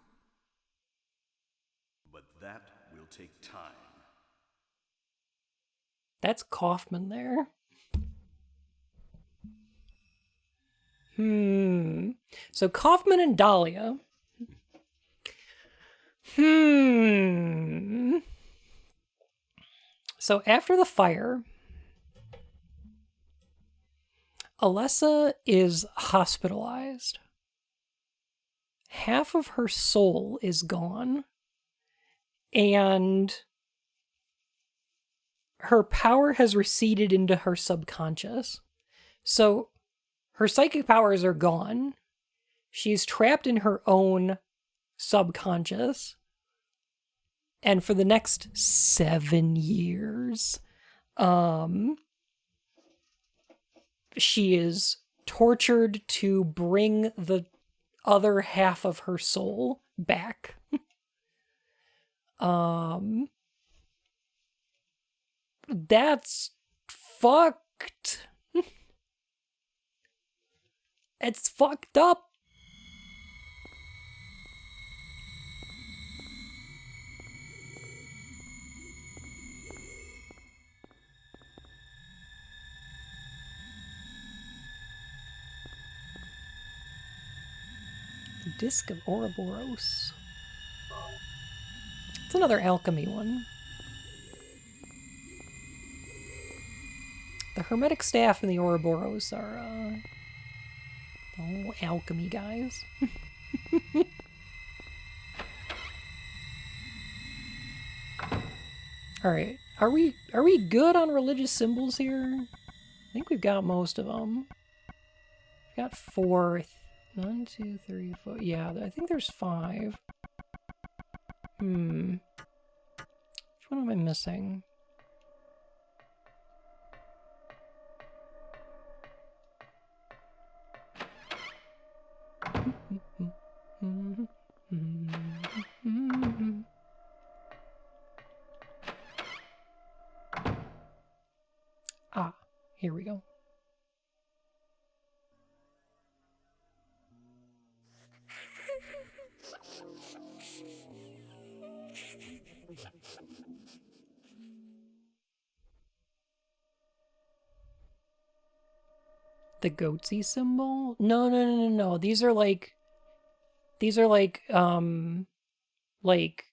But that will take time. That's Kaufman there. So Kaufman and Dahlia. So after the fire, Alessa is hospitalized. Half of her soul is gone. And her power has receded into her subconscious. So her psychic powers are gone. She's trapped in her own subconscious. And for the next 7 years, she is tortured to bring the other half of her soul back. That's fucked. It's fucked up. The Disc of Ouroboros. It's another alchemy one. The Hermetic Staff and the Ouroboros are, alchemy guys. Alright, are we good on religious symbols here? I think we've got most of them. We've got 4. 1, 2, 3, 4. Yeah, I think there's 5. Which one am I missing? Ah, here we go. The goatsy symbol? No. These are like like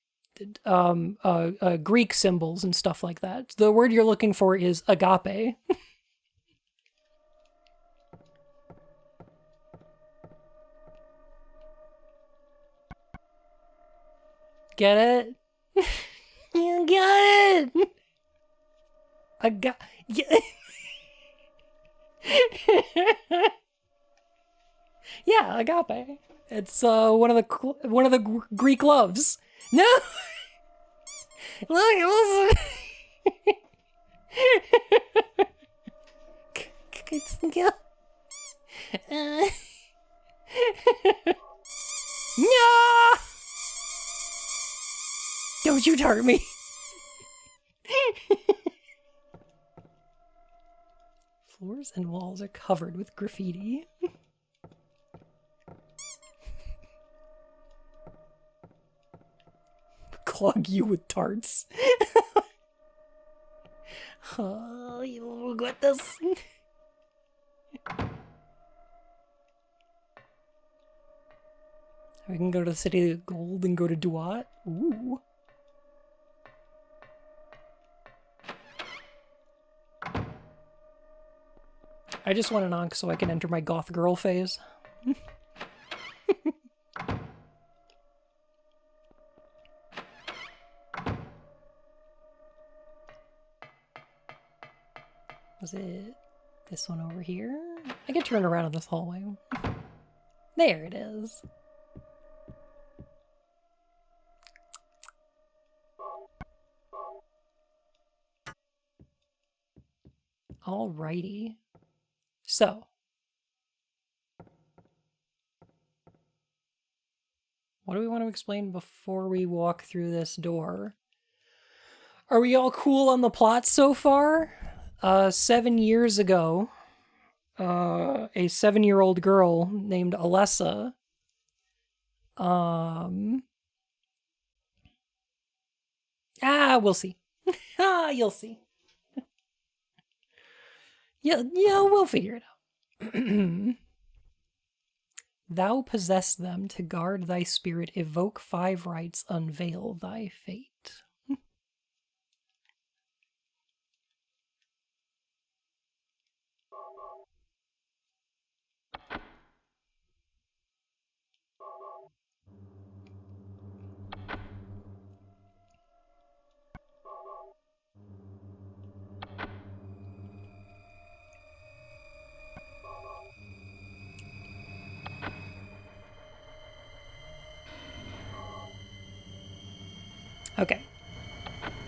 Greek symbols and stuff like that. The word you're looking for is agape. Get it? You got it. Yeah, agape. It's one of the Greek loves. No. Look, listen. No! Don't you hurt me. Floors and walls are covered with graffiti. Clog you with tarts. Oh, you will regret this. We can go to the City of Gold and go to Duat. Ooh. I just want an Ankh so I can enter my goth girl phase. Was it this one over here? I can turn around in this hallway. There it is. Alrighty. So. What do we want to explain before we walk through this door? Are we all cool on the plot so far? 7 years ago, a 7-year-old girl named Alessa, we'll see. You'll see. Yeah, we'll figure it out. Thou possess them to guard thy spirit, evoke 5 rites, unveil thy fate. Okay.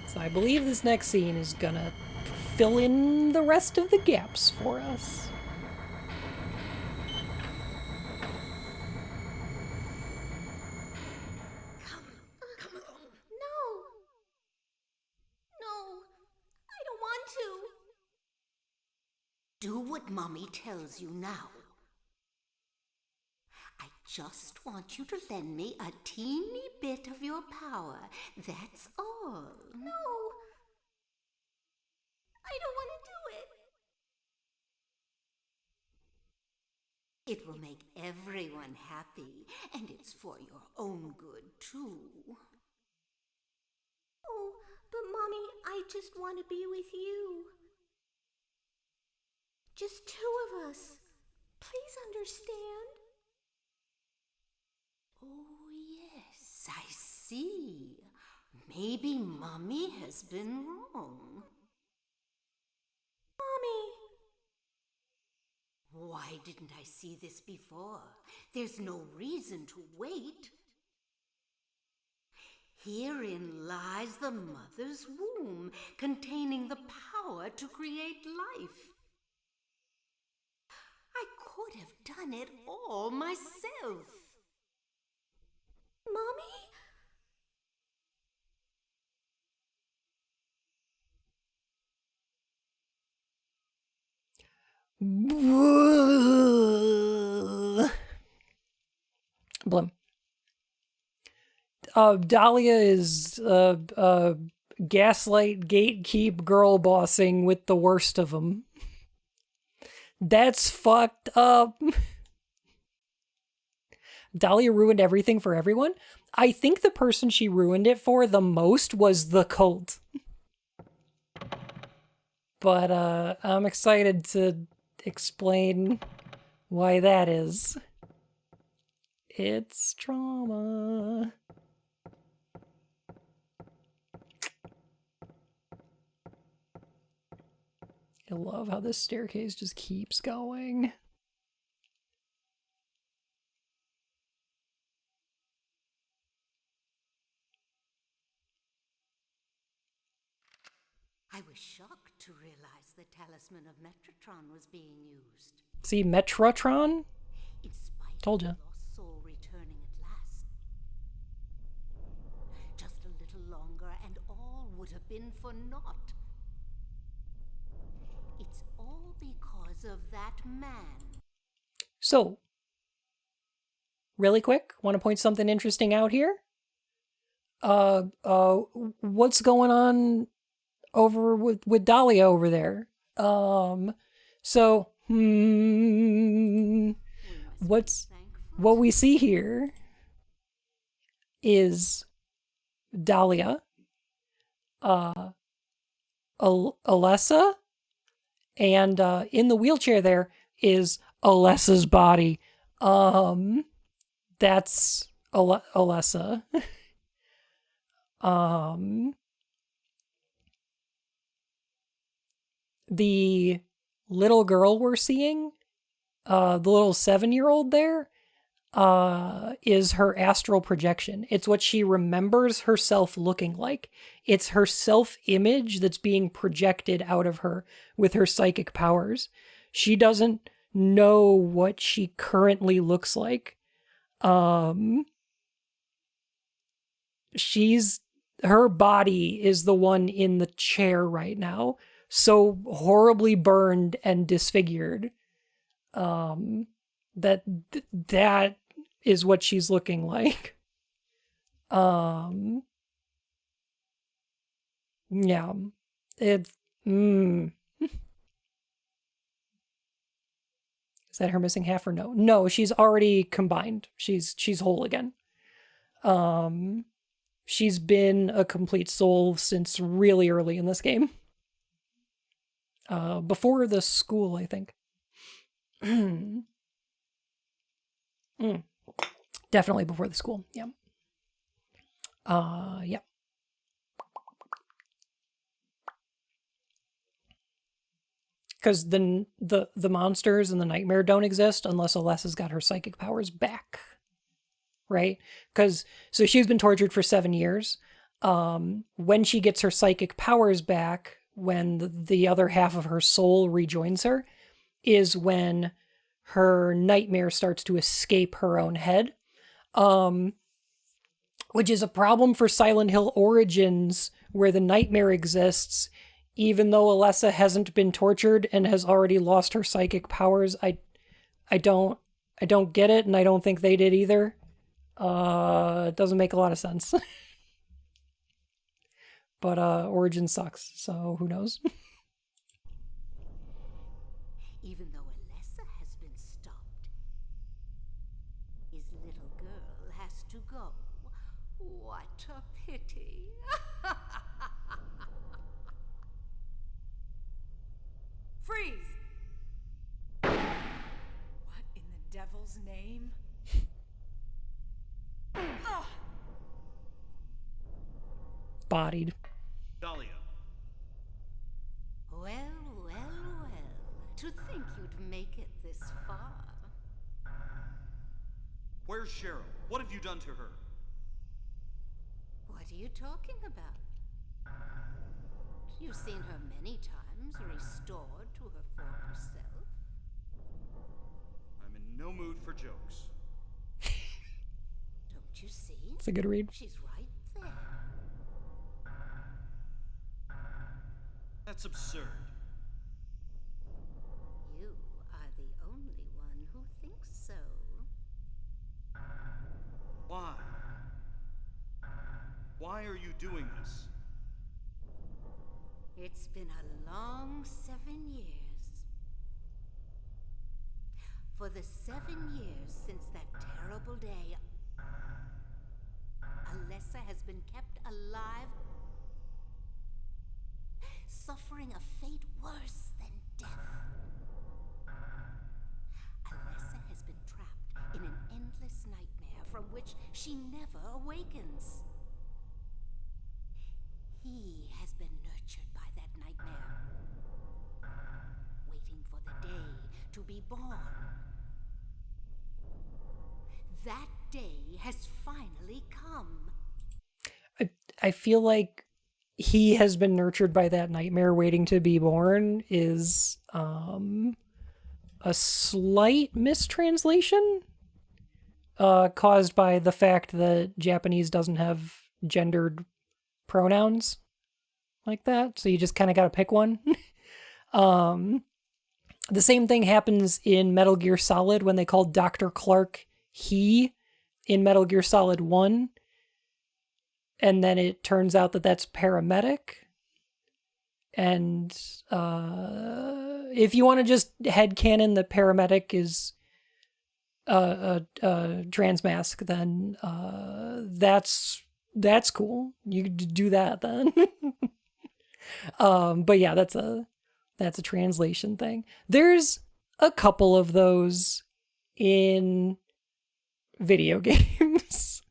So I believe this next scene is gonna fill in the rest of the gaps for us. Come along. No. No. I don't want to. Do what Mommy tells you now. I just want you to lend me a teeny bit of your power. That's all. No. I don't want to do it. It will make everyone happy, and it's for your own good, too. Oh, but Mommy, I just want to be with you. Just 2 of us. Please understand. Oh, yes, I see. Maybe Mommy has been wrong. Mommy! Why didn't I see this before? There's no reason to wait. Herein lies the mother's womb, containing the power to create life. I could have done it all myself. Mommy? Blum. Dahlia is gaslight, gatekeep, girl bossing with the worst of them. That's fucked up. Dahlia ruined everything for everyone. I think the person she ruined it for the most was the cult. But I'm excited to explain why that is. It's trauma. I love how this staircase just keeps going. I was shocked to realize the talisman of Metatron was being used. See, Metrotron? In spite Told of ya. the lost soul returning at last. Just a little longer and all would have been for naught. It's all because of that man. So, really quick, want to point something interesting out here? What's going on over with Dahlia over there? So, what we see here is Dahlia, Alessa, and in the wheelchair there is Alessa's body. That's Alessa. The little girl we're seeing, the little 7-year-old there, is her astral projection. It's what she remembers herself looking like. It's her self-image that's being projected out of her with her psychic powers. She doesn't know what she currently looks like. Her body is the one in the chair right now, so horribly burned and disfigured. That is what she's looking like. Yeah. It's Is that her missing half or no? No, she's already combined. She's whole again. She's been a complete soul since really early in this game. Before the school, I think. Definitely before the school. Yeah. Yeah. Because the monsters and the nightmare don't exist unless Alessa's got her psychic powers back, right? So she's been tortured for 7 years. When she gets her psychic powers back, when the other half of her soul rejoins her, is when her nightmare starts to escape her own head, which is a problem for Silent Hill Origins, where the nightmare exists. Even though Alessa hasn't been tortured and has already lost her psychic powers, I don't get it, and I don't think they did either. It doesn't make a lot of sense. But Origin sucks, so who knows? Even though Alessa has been stopped, his little girl has to go. What a pity. Freeze! What in the devil's name? Bodied. Dahlia. Well, well, well. To think you'd make it this far. Where's Cheryl? What have you done to her? What are you talking about? You've seen her many times, restored to her former self. I'm in no mood for jokes. Don't you see? It's a good read. She's right there. That's absurd. You are the only one who thinks so. Why? Why are you doing this? It's been a long 7 years. For the 7 years since that terrible day Alessa has been kept alive, suffering a fate worse than death. Alessa has been trapped in an endless nightmare from which she never awakens. He has been nurtured by that nightmare, waiting for the day to be born. That day has finally come. I feel like he has been nurtured by that nightmare waiting to be born is a slight mistranslation caused by the fact that Japanese doesn't have gendered pronouns like that, so you just kind of got to pick one. The same thing happens in Metal Gear Solid when they called Dr. Clark he in Metal Gear Solid 1, and then it turns out that that's paramedic. And if you want to just headcanon the paramedic is transmask, then that's cool. You could do that then. But yeah, that's a translation thing. There's a couple of those in video games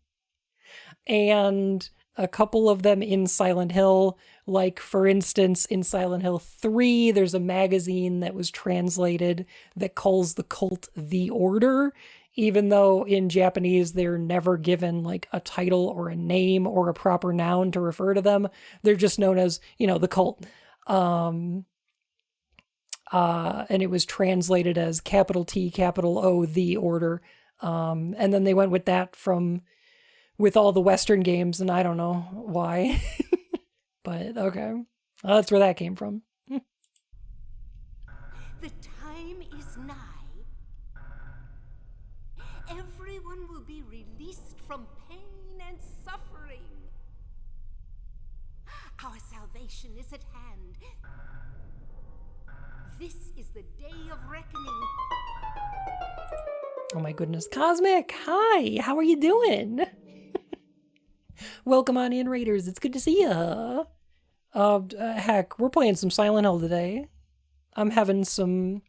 and a couple of them in Silent Hill. Like, for instance, in Silent Hill 3, there's a magazine that was translated that calls the cult The Order, even though in Japanese they're never given like a title or a name or a proper noun to refer to them. They're just known as, the cult. And it was translated as capital T, capital O, The Order. And then they went with that with all the Western games, and I don't know why. But okay. That's where that came from. The time is nigh. Everyone will be released from pain and suffering. Our salvation is at hand. This is the day of reckoning. Oh my goodness. Cosmic, hi! How are you doing? Welcome on in, Raiders. It's good to see ya. Heck, we're playing some Silent Hill today. I'm having some...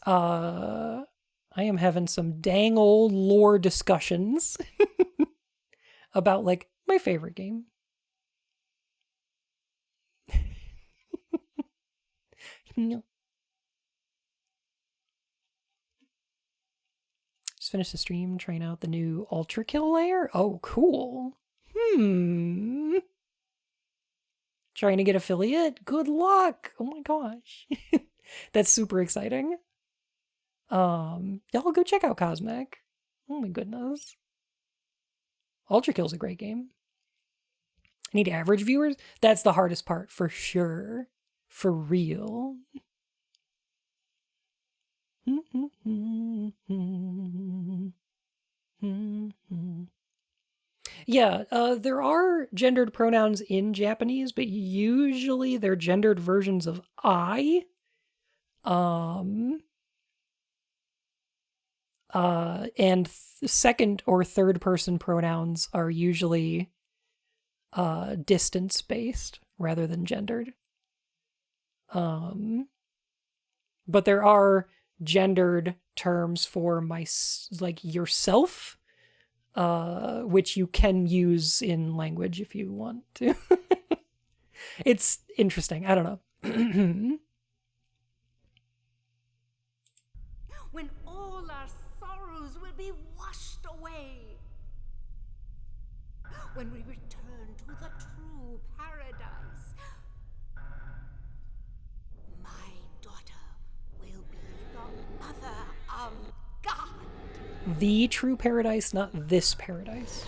I am having some dang old lore discussions about, like, my favorite game. Just finished the stream, trying out the new Ultra Kill layer. Oh, cool. Trying to get affiliate? Good luck. Oh my gosh. That's super exciting. Y'all go check out Cosmic. Oh my goodness. Ultra Kill's a great game. I need average viewers? That's the hardest part, for sure. For real. Yeah, there are gendered pronouns in Japanese, but usually they're gendered versions of I. And second or third person pronouns are usually distance based rather than gendered. But there are gendered terms for yourself, which you can use in language if you want to. It's interesting. I don't know. When all our sorrows will be washed away. When we return to the true paradise. My daughter will be the mother of God. The true paradise, not this paradise.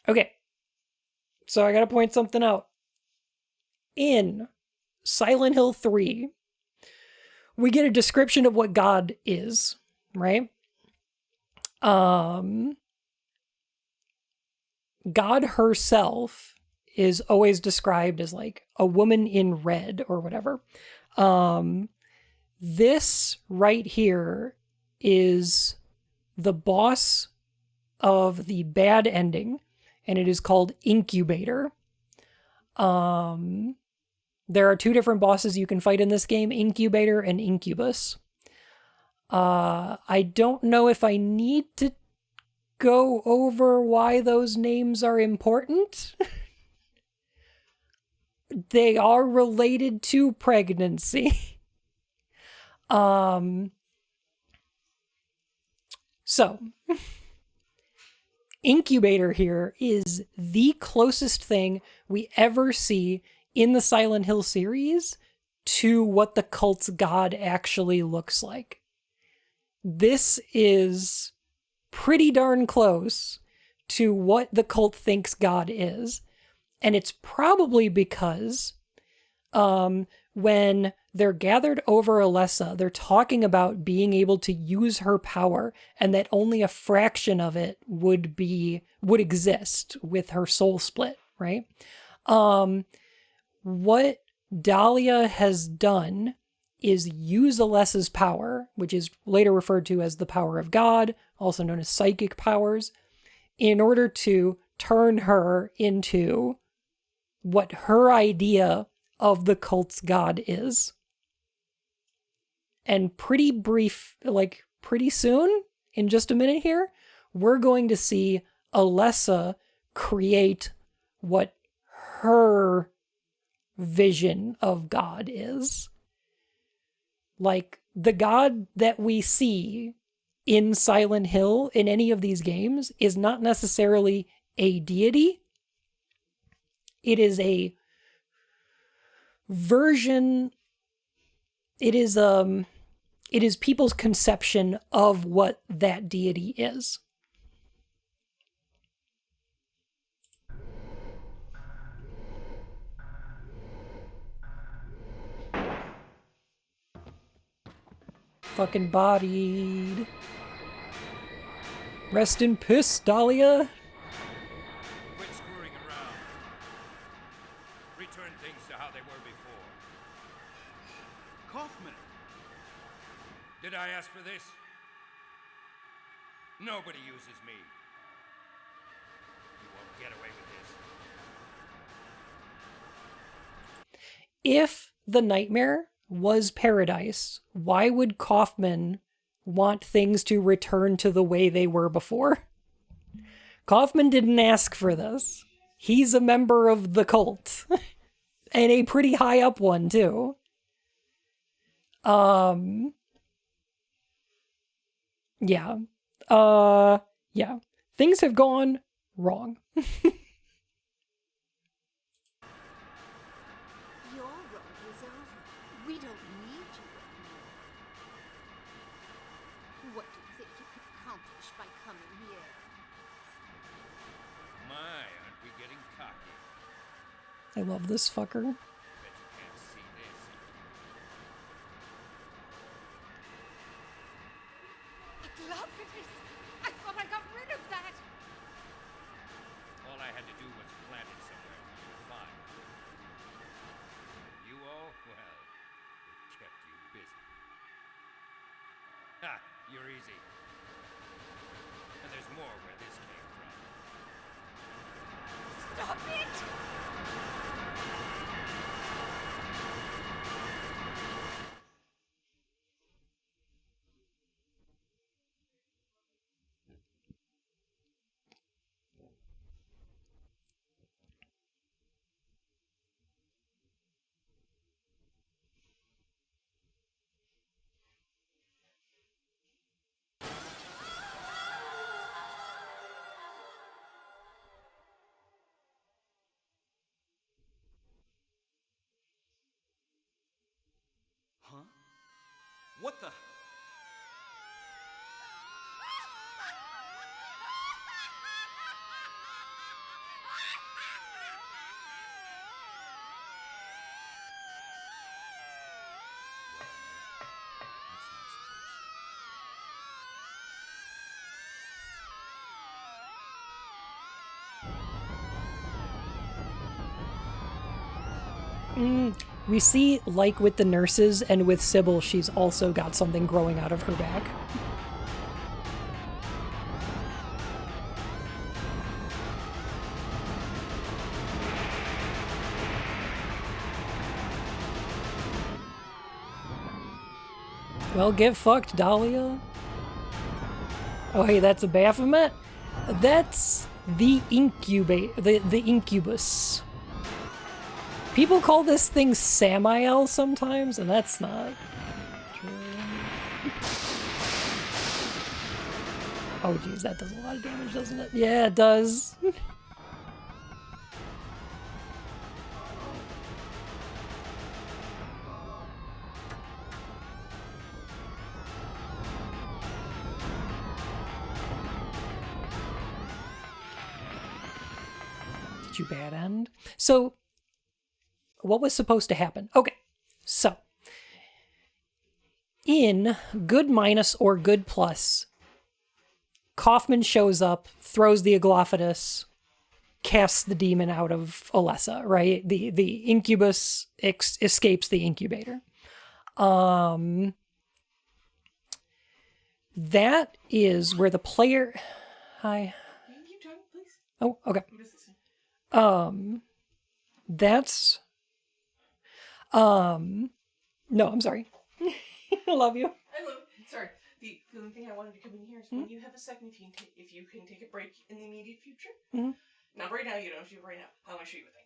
Okay. So I gotta point something out. In Silent Hill 3, we get a description of what God is, right? God herself is always described as like a woman in red or whatever. This right here is the boss of the bad ending, and it is called Incubator. There are two different bosses you can fight in this game, Incubator and Incubus. I don't know if I need to go over why those names are important. They are related to pregnancy. So, Incubator here is the closest thing we ever see in the Silent Hill series to what the cult's god actually looks like. This is pretty darn close to what the cult thinks God is. And it's probably because when they're gathered over Alessa, they're talking about being able to use her power and that only a fraction of it would exist with her soul split, right? What Dahlia has done is use Alessa's power, which is later referred to as the power of God, also known as psychic powers, in order to turn her into what her idea of the cult's god is. And pretty soon, in just a minute here, we're going to see Alessa create what her vision of God is. Like, the God that we see in Silent Hill, in any of these games, is not necessarily a deity. It is a version. It is people's conception of what that deity is. Fucking bodied. Rest in piss, Dahlia. Quit screwing around. Return things to how they were before. Kaufman! Did I ask for this? Nobody uses me. You won't get away with this. If the nightmare was paradise, why would Kaufman want things to return to the way they were before? Kaufman didn't ask for this. He's a member of the cult. And a pretty high up one, too. Yeah. Yeah. Things have gone wrong. Your role is over. We don't need you anymore. What do you think you could accomplish by coming here? My, aren't we getting cocky? I love this fucker. Bet you can't see this. A glove it is! I thought I got rid of that! All I had to do was plant it somewhere for you to find. You all, well, it kept you busy. Ha! You're easy. And there's more where this came from. Stop it! Huh? What the? We see, like with the nurses and with Sybil, she's also got something growing out of her back. Well, get fucked, Dahlia. Oh, hey, that's a Baphomet? That's the the incubus. People call this thing Samael sometimes, and that's not true. Oh, geez, that does a lot of damage, doesn't it? Yeah, it does. Did you bad end? So, what was supposed to happen? Okay, so in good minus or good plus, Kaufman shows up, throws the Aglophidus, casts the demon out of Alessa, right? The incubus escapes the incubator. That is where the player... Hi. Keep talking, please. Oh, okay. I'm just listening. That's... No, I'm sorry. I love you. I love. Sorry. The only thing I wanted to come in here is when you have a second, if you can take a break in the immediate future. Not right now. You don't have to do it right now. I want to show you a thing.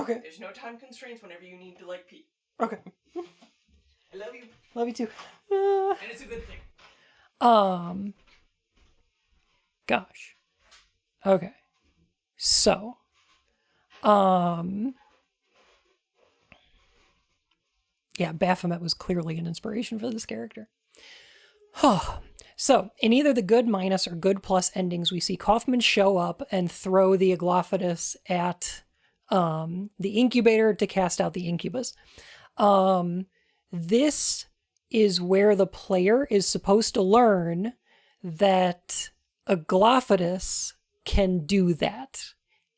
Okay. There's no time constraints whenever you need to like pee. Okay. I love you. Love you too. And it's a good thing. Gosh. Okay. So, yeah, Baphomet was clearly an inspiration for this character. So, in either the good minus or good plus endings, we see Kaufman show up and throw the Aglophidus at the incubator to cast out the incubus. This is where the player is supposed to learn that Aglophidus can do that.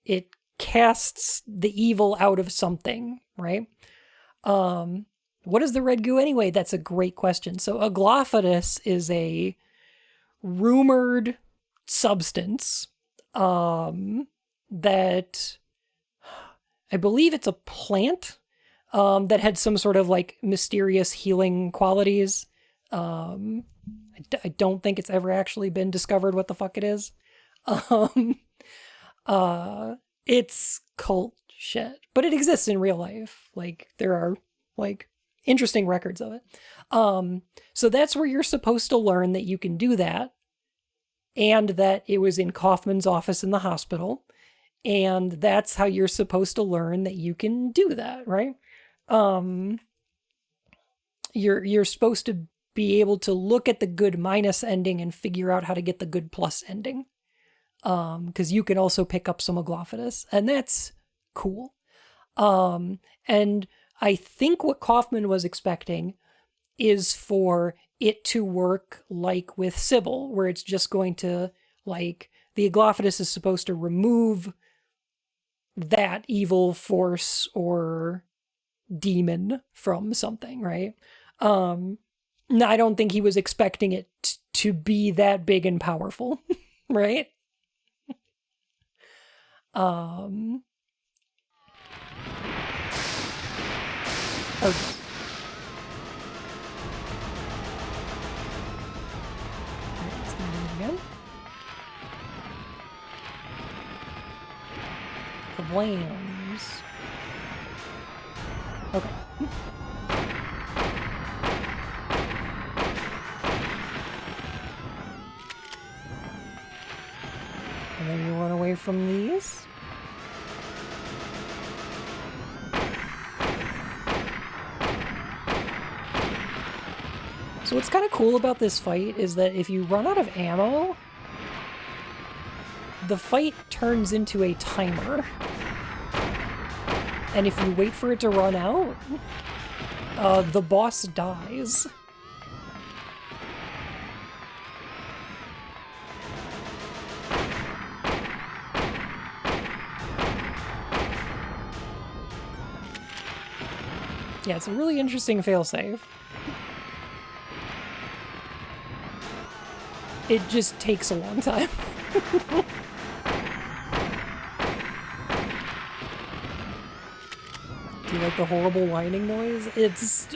It casts the evil out of something, right? What is the red goo anyway? That's a great question. So Aglophidus is a rumored substance that I believe it's a plant that had some sort of like mysterious healing qualities. I don't think it's ever actually been discovered what the fuck it is. It's cult shit, but it exists in real life. Like there are like interesting records of it. So that's where you're supposed to learn that you can do that, and that it was in Kaufman's office in the hospital, and that's how you're supposed to learn that you can do that, right? You're supposed to be able to look at the good minus ending and figure out how to get the good plus ending. Because you can also pick up some Aglophidus, and that's cool. And I think what Kaufman was expecting is for it to work like with Sybil, where it's just going to, like, the Aglophidus is supposed to remove that evil force or demon from something, right? No, I don't think he was expecting it to be that big and powerful, right? Okay. Let's do it again. Kablams. Okay. And then you run away from these. So what's kind of cool about this fight is that if you run out of ammo, the fight turns into a timer. And if you wait for it to run out, the boss dies. Yeah, it's a really interesting failsafe. It just takes a long time. Do you like the horrible whining noise? It's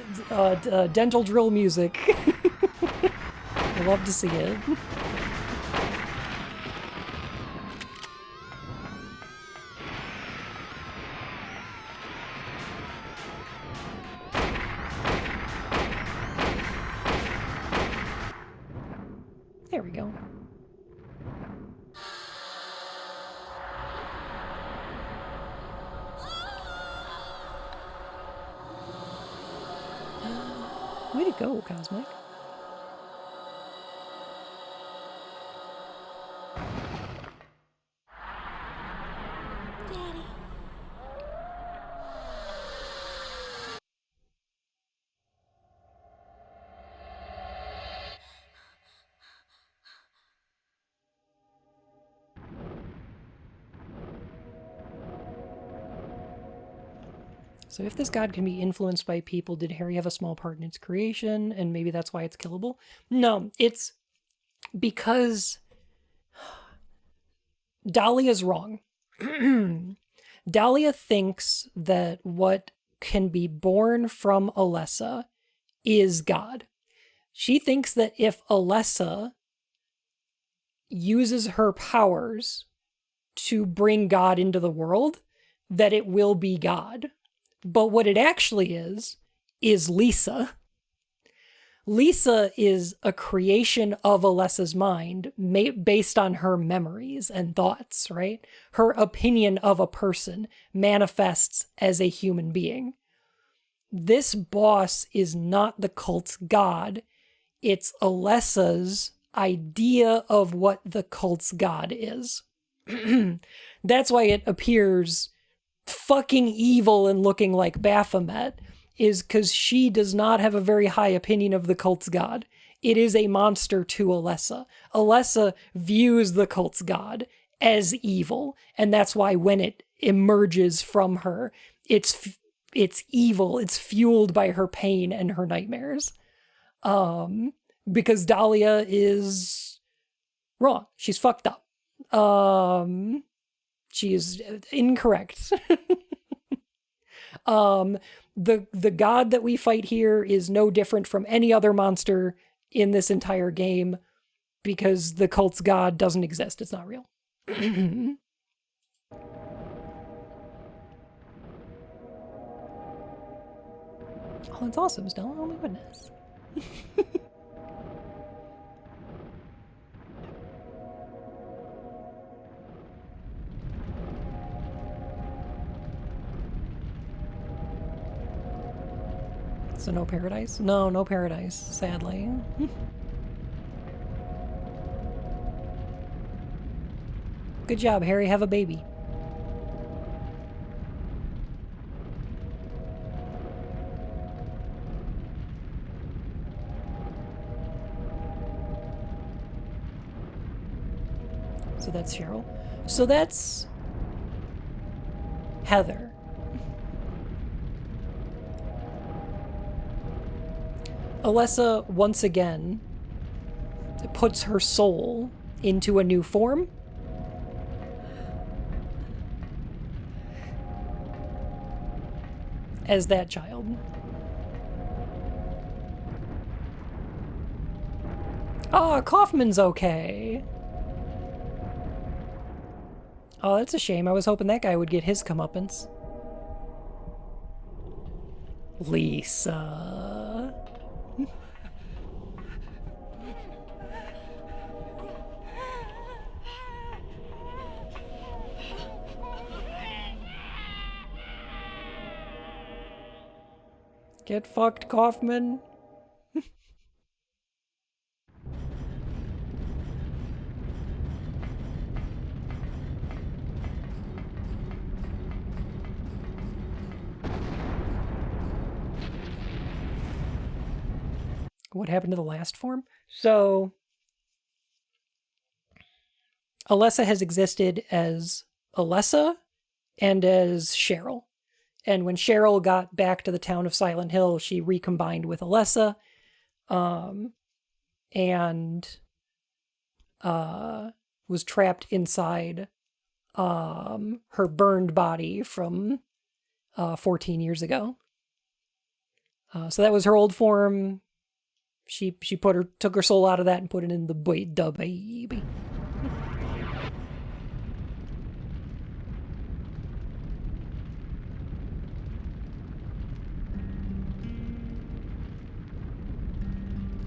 dental drill music. I love to see it. There we go. Way to go, Cosmic. Daddy. So if this god can be influenced by people, did Harry have a small part in its creation? And maybe that's why it's killable? No, it's because Dahlia's wrong. Dahlia thinks that what can be born from Alessa is God. She thinks that if Alessa uses her powers to bring God into the world, that it will be God. But what it actually is Lisa. Lisa is a creation of Alessa's mind based on her memories and thoughts, right? Her opinion of a person manifests as a human being. This boss is not the cult's god. It's Alessa's idea of what the cult's god is. That's why it appears fucking evil and looking like Baphomet, is because she does not have a very high opinion of the cult's god. It is a monster to Alessa. Alessa views the cult's god as evil, and that's why when it emerges from her, it's evil. It's fueled by her pain and her nightmares. Because Dahlia is wrong. She's fucked up. She is incorrect. The god that we fight here is no different from any other monster in this entire game because the cult's god doesn't exist. It's not real. Oh, that's awesome, Stella. Oh my goodness. So no paradise? No, no paradise, sadly. Good job, Harry. Have a baby. So that's Cheryl. So that's Heather. Alessa, once again, puts her soul into a new form. As that child. Oh, Kaufman's okay. Oh, that's a shame. I was hoping that guy would get his comeuppance. Lisa. Get fucked, Kaufman. What happened to the last form? So, Alessa has existed as Alessa and as Cheryl. And when Cheryl got back to the town of Silent Hill, she recombined with Alessa, and was trapped inside her burned body from 14 years ago. So that was her old form. She took her soul out of that and put it in the baby.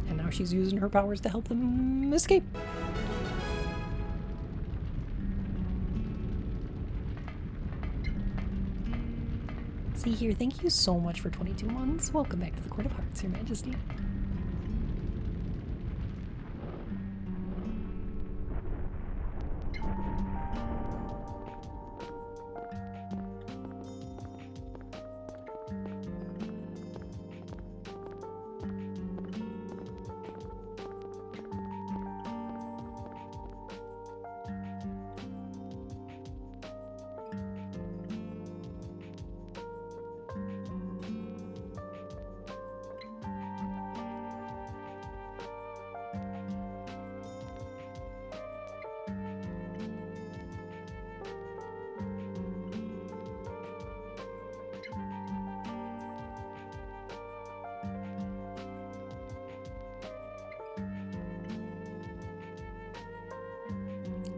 And now she's using her powers to help them escape. See here, thank you so much for 22 months. Welcome back to the Court of Hearts, Your Majesty.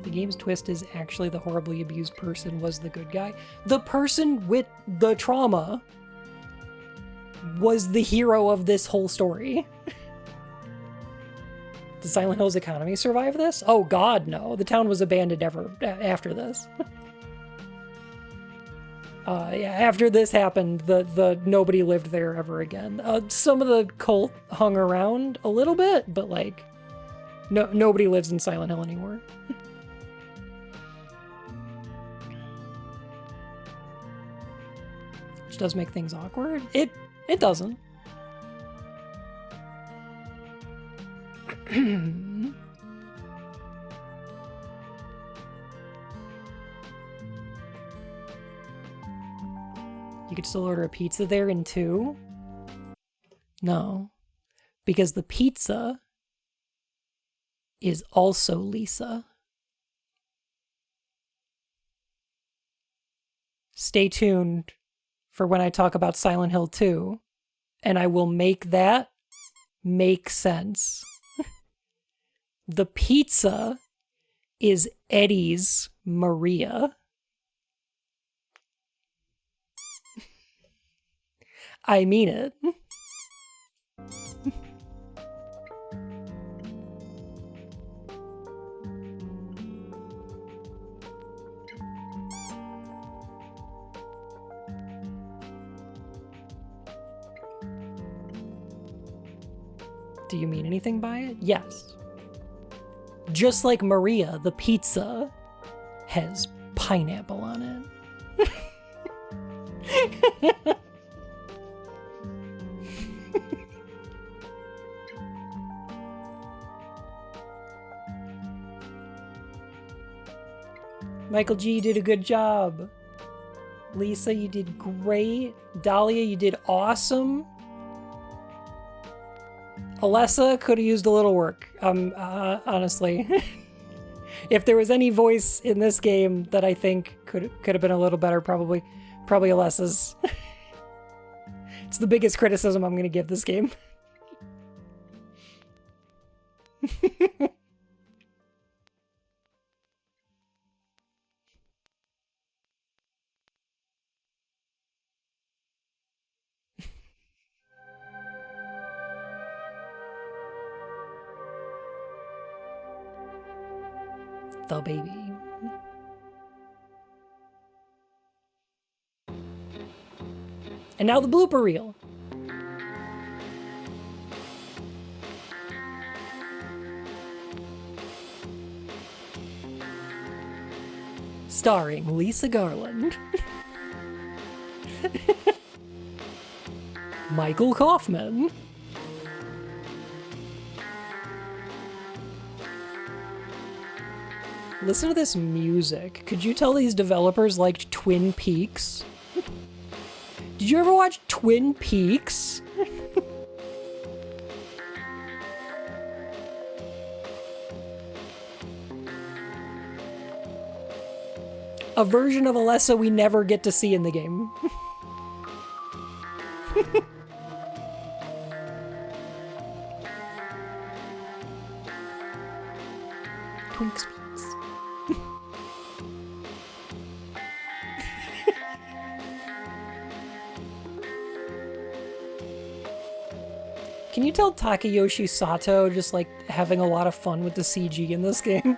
The game's twist is actually the horribly abused person was the good guy. The person with the trauma was the hero of this whole story. Did Silent Hill's economy survive this? Oh god, no. The town was abandoned after this. Yeah, after this happened, the nobody lived there ever again. Some of the cult hung around a little bit, but like, nobody lives in Silent Hill anymore. Which does make things awkward. It doesn't. You could still order a pizza there in 2? No. Because the pizza is also Lisa. Stay tuned for when I talk about Silent Hill 2, and I will make that make sense. The pizza is Eddie's Maria. I mean it. Do you mean anything by it? Yes. Just like Maria, the pizza has pineapple on it. Michael G, you did a good job. Lisa, you did great. Dahlia, you did awesome. Alessa could have used a little work, honestly. If there was any voice in this game that I think could have been a little better, probably Alessa's. It's the biggest criticism I'm going to give this game. The baby. And now the blooper reel. Starring Lisa Garland. Michael Kaufman. Listen to this music. Could you tell these developers liked Twin Peaks? Did you ever watch Twin Peaks? A version of Alessa we never get to see in the game. Twin Peaks. Can you tell Takayoshi Sato just like having a lot of fun with the CG in this game?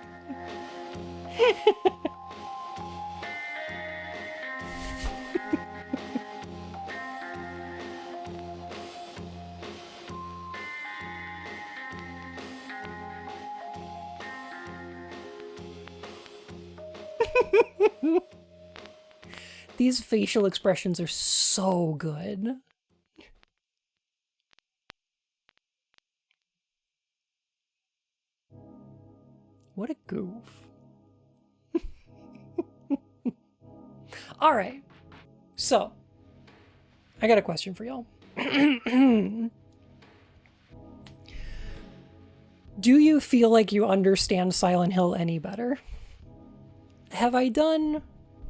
These facial expressions are so good. What a goof. All right. So, I got a question for y'all. Do you feel like you understand Silent Hill any better? Have I done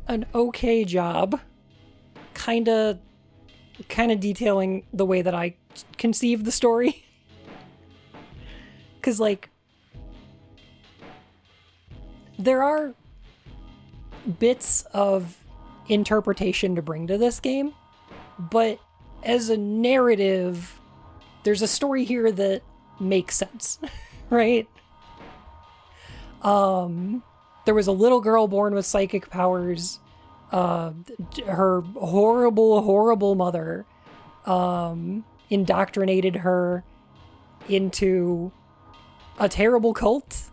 an okay job kind of detailing the way that I conceived the story? Because, like, there are bits of interpretation to bring to this game, but as a narrative, there's a story here that makes sense, right? There was a little girl born with psychic powers. Her horrible mother indoctrinated her into a terrible cult.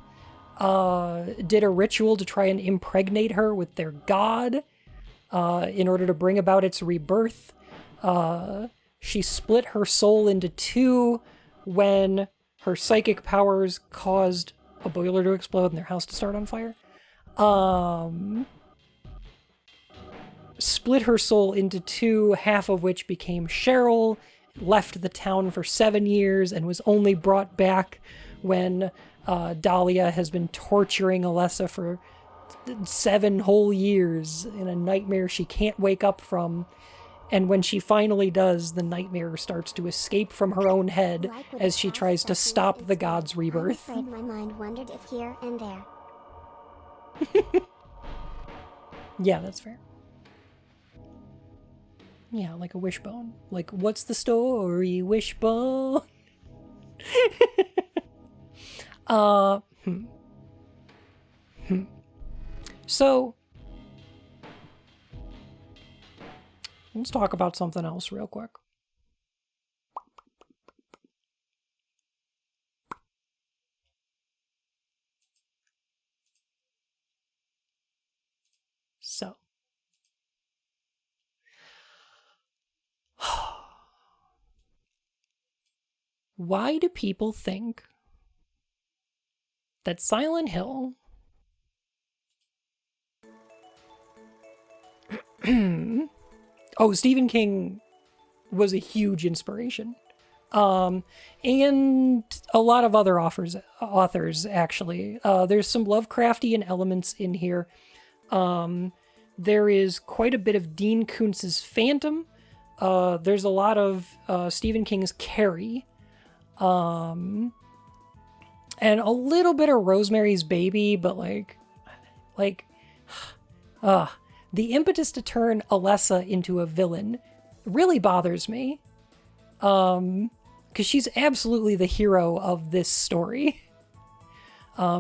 Did a ritual to try and impregnate her with their god in order to bring about its rebirth. She split her soul into two when her psychic powers caused a boiler to explode and their house to start on fire. Split her soul into two, half of which became Cheryl, left the town for 7 years, and was only brought back when Dahlia has been torturing Alessa for 7 whole years in a nightmare she can't wake up from. And when she finally does, the nightmare starts to escape from her own head as she tries to stop the god's rebirth. I'm afraid my mind wandered if here and there. Yeah, that's fair. Yeah, like a wishbone. Like, what's the story, wishbone? So, let's talk about something else real quick. So, why do people think that Silent Hill Stephen King was a huge inspiration. And a lot of other authors actually. There's some Lovecraftian elements in here. There is quite a bit of Dean Koontz's Phantom. There's a lot of Stephen King's Carrie. And a little bit of Rosemary's Baby, but the impetus to turn Alessa into a villain really bothers me. Because she's absolutely the hero of this story.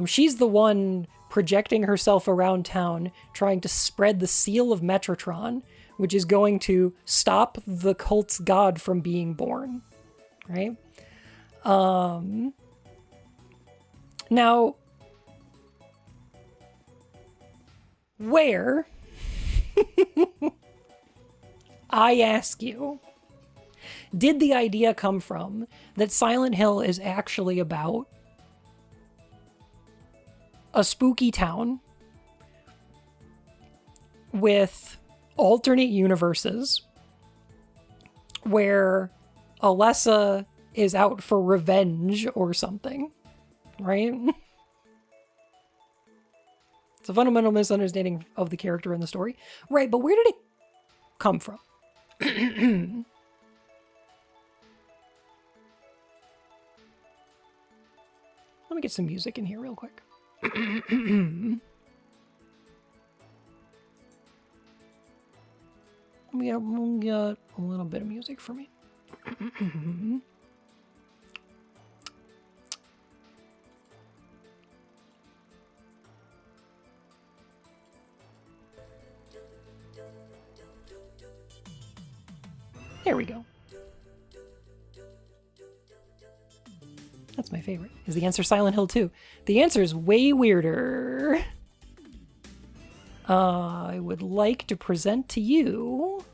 She's the one projecting herself around town, trying to spread the seal of Metrotron, which is going to stop the cult's god from being born. Right? Now, where, I ask you, did the idea come from that Silent Hill is actually about a spooky town with alternate universes where Alessa is out for revenge or something, right? It's a fundamental misunderstanding of the character in the story. Right, but where did it come from? Let me get some music in here real quick. Let me get a little bit of music for me. There we go. That's my favorite. Is the answer Silent Hill 2? The answer is way weirder. I would like to present to you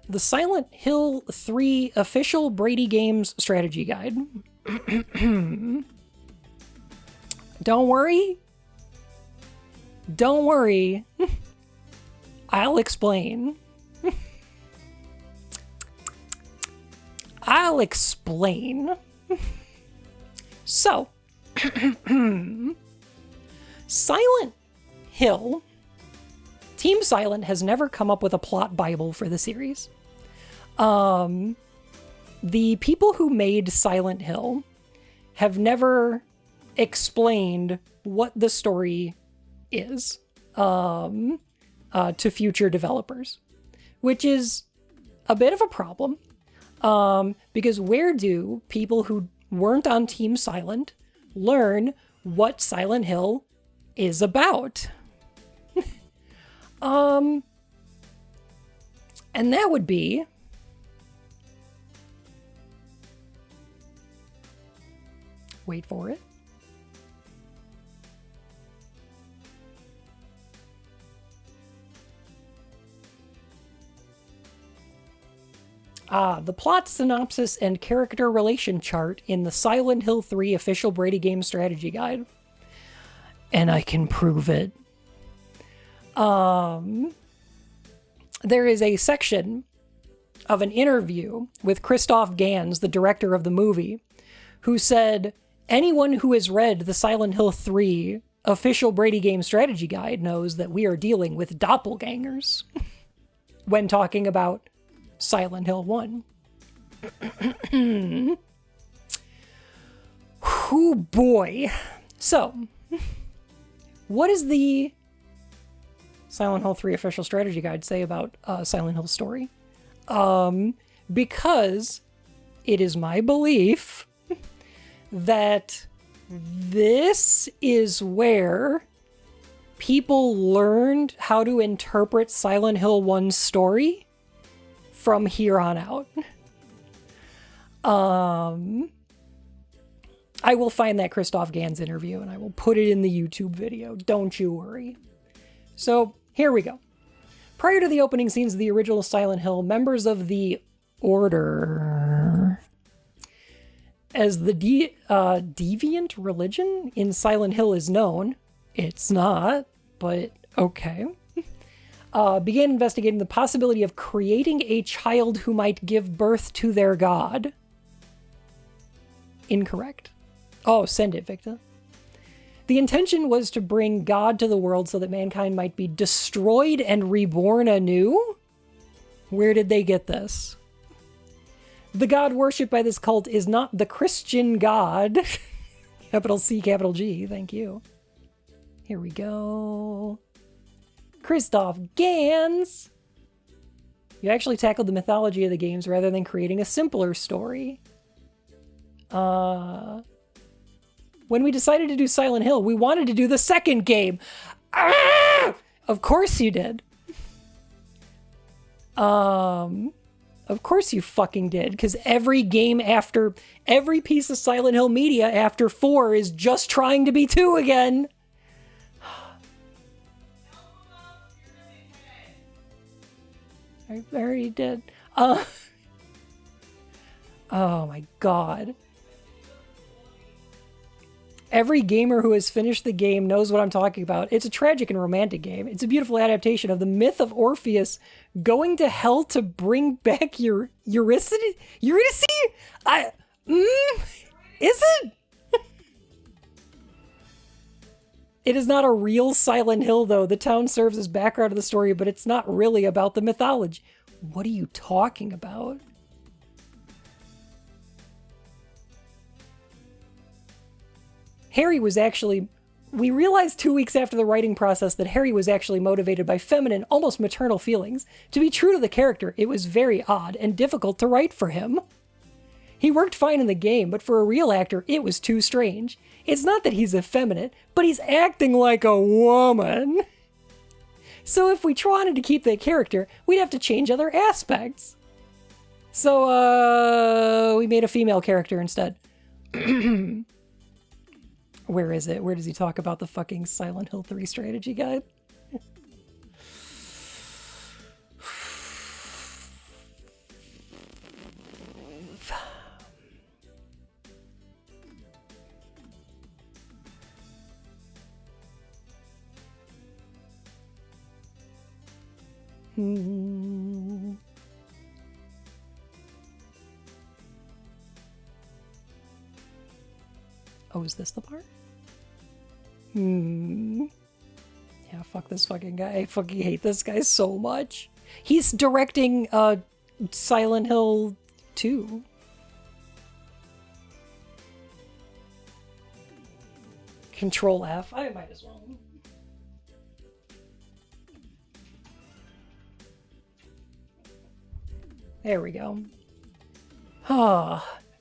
the Silent Hill 3 official Brady Games strategy guide. Don't worry. Don't worry. I'll explain. I'll explain. So, Silent Hill, Team Silent has never come up with a plot bible for the series. The people who made Silent Hill have never explained what the story is to future developers, which is a bit of a problem. Because where do people who weren't on Team Silent learn what Silent Hill is about? And that would be wait for it. The plot synopsis and character relation chart in the Silent Hill 3 official Brady Game strategy guide. And I can prove it. There is a section of an interview with Christoph Gans, the director of the movie, who said, anyone who has read the Silent Hill 3 official Brady Game strategy guide knows that we are dealing with doppelgangers when talking about Silent Hill 1. Oh boy. So, what does the Silent Hill 3 official strategy guide say about Silent Hill's story? Because it is my belief that this is where people learned how to interpret Silent Hill 1's story from here on out. I will find that Christoph Gans interview and I will put it in the YouTube video. Don't you worry. So here we go. Prior to the opening scenes of the original Silent Hill, members of the Order, as the deviant religion in Silent Hill is known, it's not, but okay, began investigating the possibility of creating a child who might give birth to their god. Incorrect. Oh, send it, Victor. The intention was to bring God to the world so that mankind might be destroyed and reborn anew? Where did they get this? The god worshipped by this cult is not the Christian God. Capital C, capital G, thank you. Here we go. Christoph Gans! You actually tackled the mythology of the games rather than creating a simpler story. When we decided to do Silent Hill, we wanted to do the second game. Ah! Of course you did. Of course you fucking did, because every game after, every piece of Silent Hill media after 4 is just trying to be 2 again. I already did. Oh my god. Every gamer who has finished the game knows what I'm talking about. It's a tragic and romantic game. It's a beautiful adaptation of the myth of Orpheus going to hell to bring back your Eurydice? Is it? It is not a real Silent Hill, though. The town serves as background of the story, but it's not really about the mythology. What are you talking about? Harry was actually... We realized 2 weeks after the writing process that Harry was actually motivated by feminine, almost maternal feelings. To be true to the character, it was very odd and difficult to write for him. He worked fine in the game, but for a real actor, it was too strange. It's not that he's effeminate, but he's acting like a woman. So if we wanted to keep that character, we'd have to change other aspects. So, we made a female character instead. Where is it? Where does he talk about the fucking Silent Hill 3 strategy guide? Oh, is this the part? Yeah, fuck this fucking guy. I fucking hate this guy so much. He's directing Silent Hill 2. Control F. I might as well. There we go.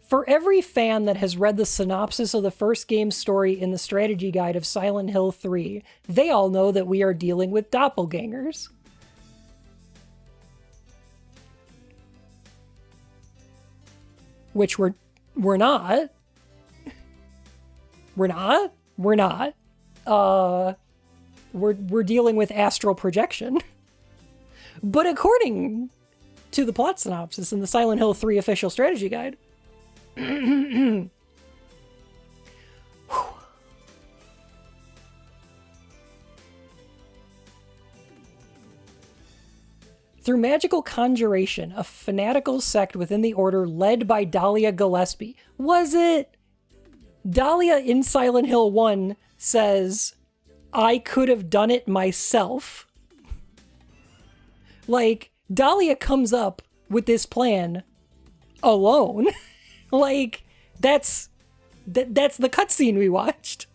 For every fan that has read the synopsis of the first game's story in the strategy guide of Silent Hill 3, they all know that we are dealing with doppelgangers. Which we're not. We're not. We're not. We're dealing with astral projection. But according to the plot synopsis in the Silent Hill 3 official strategy guide, through magical conjuration, a fanatical sect within the order led by Dahlia Gillespie. Was it? Dahlia in Silent Hill 1 says, I could have done it myself. Like, Dahlia comes up with this plan alone. Like, that's the cutscene we watched.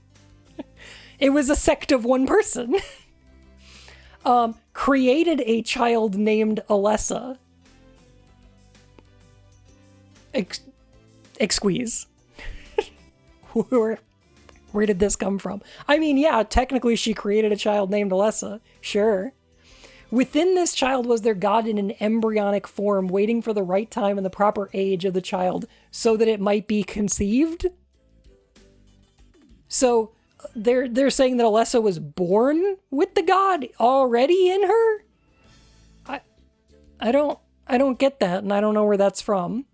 It was a sect of one person. Created a child named Alessa. Exqueeze. Where did this come from? I mean, yeah, technically she created a child named Alessa. Sure. Within this child was their god in an embryonic form, waiting for the right time and the proper age of the child so that it might be conceived. So they're saying that Alessa was born with the god already in her? I don't get that, and I don't know where that's from.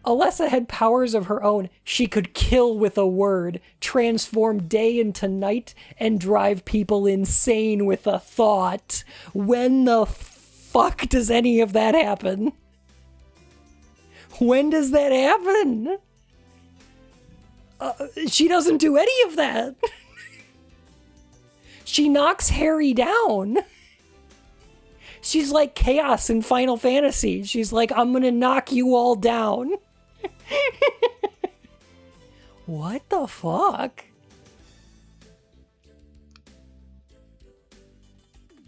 Alessa had powers of her own. She could kill with a word, transform day into night, and drive people insane with a thought. When the fuck does any of that happen? When does that happen? She doesn't do any of that. She knocks Harry down. She's like Chaos in Final Fantasy. She's like, I'm gonna knock you all down. What the fuck?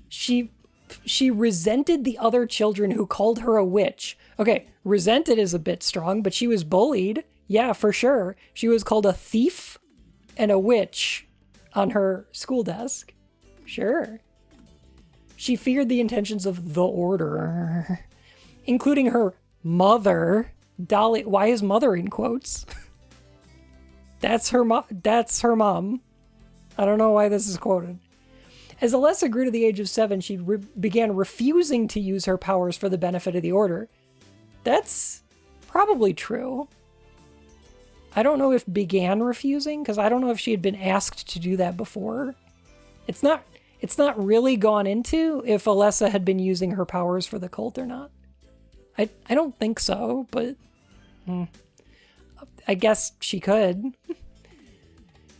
She resented the other children who called her a witch. Okay, resented is a bit strong, but she was bullied. Yeah, for sure. She was called a thief and a witch on her school desk. Sure. She feared the intentions of the Order, including her mother. Dolly, why is mother in quotes? That's her mom. I don't know why this is quoted. As Alessa grew to the age of 7, she began refusing to use her powers for the benefit of the Order. That's probably true. I don't know if began refusing, because I don't know if she had been asked to do that before. It's not really gone into if Alessa had been using her powers for the cult or not. I don't think so, but I guess she could.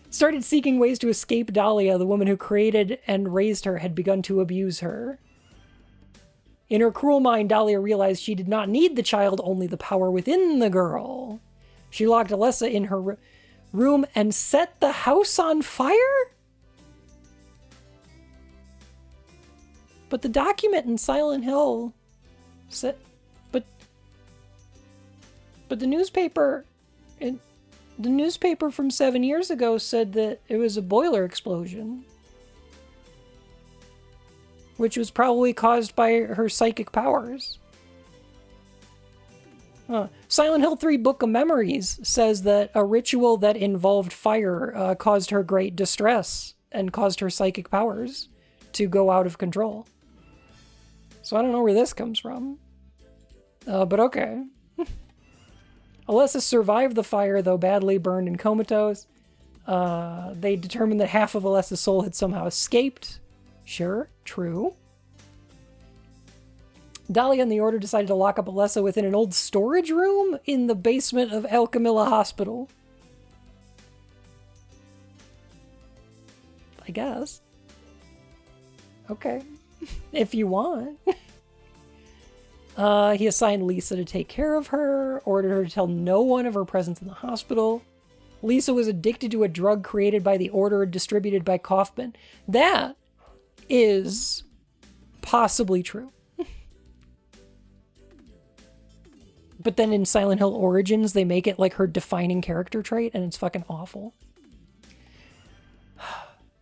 Started seeking ways to escape Dahlia, the woman who created and raised her had begun to abuse her. In her cruel mind, Dahlia realized she did not need the child, only the power within the girl. She locked Alessa in her room and set the house on fire? But the document in Silent Hill said... But the newspaper from 7 years ago said that it was a boiler explosion, which was probably caused by her psychic powers. Silent Hill 3 Book of Memories says that a ritual that involved fire caused her great distress and caused her psychic powers to go out of control. So I don't know where this comes from. But okay. Alessa survived the fire, though badly burned and comatose. They determined that half of Alessa's soul had somehow escaped. Sure, true. Dahlia and the Order decided to lock up Alessa within an old storage room in the basement of El Camilla Hospital. I guess. Okay. If you want. He assigned Lisa to take care of her, ordered her to tell no one of her presence in the hospital. Lisa was addicted to a drug created by the Order and distributed by Kaufman. That is possibly true. But then in Silent Hill Origins, they make it like her defining character trait, and it's fucking awful.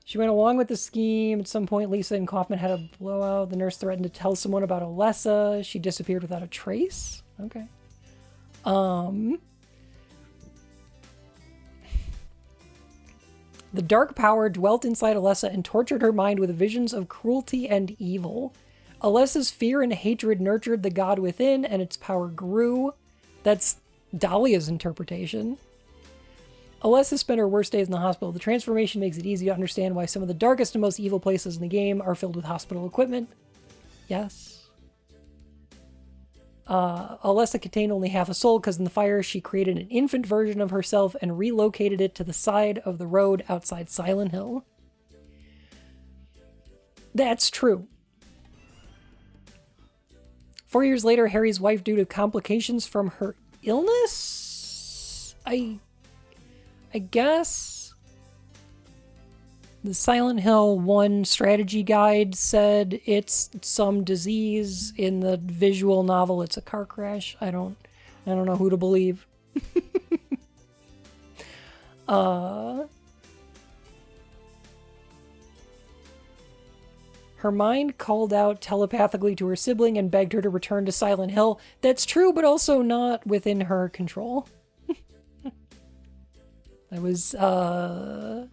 She went along with the scheme. At some point, Lisa and Kaufman had a blowout. The nurse threatened to tell someone about Alessa. She disappeared without a trace. Okay. The dark power dwelt inside Alessa and tortured her mind with visions of cruelty and evil. Alessa's fear and hatred nurtured the god within, and its power grew. That's Dahlia's interpretation. Alessa spent her worst days in the hospital. The transformation makes it easy to understand why some of the darkest and most evil places in the game are filled with hospital equipment. Yes. Alessa contained only half a soul because in the fire she created an infant version of herself and relocated it to the side of the road outside Silent Hill. That's true. 4 years later, Harry's wife, due to complications from her illness? I guess the Silent Hill 1 strategy guide said it's some disease. In the visual novel, it's a car crash. I don't know who to believe. Her mind called out telepathically to her sibling and begged her to return to Silent Hill. That's true, but also not within her control. That was the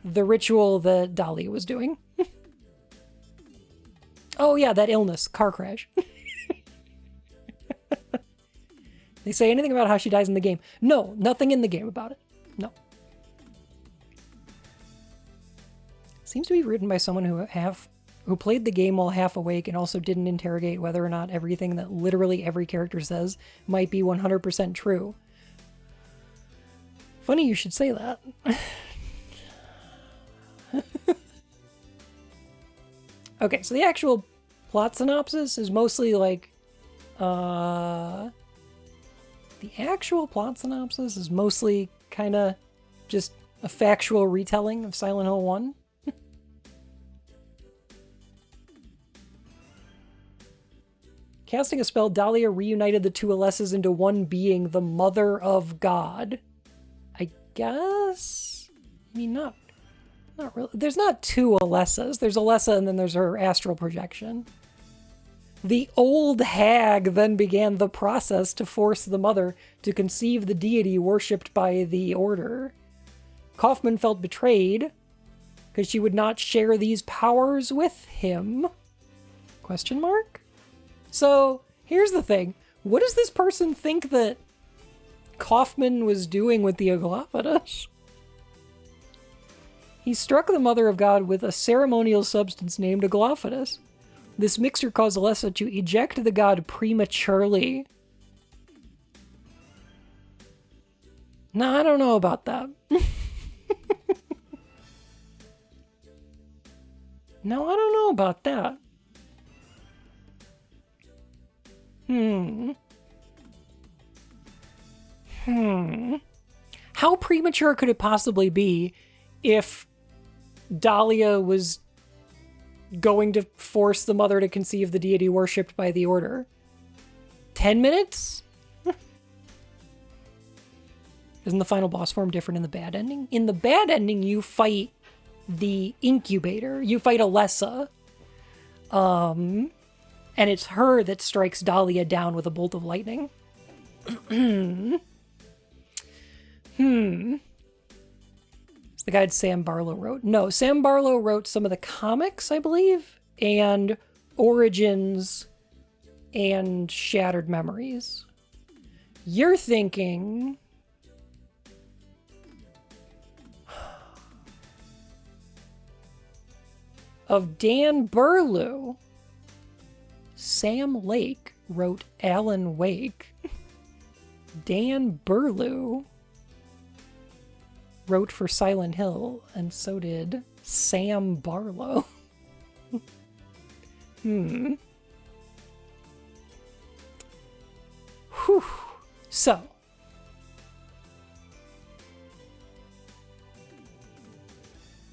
ritual that Dahlia was doing. Oh yeah, that illness, car crash. They say anything about how she dies in the game? No, nothing in the game about it. No. Seems to be written by someone who played the game while half awake and also didn't interrogate whether or not everything that literally every character says might be 100% true. Funny you should say that. Okay, so the actual plot synopsis is mostly like... the actual plot synopsis is mostly kind of just a factual retelling of Silent Hill 1. Casting a spell, Dahlia reunited the two Alessas into one being, the Mother of God. I guess? I mean, not really. There's not two Alessas. There's Alessa and then there's her astral projection. The old hag then began the process to force the mother to conceive the deity worshipped by the Order. Kaufman felt betrayed because she would not share these powers with him? Question mark? So, here's the thing. What does this person think that Kaufman was doing with the Aglaophatus. He struck the Mother of God with a ceremonial substance named Aglaophatus. This mixture caused Alessa to eject the god prematurely. No, I don't know about that. No, I don't know about that. How premature could it possibly be if Dahlia was going to force the mother to conceive the deity worshipped by the order? 10 minutes? Isn't the final boss form different in the bad ending? In the bad ending, you fight the incubator. You fight Alessa. And it's her that strikes Dahlia down with a bolt of lightning. It's the guide Sam Barlow wrote. No, Sam Barlow wrote some of the comics, I believe, and Origins and Shattered Memories. You're thinking... of Dan Burlew. Sam Lake wrote Alan Wake. Dan Burlew wrote for Silent Hill, and so did Sam Barlow. Whew. So.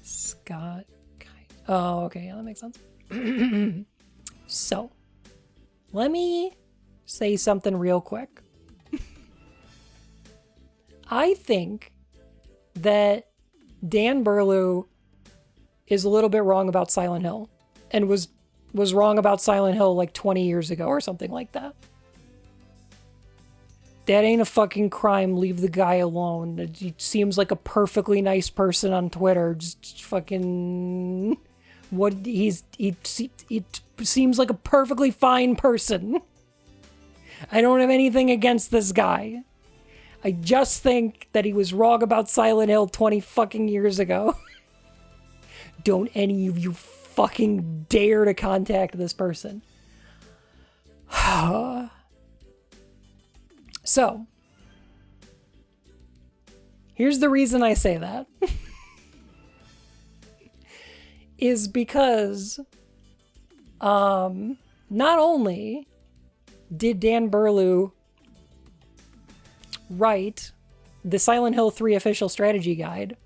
Scott. Oh, okay, yeah, that makes sense. So, let me say something real quick. I think that Dan Burlew is a little bit wrong about Silent Hill, and was wrong about Silent Hill like 20 years ago or something like that. That ain't a fucking crime. Leave the guy alone. He seems like a perfectly nice person on Twitter. Just fucking... he seems like a perfectly fine person. I don't have anything against this guy. I just think that he was wrong about Silent Hill 20 fucking years ago. Don't any of you fucking dare to contact this person. So, here's the reason I say that. Is because not only did Dan Burlew write the Silent Hill 3 official strategy guide,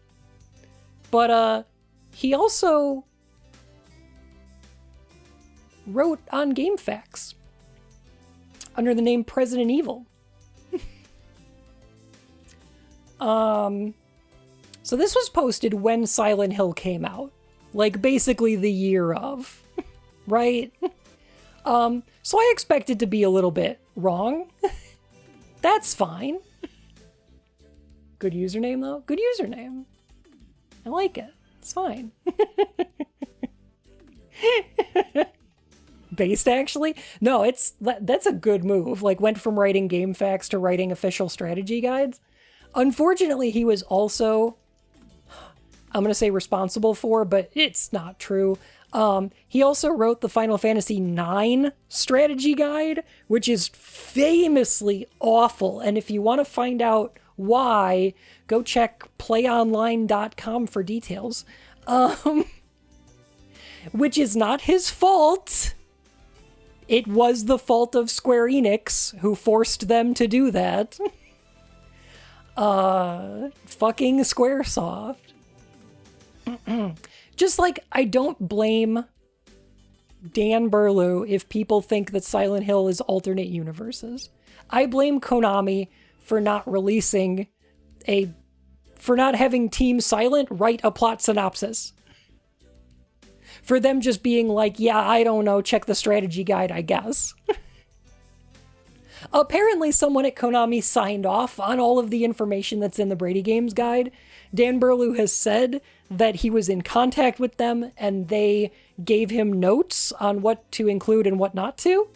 but he also wrote on GameFAQs under the name President Evil. So this was posted when Silent Hill came out. Like, basically the year of. Right? So I expected to be a little bit wrong. That's fine. Good username, though. Good username. I like it. It's fine. Based, actually? No, that's a good move. Like, went from writing GameFAQs to writing official strategy guides. Unfortunately, he was also, I'm going to say responsible for, but it's not true. He also wrote the Final Fantasy IX strategy guide, which is famously awful. And if you want to find out why, go check playonline.com for details. Which is not his fault. It was the fault of Square Enix, who forced them to do that. Fucking Squaresoft. Just like, I don't blame Dan Burlew if people think that Silent Hill is alternate universes. I blame Konami for not having Team Silent write a plot synopsis. For them just being like, yeah, I don't know, check the strategy guide, I guess. Apparently someone at Konami signed off on all of the information that's in the Brady Games guide. Dan Burlew has said that he was in contact with them and they gave him notes on what to include and what not to.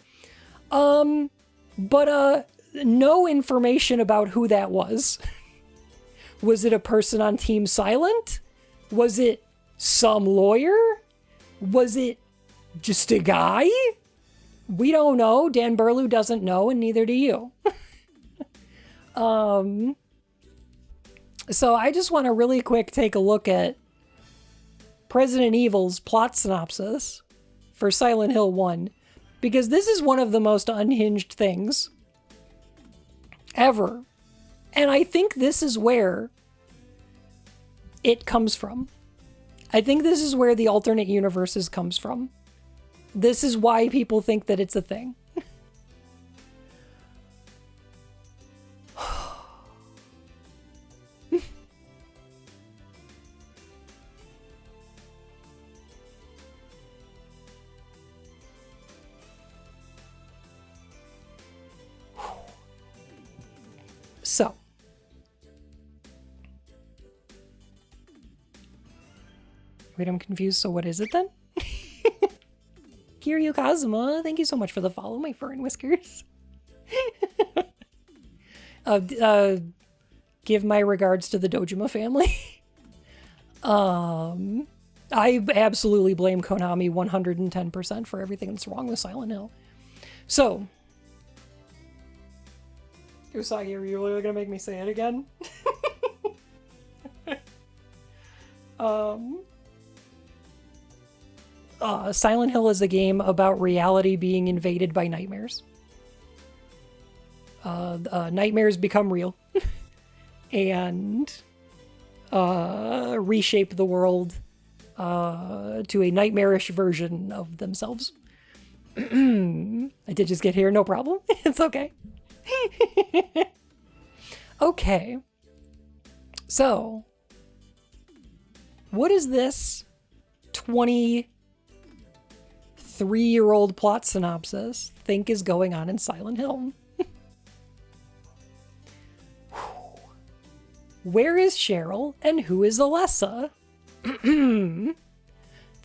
But no information about who that was. Was it a person on Team Silent? Was it some lawyer? Was it just a guy? We don't know. Dan Burlew doesn't know, and neither do you. So I just want to really quick take a look at Resident Evil's plot synopsis for Silent Hill 1, because this is one of the most unhinged things ever. And I think this is where it comes from. I think this is where the alternate universes comes from. This is why people think that it's a thing. So, wait, I'm confused. So what is it then? Kiryu Kazuma, thank you so much for the follow, my fur and whiskers. Give my regards to the Dojima family. I absolutely blame Konami 110% for everything that's wrong with Silent Hill. So, Usagi, are you really gonna make me say it again? Silent Hill is a game about reality being invaded by nightmares. Nightmares become real and reshape the world to a nightmarish version of themselves. I did just get here, no problem. It's okay. Okay. So, what is this 23-year-old plot synopsis think is going on in Silent Hill? Where is Cheryl and who is Alessa? The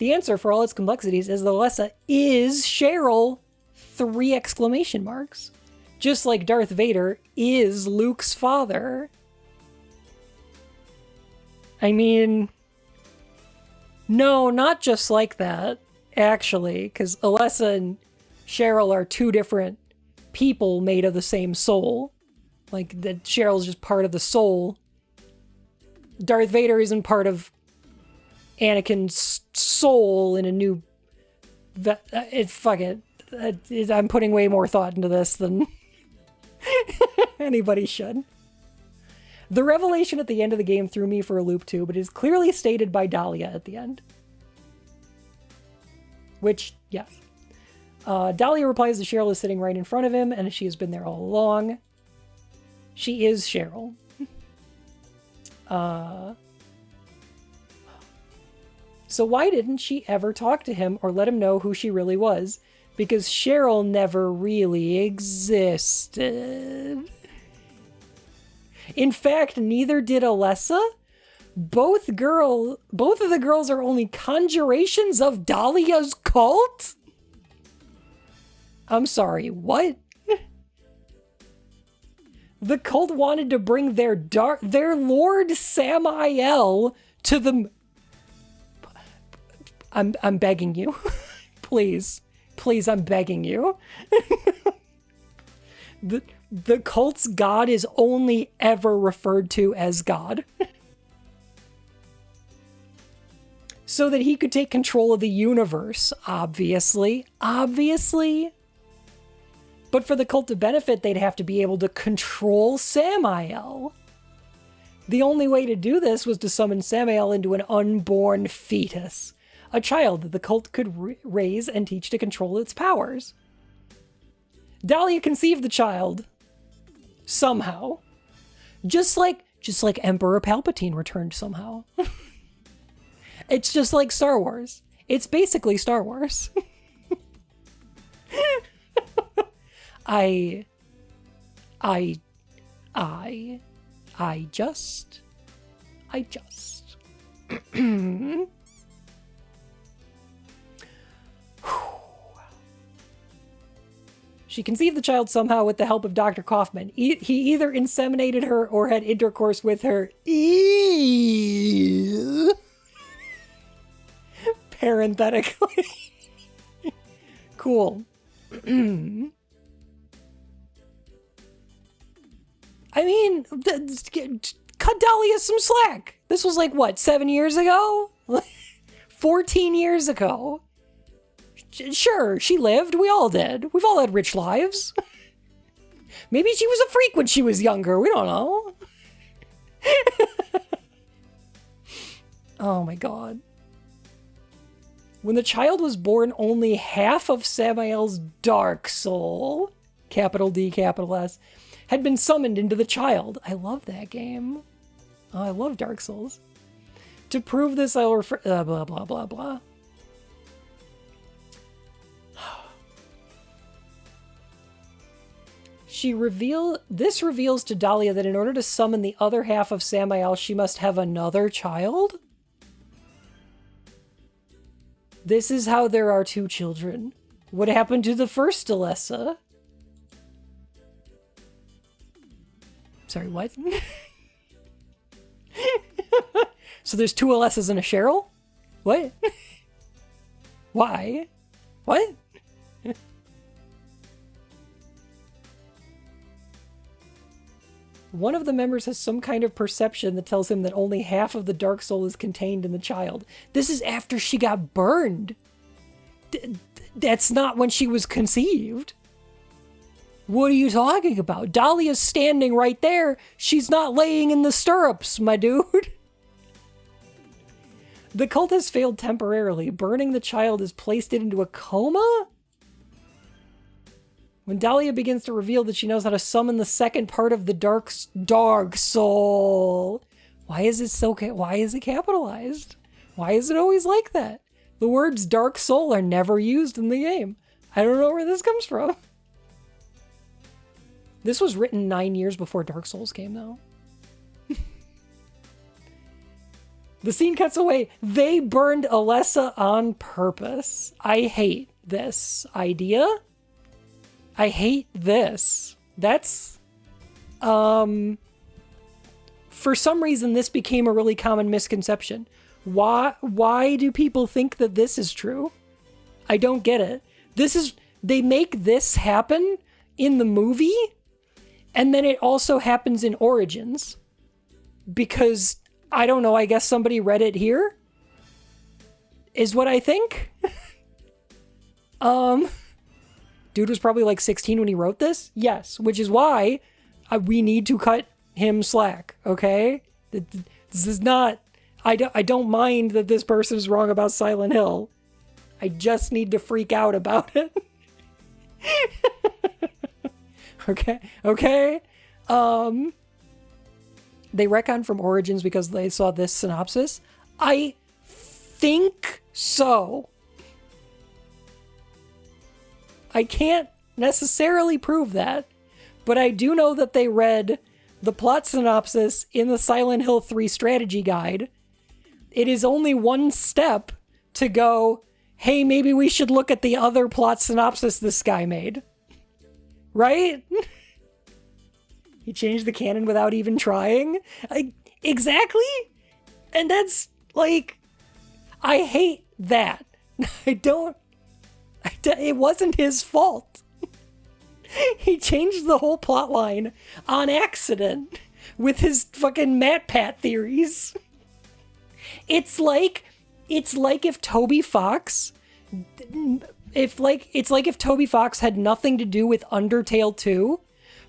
answer for all its complexities is that Alessa is Cheryl! 3 exclamation marks. Just like Darth Vader is Luke's father. I mean, no, not just like that, actually, because Alessa and Cheryl are 2 different people made of the same soul. Like, that Cheryl's just part of the soul. Darth Vader isn't part of Anakin's soul in a new... fuck it. I'm putting way more thought into this than anybody should. The revelation at the end of the game threw me for a loop too, but it is clearly stated by Dahlia at the end. Which, yes. Dahlia replies that Cheryl is sitting right in front of him, and she has been there all along. She is Cheryl. So why didn't she ever talk to him or let him know who she really was? Because Cheryl never really existed. In fact, neither did Alessa. Both of the girls are only conjurations of Dahlia's cult? I'm sorry, what? The cult wanted to bring their Lord Samael to the... I'm begging you. Please, I'm begging you. The cult's god is only ever referred to as God. So that he could take control of the universe, obviously. But for the cult to benefit, they'd have to be able to control Samael. The only way to do this was to summon Samael into an unborn fetus. A child that the cult could raise and teach to control its powers. Dahlia conceived the child. Somehow. Just like Emperor Palpatine returned somehow. It's just like Star Wars. It's basically Star Wars. I just. She conceived the child somehow with the help of Dr. Kaufman. He either inseminated her or had intercourse with her. Parenthetically. Cool. I mean, cut Dahlia some slack. This was like, what, 7 years ago? 14 years ago. Sure, she lived. We all did. We've all had rich lives. Maybe she was a freak when she was younger. We don't know. Oh my god. When the child was born, only half of Samael's dark soul, capital D, capital S, had been summoned into the child. I love that game. Oh, I love Dark Souls. To prove this, I'll refer... blah, blah, blah, blah. This reveals to Dahlia that in order to summon the other half of Samael, she must have another child? This is how there are two children. What happened to the first Alessa? Sorry, what? So there's two Alessas and a Cheryl? What? Why? What? One of the members has some kind of perception that tells him that only half of the dark soul is contained in the child. This is after she got burned. That's not when she was conceived. What are you talking about? Dahlia's standing right there. She's not laying in the stirrups, my dude. The cult has failed temporarily. Burning the child has placed it into a coma? When Dahlia begins to reveal that she knows how to summon the second part of the dark soul. Why is it capitalized? Why is it always like that? The words dark soul are never used in the game. I don't know where this comes from. This was written 9 years before Dark Souls came, though. The scene cuts away. They burned Alessa on purpose. I hate this idea. I hate this. That's, for some reason, this became a really common misconception. Why do people think that this is true? I don't get it. They make this happen in the movie, and then it also happens in Origins. Because, I don't know, I guess somebody read it here? Is what I think? Dude was probably like 16 when he wrote this? Yes, which is why we need to cut him slack, okay? This is not... I don't mind that this person is wrong about Silent Hill. I just need to freak out about it. Okay? They retconned from Origins because they saw this synopsis? I think so. I can't necessarily prove that, but I do know that they read the plot synopsis in the Silent Hill 3 strategy guide. It is only one step to go, hey, maybe we should look at the other plot synopsis this guy made. Right? He changed the canon without even trying? Exactly? And that's, like, I hate that. It wasn't his fault. He changed the whole plot line on accident with his fucking MatPat theories. It's like if Toby Fox if Toby Fox had nothing to do with Undertale 2,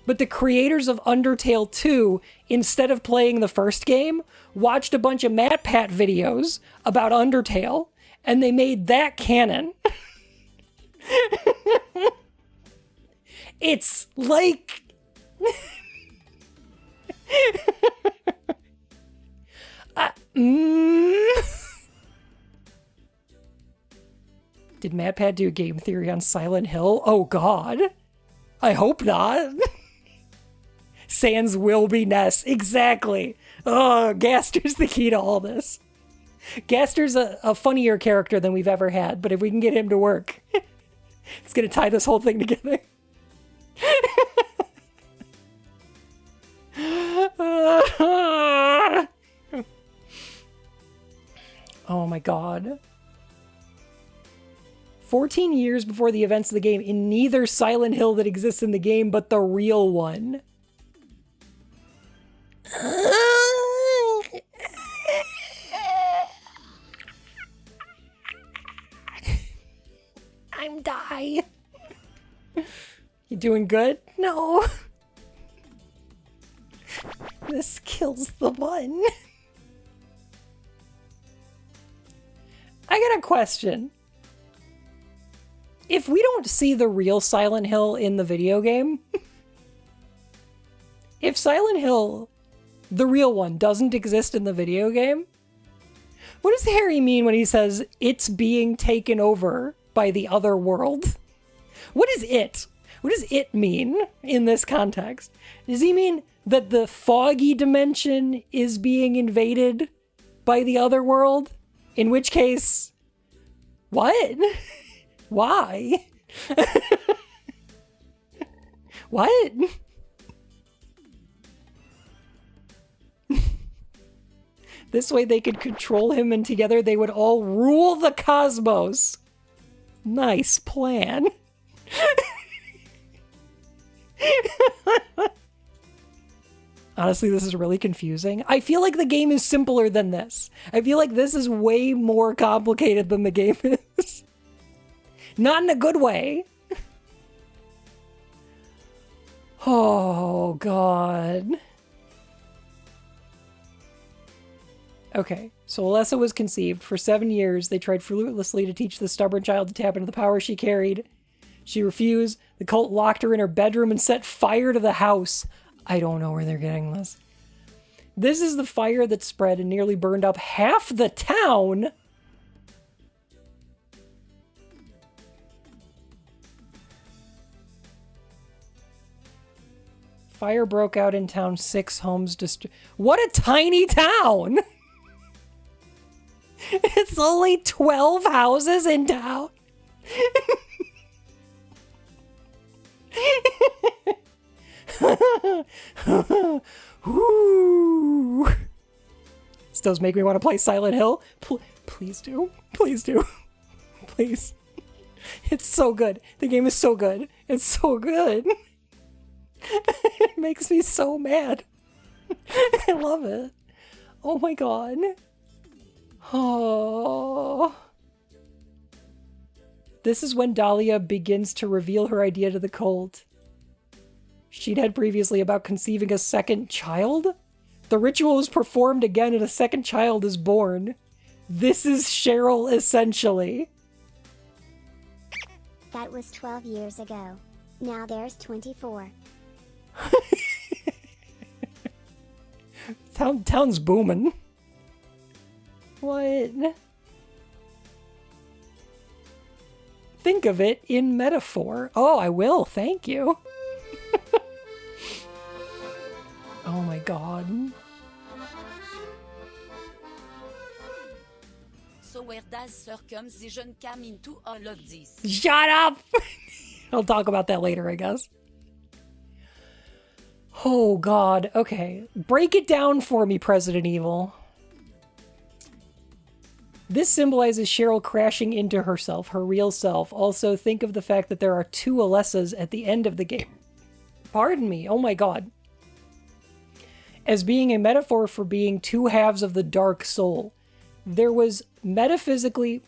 but the creators of Undertale 2, instead of playing the first game, watched a bunch of MatPat videos about Undertale, and they made that canon. It's like... Did MatPat do game theory on Silent Hill? Oh god. I hope not. Sans will be Ness. Exactly. Oh, Gaster's the key to all this. Gaster's a funnier character than we've ever had, but if we can get him to work, it's going to tie this whole thing together. Oh my god. 14 years before the events of the game, in neither Silent Hill that exists in the game, but the real one. I'm die. You doing good? No. This kills the button. I got a question. If we don't see the real Silent Hill in the video game, if Silent Hill, the real one, doesn't exist in the video game, what does Harry mean when he says it's being taken over by the other world? What is it? What does it mean in this context? Does he mean that the foggy dimension is being invaded by the other world? In which case, what? Why? What? This way they could control him and together they would all rule the cosmos. Nice plan. Honestly, this is really confusing. I feel like the game is simpler than this. I feel like this is way more complicated than the game is. Not in a good way. Oh, God. Okay, so Alessa was conceived. For 7 years, they tried fruitlessly to teach the stubborn child to tap into the power she carried. She refused. The cult locked her in her bedroom and set fire to the house. I don't know where they're getting this. This is the fire that spread and nearly burned up half the town. Fire broke out in town, 6 homes destroyed. What a tiny town! It's only 12 houses in town. Ooh. This does make me want to play Silent Hill. Please do. Please do. Please. It's so good. The game is so good. It's so good. It makes me so mad. I love it. Oh my god. Oh. This is when Dahlia begins to reveal her idea to the cult. She'd had previously about conceiving a second child? The ritual is performed again and a second child is born. This is Cheryl, essentially. That was 12 years ago. Now there's 24. Town's booming. What? Think of it in metaphor. Oh, I will. Thank you. Oh my god. So where does Sir come si je ne come into all of this? Shut up! I'll talk about that later, I guess. Oh god, okay. Break it down for me, President Evil. This symbolizes Cheryl crashing into herself, her real self. Also, think of the fact that there are 2 Alessas at the end of the game. Pardon me, oh my god. As being a metaphor for being 2 halves of the dark soul. There was metaphysically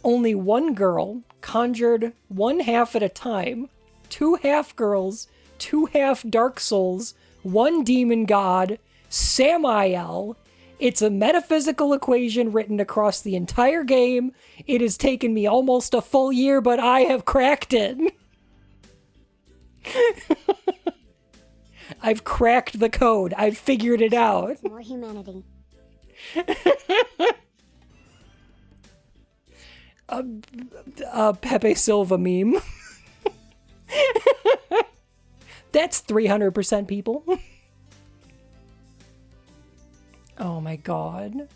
only one girl, conjured 1 half at a time, 2 half girls, 2 half dark souls, 1 demon god, Samael. It's a metaphysical equation written across the entire game. It has taken me almost a full year, but I have cracked it. I've cracked the code. I've figured it out. More humanity. Pepe Silva meme. That's 300% people. Oh my god.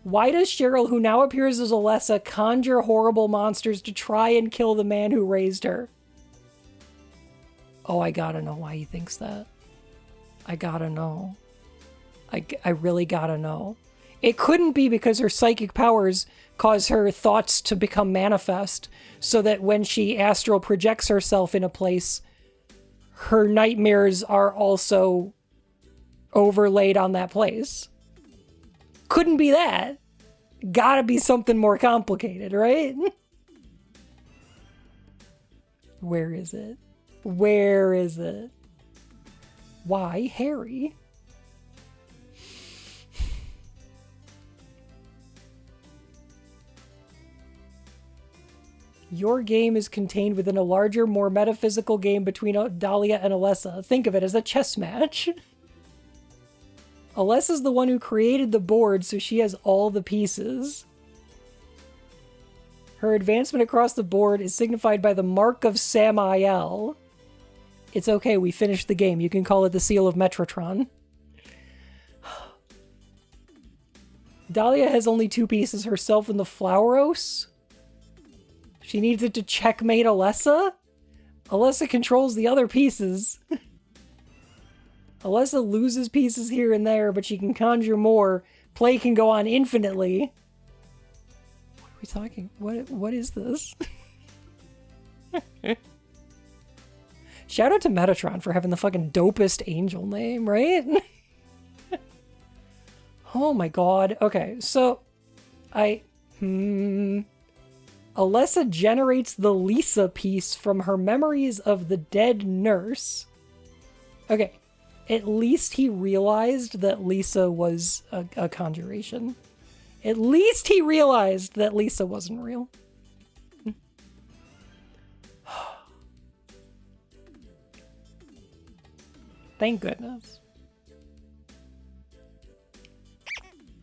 Why does Cheryl, who now appears as Alessa, conjure horrible monsters to try and kill the man who raised her? Oh, I gotta know why he thinks that. I gotta know. I really gotta know. It couldn't be because her psychic powers cause her thoughts to become manifest, so that when she astral projects herself in a place, her nightmares are also overlaid on that place. Couldn't be that. Gotta be something more complicated, right? Where is it? Where is it? Why Harry? Your game is contained within a larger, more metaphysical game between Dahlia and Alessa. Think of it as a chess match. Alessa's the one who created the board, so she has all the pieces. Her advancement across the board is signified by the Mark of Samael. It's okay, we finished the game. You can call it the Seal of Metrotron. Dahlia has only 2 pieces, herself and the Flauros. She needs it to checkmate Alessa? Alessa controls the other pieces. Alessa loses pieces here and there, but she can conjure more. Play can go on infinitely. What are we talking? What is this? Shout out to Metatron for having the fucking dopest angel name, right? Oh my god. Okay, so Alessa generates the Lisa piece from her memories of the dead nurse. Okay, at least he realized that Lisa was a conjuration. At least he realized that Lisa wasn't real. Thank goodness.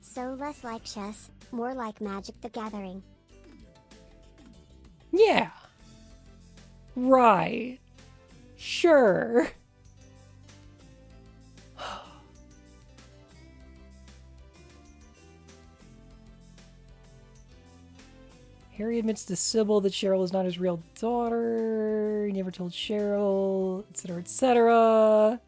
So less like chess, more like Magic the Gathering. Yeah. Right. Sure. Harry admits to Sybil that Cheryl is not his real daughter. He never told Cheryl, etc., etc.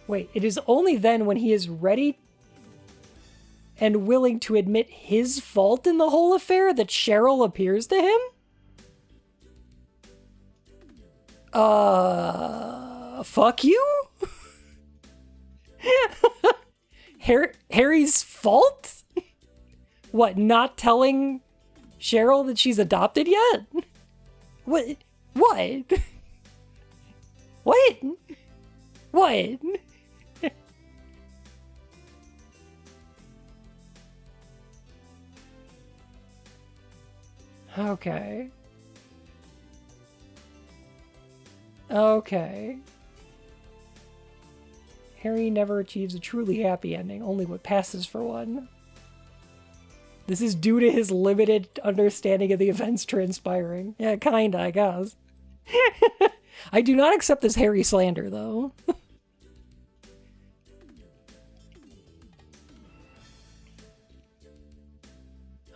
Wait, it is only then when he is ready and willing to admit his fault in the whole affair that Cheryl appears to him? Fuck you? Harry's fault? What, not telling Cheryl that she's adopted yet? What? What? What? What? Okay. Okay. Harry never achieves a truly happy ending, only what passes for one. This is due to his limited understanding of the events transpiring. Yeah, kinda, I guess. I do not accept this Harry slander, though.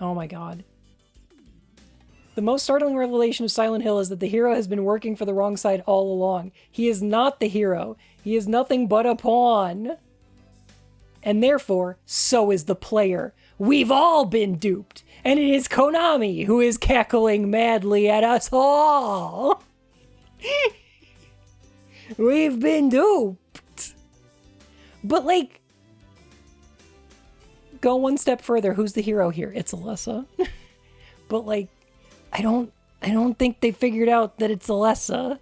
Oh my god. The most startling revelation of Silent Hill is that the hero has been working for the wrong side all along. He is not the hero. He is nothing but a pawn. And therefore, so is the player. We've all been duped. And it is Konami who is cackling madly at us all. We've been duped. But like, go one step further. Who's the hero here? It's Alessa. But like, I don't think they figured out that it's Alessa.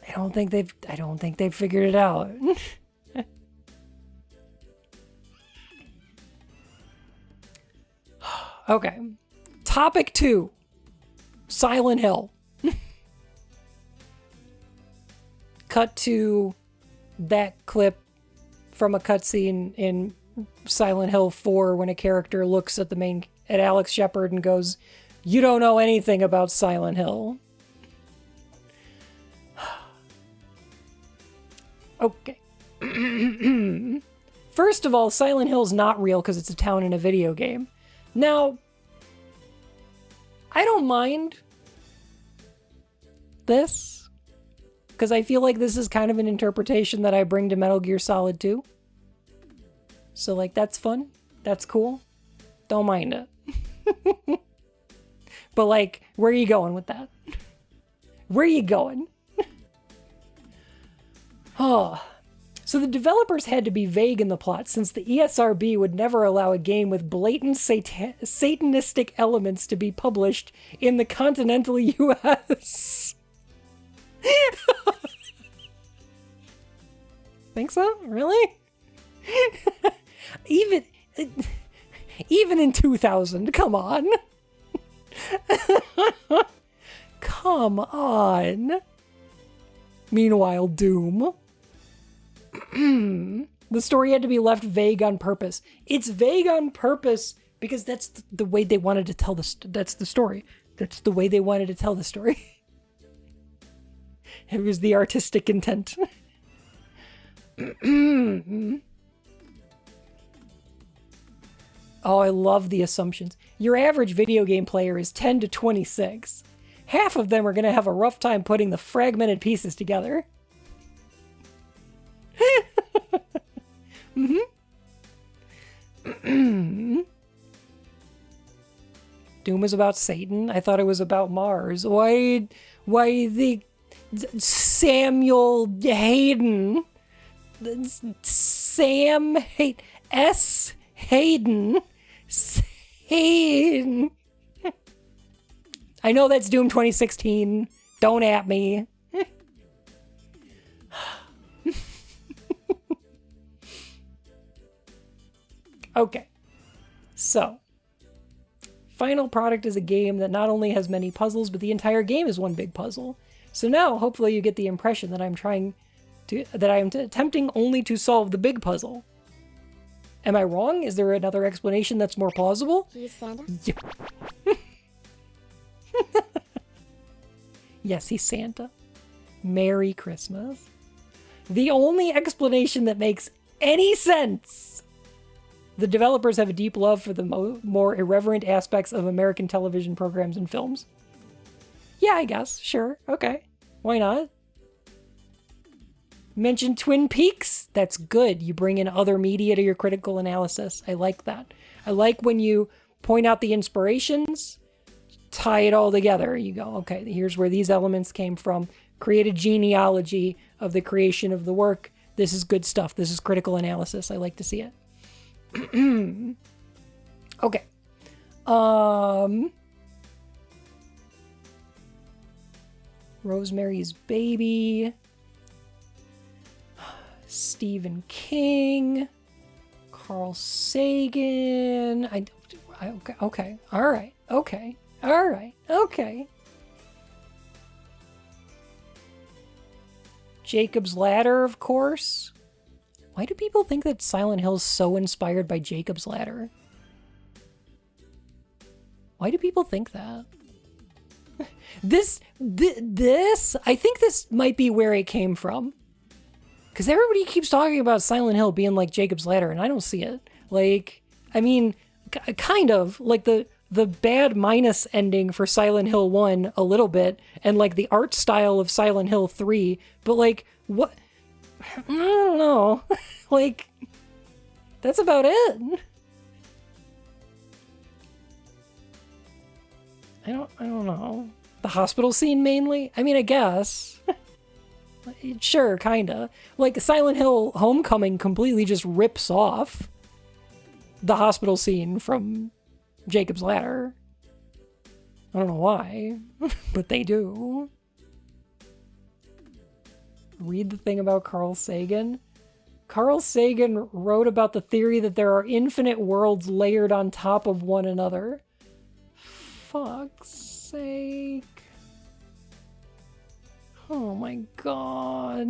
I don't think they've figured it out. Okay. Topic 2. Silent Hill. Cut to that clip from a cutscene in Silent Hill 4 when a character looks at at Alex Shepard and goes, "You don't know anything about Silent Hill." Okay. First of all, Silent Hill's not real because it's a town in a video game. Now, I don't mind this, because I feel like this is kind of an interpretation that I bring to Metal Gear Solid 2. So, like, that's fun. That's cool. Don't mind it. But, like, where are you going with that? Where are you going? Oh. So the developers had to be vague in the plot, since the ESRB would never allow a game with blatant satanistic elements to be published in the continental US. Think so? Really? Even in 2000, come on. Come on. Meanwhile, Doom. The story had to be left vague on purpose. It's vague on purpose because that's the way they wanted to tell that's the story. That's the way they wanted to tell the story. It was the artistic intent. Oh, I love the assumptions. Your average video game player is 10 to 26. Half of them are going to have a rough time putting the fragmented pieces together. Doom is about Satan. I thought it was about Mars. Why the Samuel Hayden, Sam Hayden, S Hayden, Hayden. I know that's Doom 2016. Don't at me. Okay, so final product is a game that not only has many puzzles, but the entire game is one big puzzle. So now, hopefully, you get the impression that I am attempting only to solve the big puzzle. Am I wrong? Is there another explanation that's more plausible? He's Santa? Yeah. Yes, he's Santa. Merry Christmas. The only explanation that makes any sense. The developers have a deep love for the more irreverent aspects of American television programs and films. Yeah, I guess. Sure. Okay. Why not? Mention Twin Peaks? That's good. You bring in other media to your critical analysis. I like that. I like when you point out the inspirations, tie it all together. You go, okay, here's where these elements came from. Create a genealogy of the creation of the work. This is good stuff. This is critical analysis. I like to see it. Okay. Rosemary's Baby. Stephen King. Carl Sagan. Okay. All right. Okay. All right. Okay. Jacob's Ladder, of course. Why do people think that Silent Hill's so inspired by Jacob's Ladder? Why do people think that? This, I think this might be where it came from. Because everybody keeps talking about Silent Hill being like Jacob's Ladder, and I don't see it. Like, I mean, kind of. Like the bad minus ending for Silent Hill 1 a little bit, and like the art style of Silent Hill 3, but like, what? I don't know. Like, that's about it. I don't know. The hospital scene mainly? I mean, I guess. Sure, kinda. Like, Silent Hill Homecoming completely just rips off the hospital scene from Jacob's Ladder. I don't know why, but they do. Read the thing about Carl Sagan. Carl Sagan wrote about the theory that there are infinite worlds layered on top of one another. Fuck's sake. Oh my god.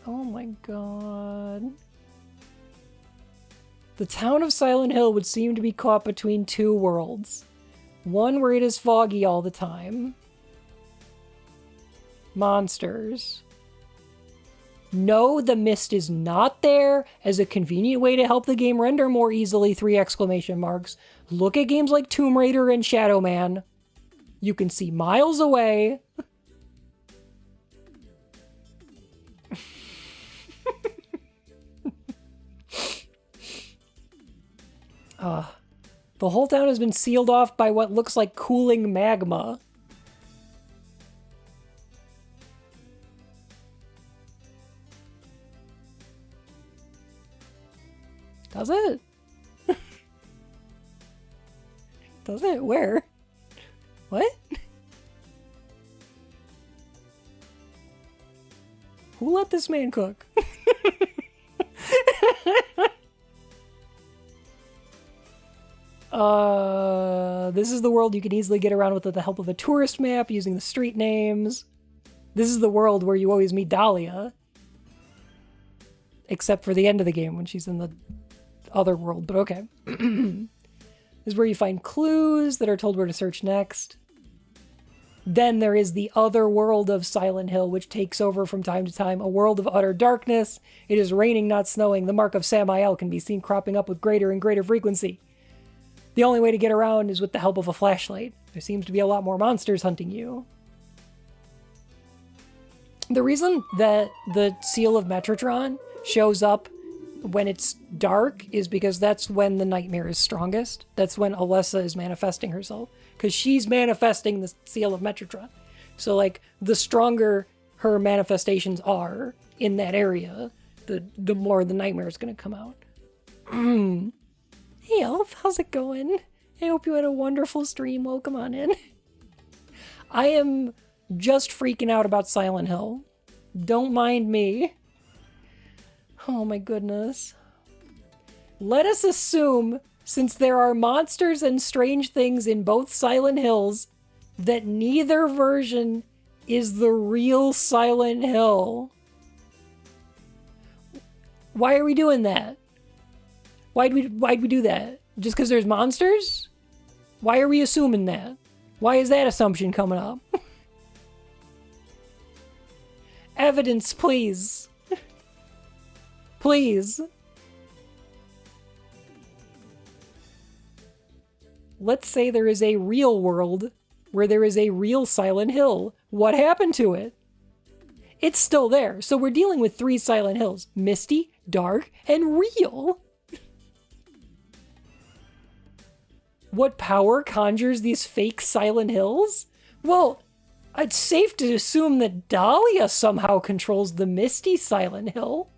Oh my god. The town of Silent Hill would seem to be caught between two worlds. One where it is foggy all the time, monsters. No, the mist is not there as a convenient way to help the game render more easily, 3 exclamation marks. Look at games like Tomb Raider and Shadow Man. You can see miles away. The whole town has been sealed off by what looks like cooling magma. Does it? Does it? Where? What? Who let this man cook? This is the world you can easily get around with the help of a tourist map using the street names. This is the world where you always meet Dahlia. Except for the end of the game when she's in the other world, but okay. This is where you find clues that are told where to search next. Then there is the other world of Silent Hill, which takes over from time to time, a world of utter darkness. It is raining, not snowing. The mark of Samael can be seen cropping up with greater and greater frequency. The only way to get around is with the help of a flashlight. There seems to be a lot more monsters hunting you. The reason that the Seal of Metatron shows up when it's dark is because that's when the nightmare is strongest. That's when Alessa is manifesting herself. Because she's manifesting the Seal of Metatron. So, like, the stronger her manifestations are in that area, the more the nightmare is going to come out. Hey, Elf, how's it going? I hope you had a wonderful stream. Welcome on in. I am just freaking out about Silent Hill. Don't mind me. Oh my goodness. Let us assume, since there are monsters and strange things in both Silent Hills, that neither version is the real Silent Hill. Why are we doing that? Why'd we do that? Just because there's monsters? Why are we assuming that? Why is that assumption coming up? Evidence, please. Please. Let's say there is a real world where there is a real Silent Hill. What happened to it? It's still there. So we're dealing with 3 Silent Hills. Misty, dark, and real. What power conjures these fake Silent Hills? Well, it's safe to assume that Dahlia somehow controls the misty Silent Hill,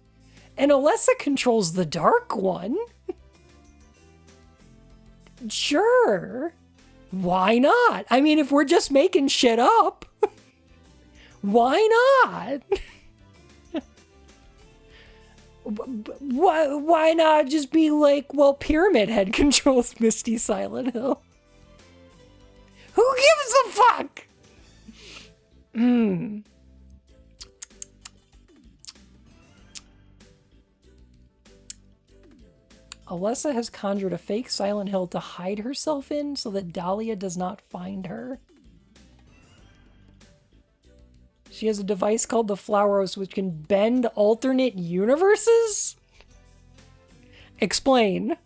and Alessa controls the dark one. Sure. Why not? I mean, if we're just making shit up, why not? Why not just be like, well, Pyramid Head controls Misty Silent Hill? Who gives a fuck? Alessa has conjured a fake Silent Hill to hide herself in so that Dahlia does not find her. She has a device called the Flowros which can bend alternate universes? Explain.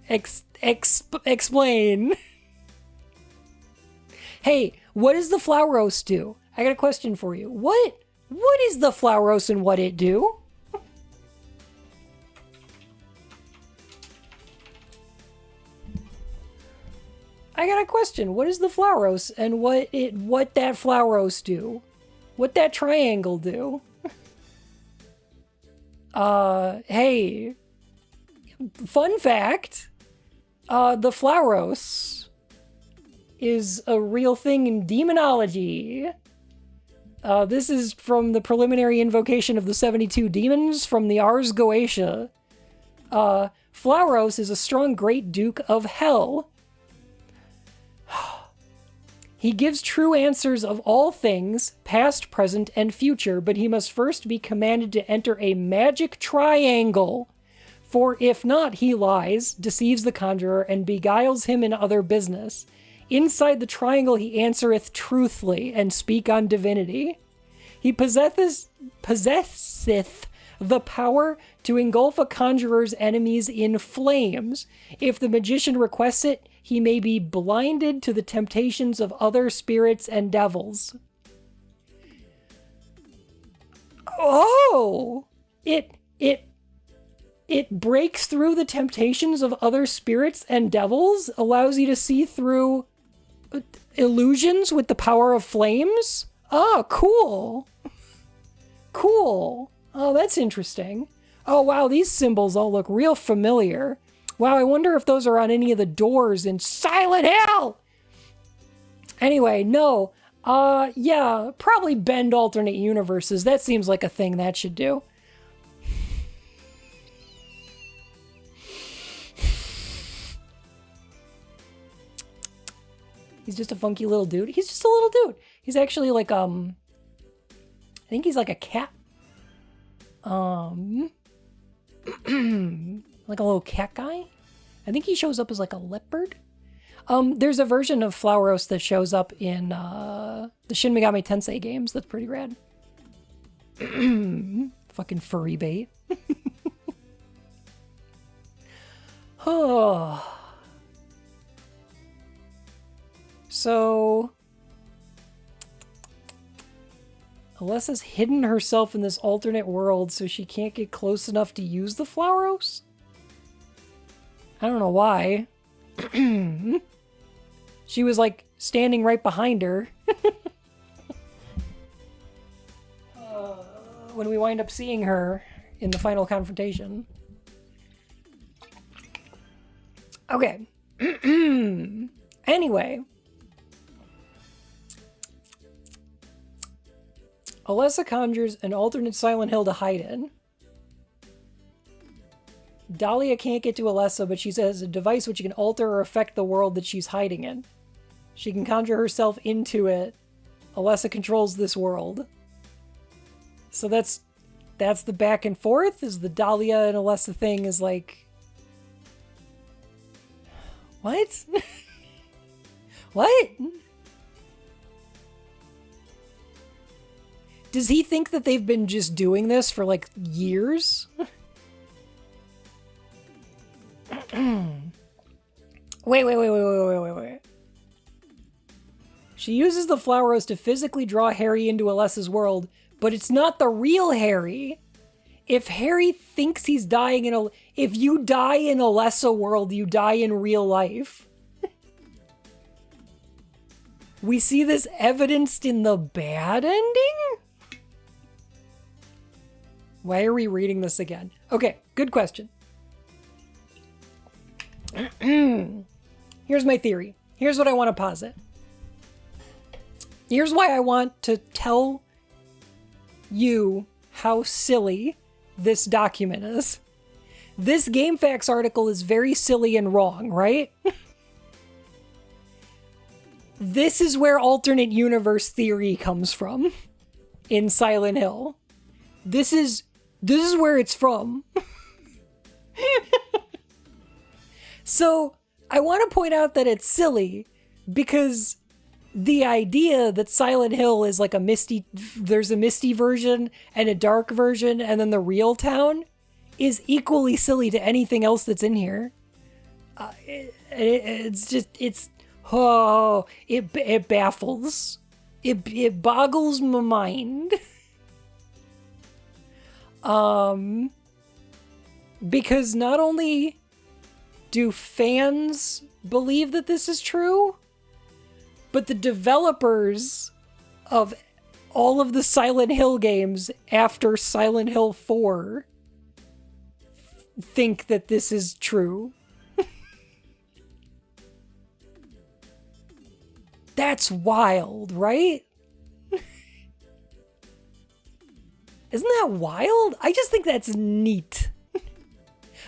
Explain. Hey, what does the Flowros do? I got a question for you. What is the Flowros and what it do? I got a question. What is the Flowros and what that Flowros do? What that triangle do? Hey. Fun fact. The Flowros is a real thing in demonology. This is from the preliminary invocation of the 72 demons from the Ars Goetia. Flowros is a strong great duke of hell. He gives true answers of all things, past, present, and future, but he must first be commanded to enter a magic triangle. For if not, he lies, deceives the conjurer, and beguiles him in other business. Inside the triangle he answereth truthfully, and speak on divinity. He possesseth the power to engulf a conjurer's enemies in flames. If the magician requests it, he may be blinded to the temptations of other spirits and devils. Oh! It breaks through the temptations of other spirits and devils, allows you to see through illusions with the power of flames? Oh, cool. Cool. Oh, that's interesting. Oh, wow, these symbols all look real familiar. Wow, I wonder if those are on any of the doors in Silent Hill! Anyway, no. Yeah, probably bend alternate universes. That seems like a thing that should do. He's just a funky little dude. He's just a little dude. He's actually like, I think he's like a cat. Like a little cat guy. I think he shows up as like a leopard. There's a version of Flauros that shows up in the Shin Megami Tensei games. That's pretty rad. Fucking furry bait. Oh. So, Alessa's hidden herself in this alternate world so she can't get close enough to use the Flauros? I don't know why. She was like standing right behind her. When we wind up seeing her in the final confrontation. Okay. Anyway. Alessa conjures an alternate Silent Hill to hide in. Dahlia can't get to Alessa, but she has a device which can alter or affect the world that she's hiding in. She can conjure herself into it. Alessa controls this world. So that's the back and forth, is the Dahlia and Alessa thing is like... What? What? Does he think that they've been just doing this for like years? Wait. She uses the Flauros to physically draw Harry into Alessa's world, but it's not the real Harry. If Harry thinks he's dying if you die in Alessa world, you die in real life. We see this evidenced in the bad ending? Why are we reading this again? Okay, good question. Here's my theory. Here's what I want to posit. Here's why I want to tell you how silly this document is. This GameFAQs article is very silly and wrong, right? This is where alternate universe theory comes from in Silent Hill. This is where it's from. So, I want to point out that it's silly because the idea that Silent Hill is like there's a misty version and a dark version and then the real town is equally silly to anything else that's in here. It baffles. It boggles my mind. Because not only do fans believe that this is true, but the developers of all of the Silent Hill games after Silent Hill 4 think that this is true. That's wild, right? Isn't that wild? I just think that's neat.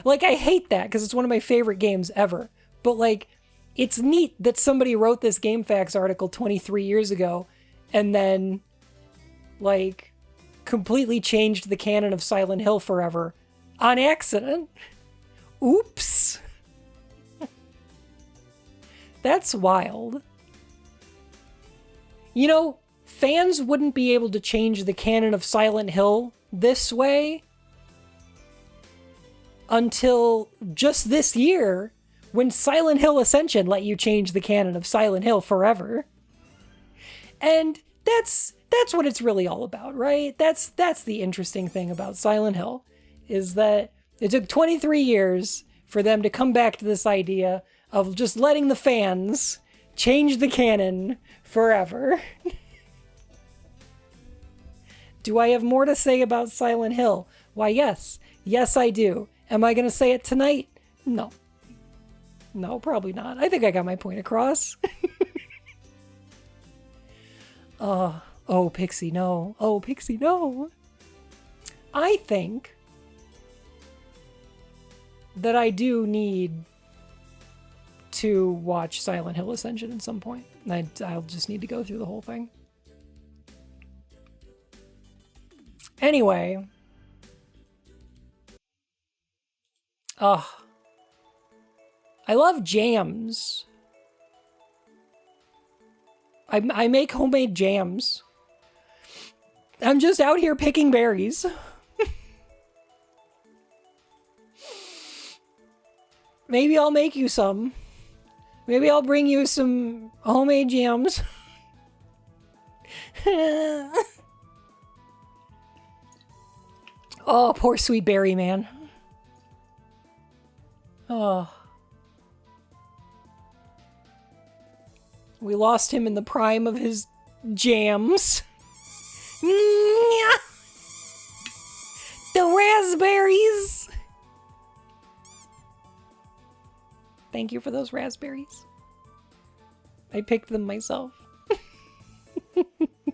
Like, I hate that because it's one of my favorite games ever. But, like, it's neat that somebody wrote this GameFAQs article 23 years ago and then, like, completely changed the canon of Silent Hill forever on accident. Oops. That's wild. You know, fans wouldn't be able to change the canon of Silent Hill this way until just this year, when Silent Hill Ascension let you change the canon of Silent Hill forever. And that's what it's really all about, right? That's the interesting thing about Silent Hill, is that it took 23 years for them to come back to this idea of just letting the fans change the canon forever. Do I have more to say about Silent Hill? Why, yes. Yes, I do. Am I going to say it tonight? No. No, probably not. I think I got my point across. Oh, Pixie, no. Oh, Pixie, no. I think that I do need to watch Silent Hill Ascension at some point. I'll just need to go through the whole thing. Anyway. I love jams. I make homemade jams. I'm just out here picking berries. Maybe I'll make you some. Maybe I'll bring you some homemade jams. Oh, poor sweet berry man. Oh. We lost him in the prime of his jams. The raspberries! Thank you for those raspberries. I picked them myself. Oh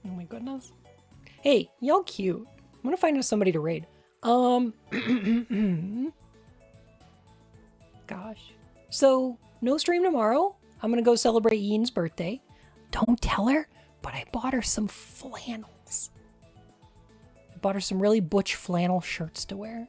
my goodness. Hey, y'all cute. I'm gonna find us somebody to raid. Gosh. So, no stream tomorrow. I'm gonna go celebrate Ian's birthday. Don't tell her, but I bought her some flannels. I bought her some really butch flannel shirts to wear.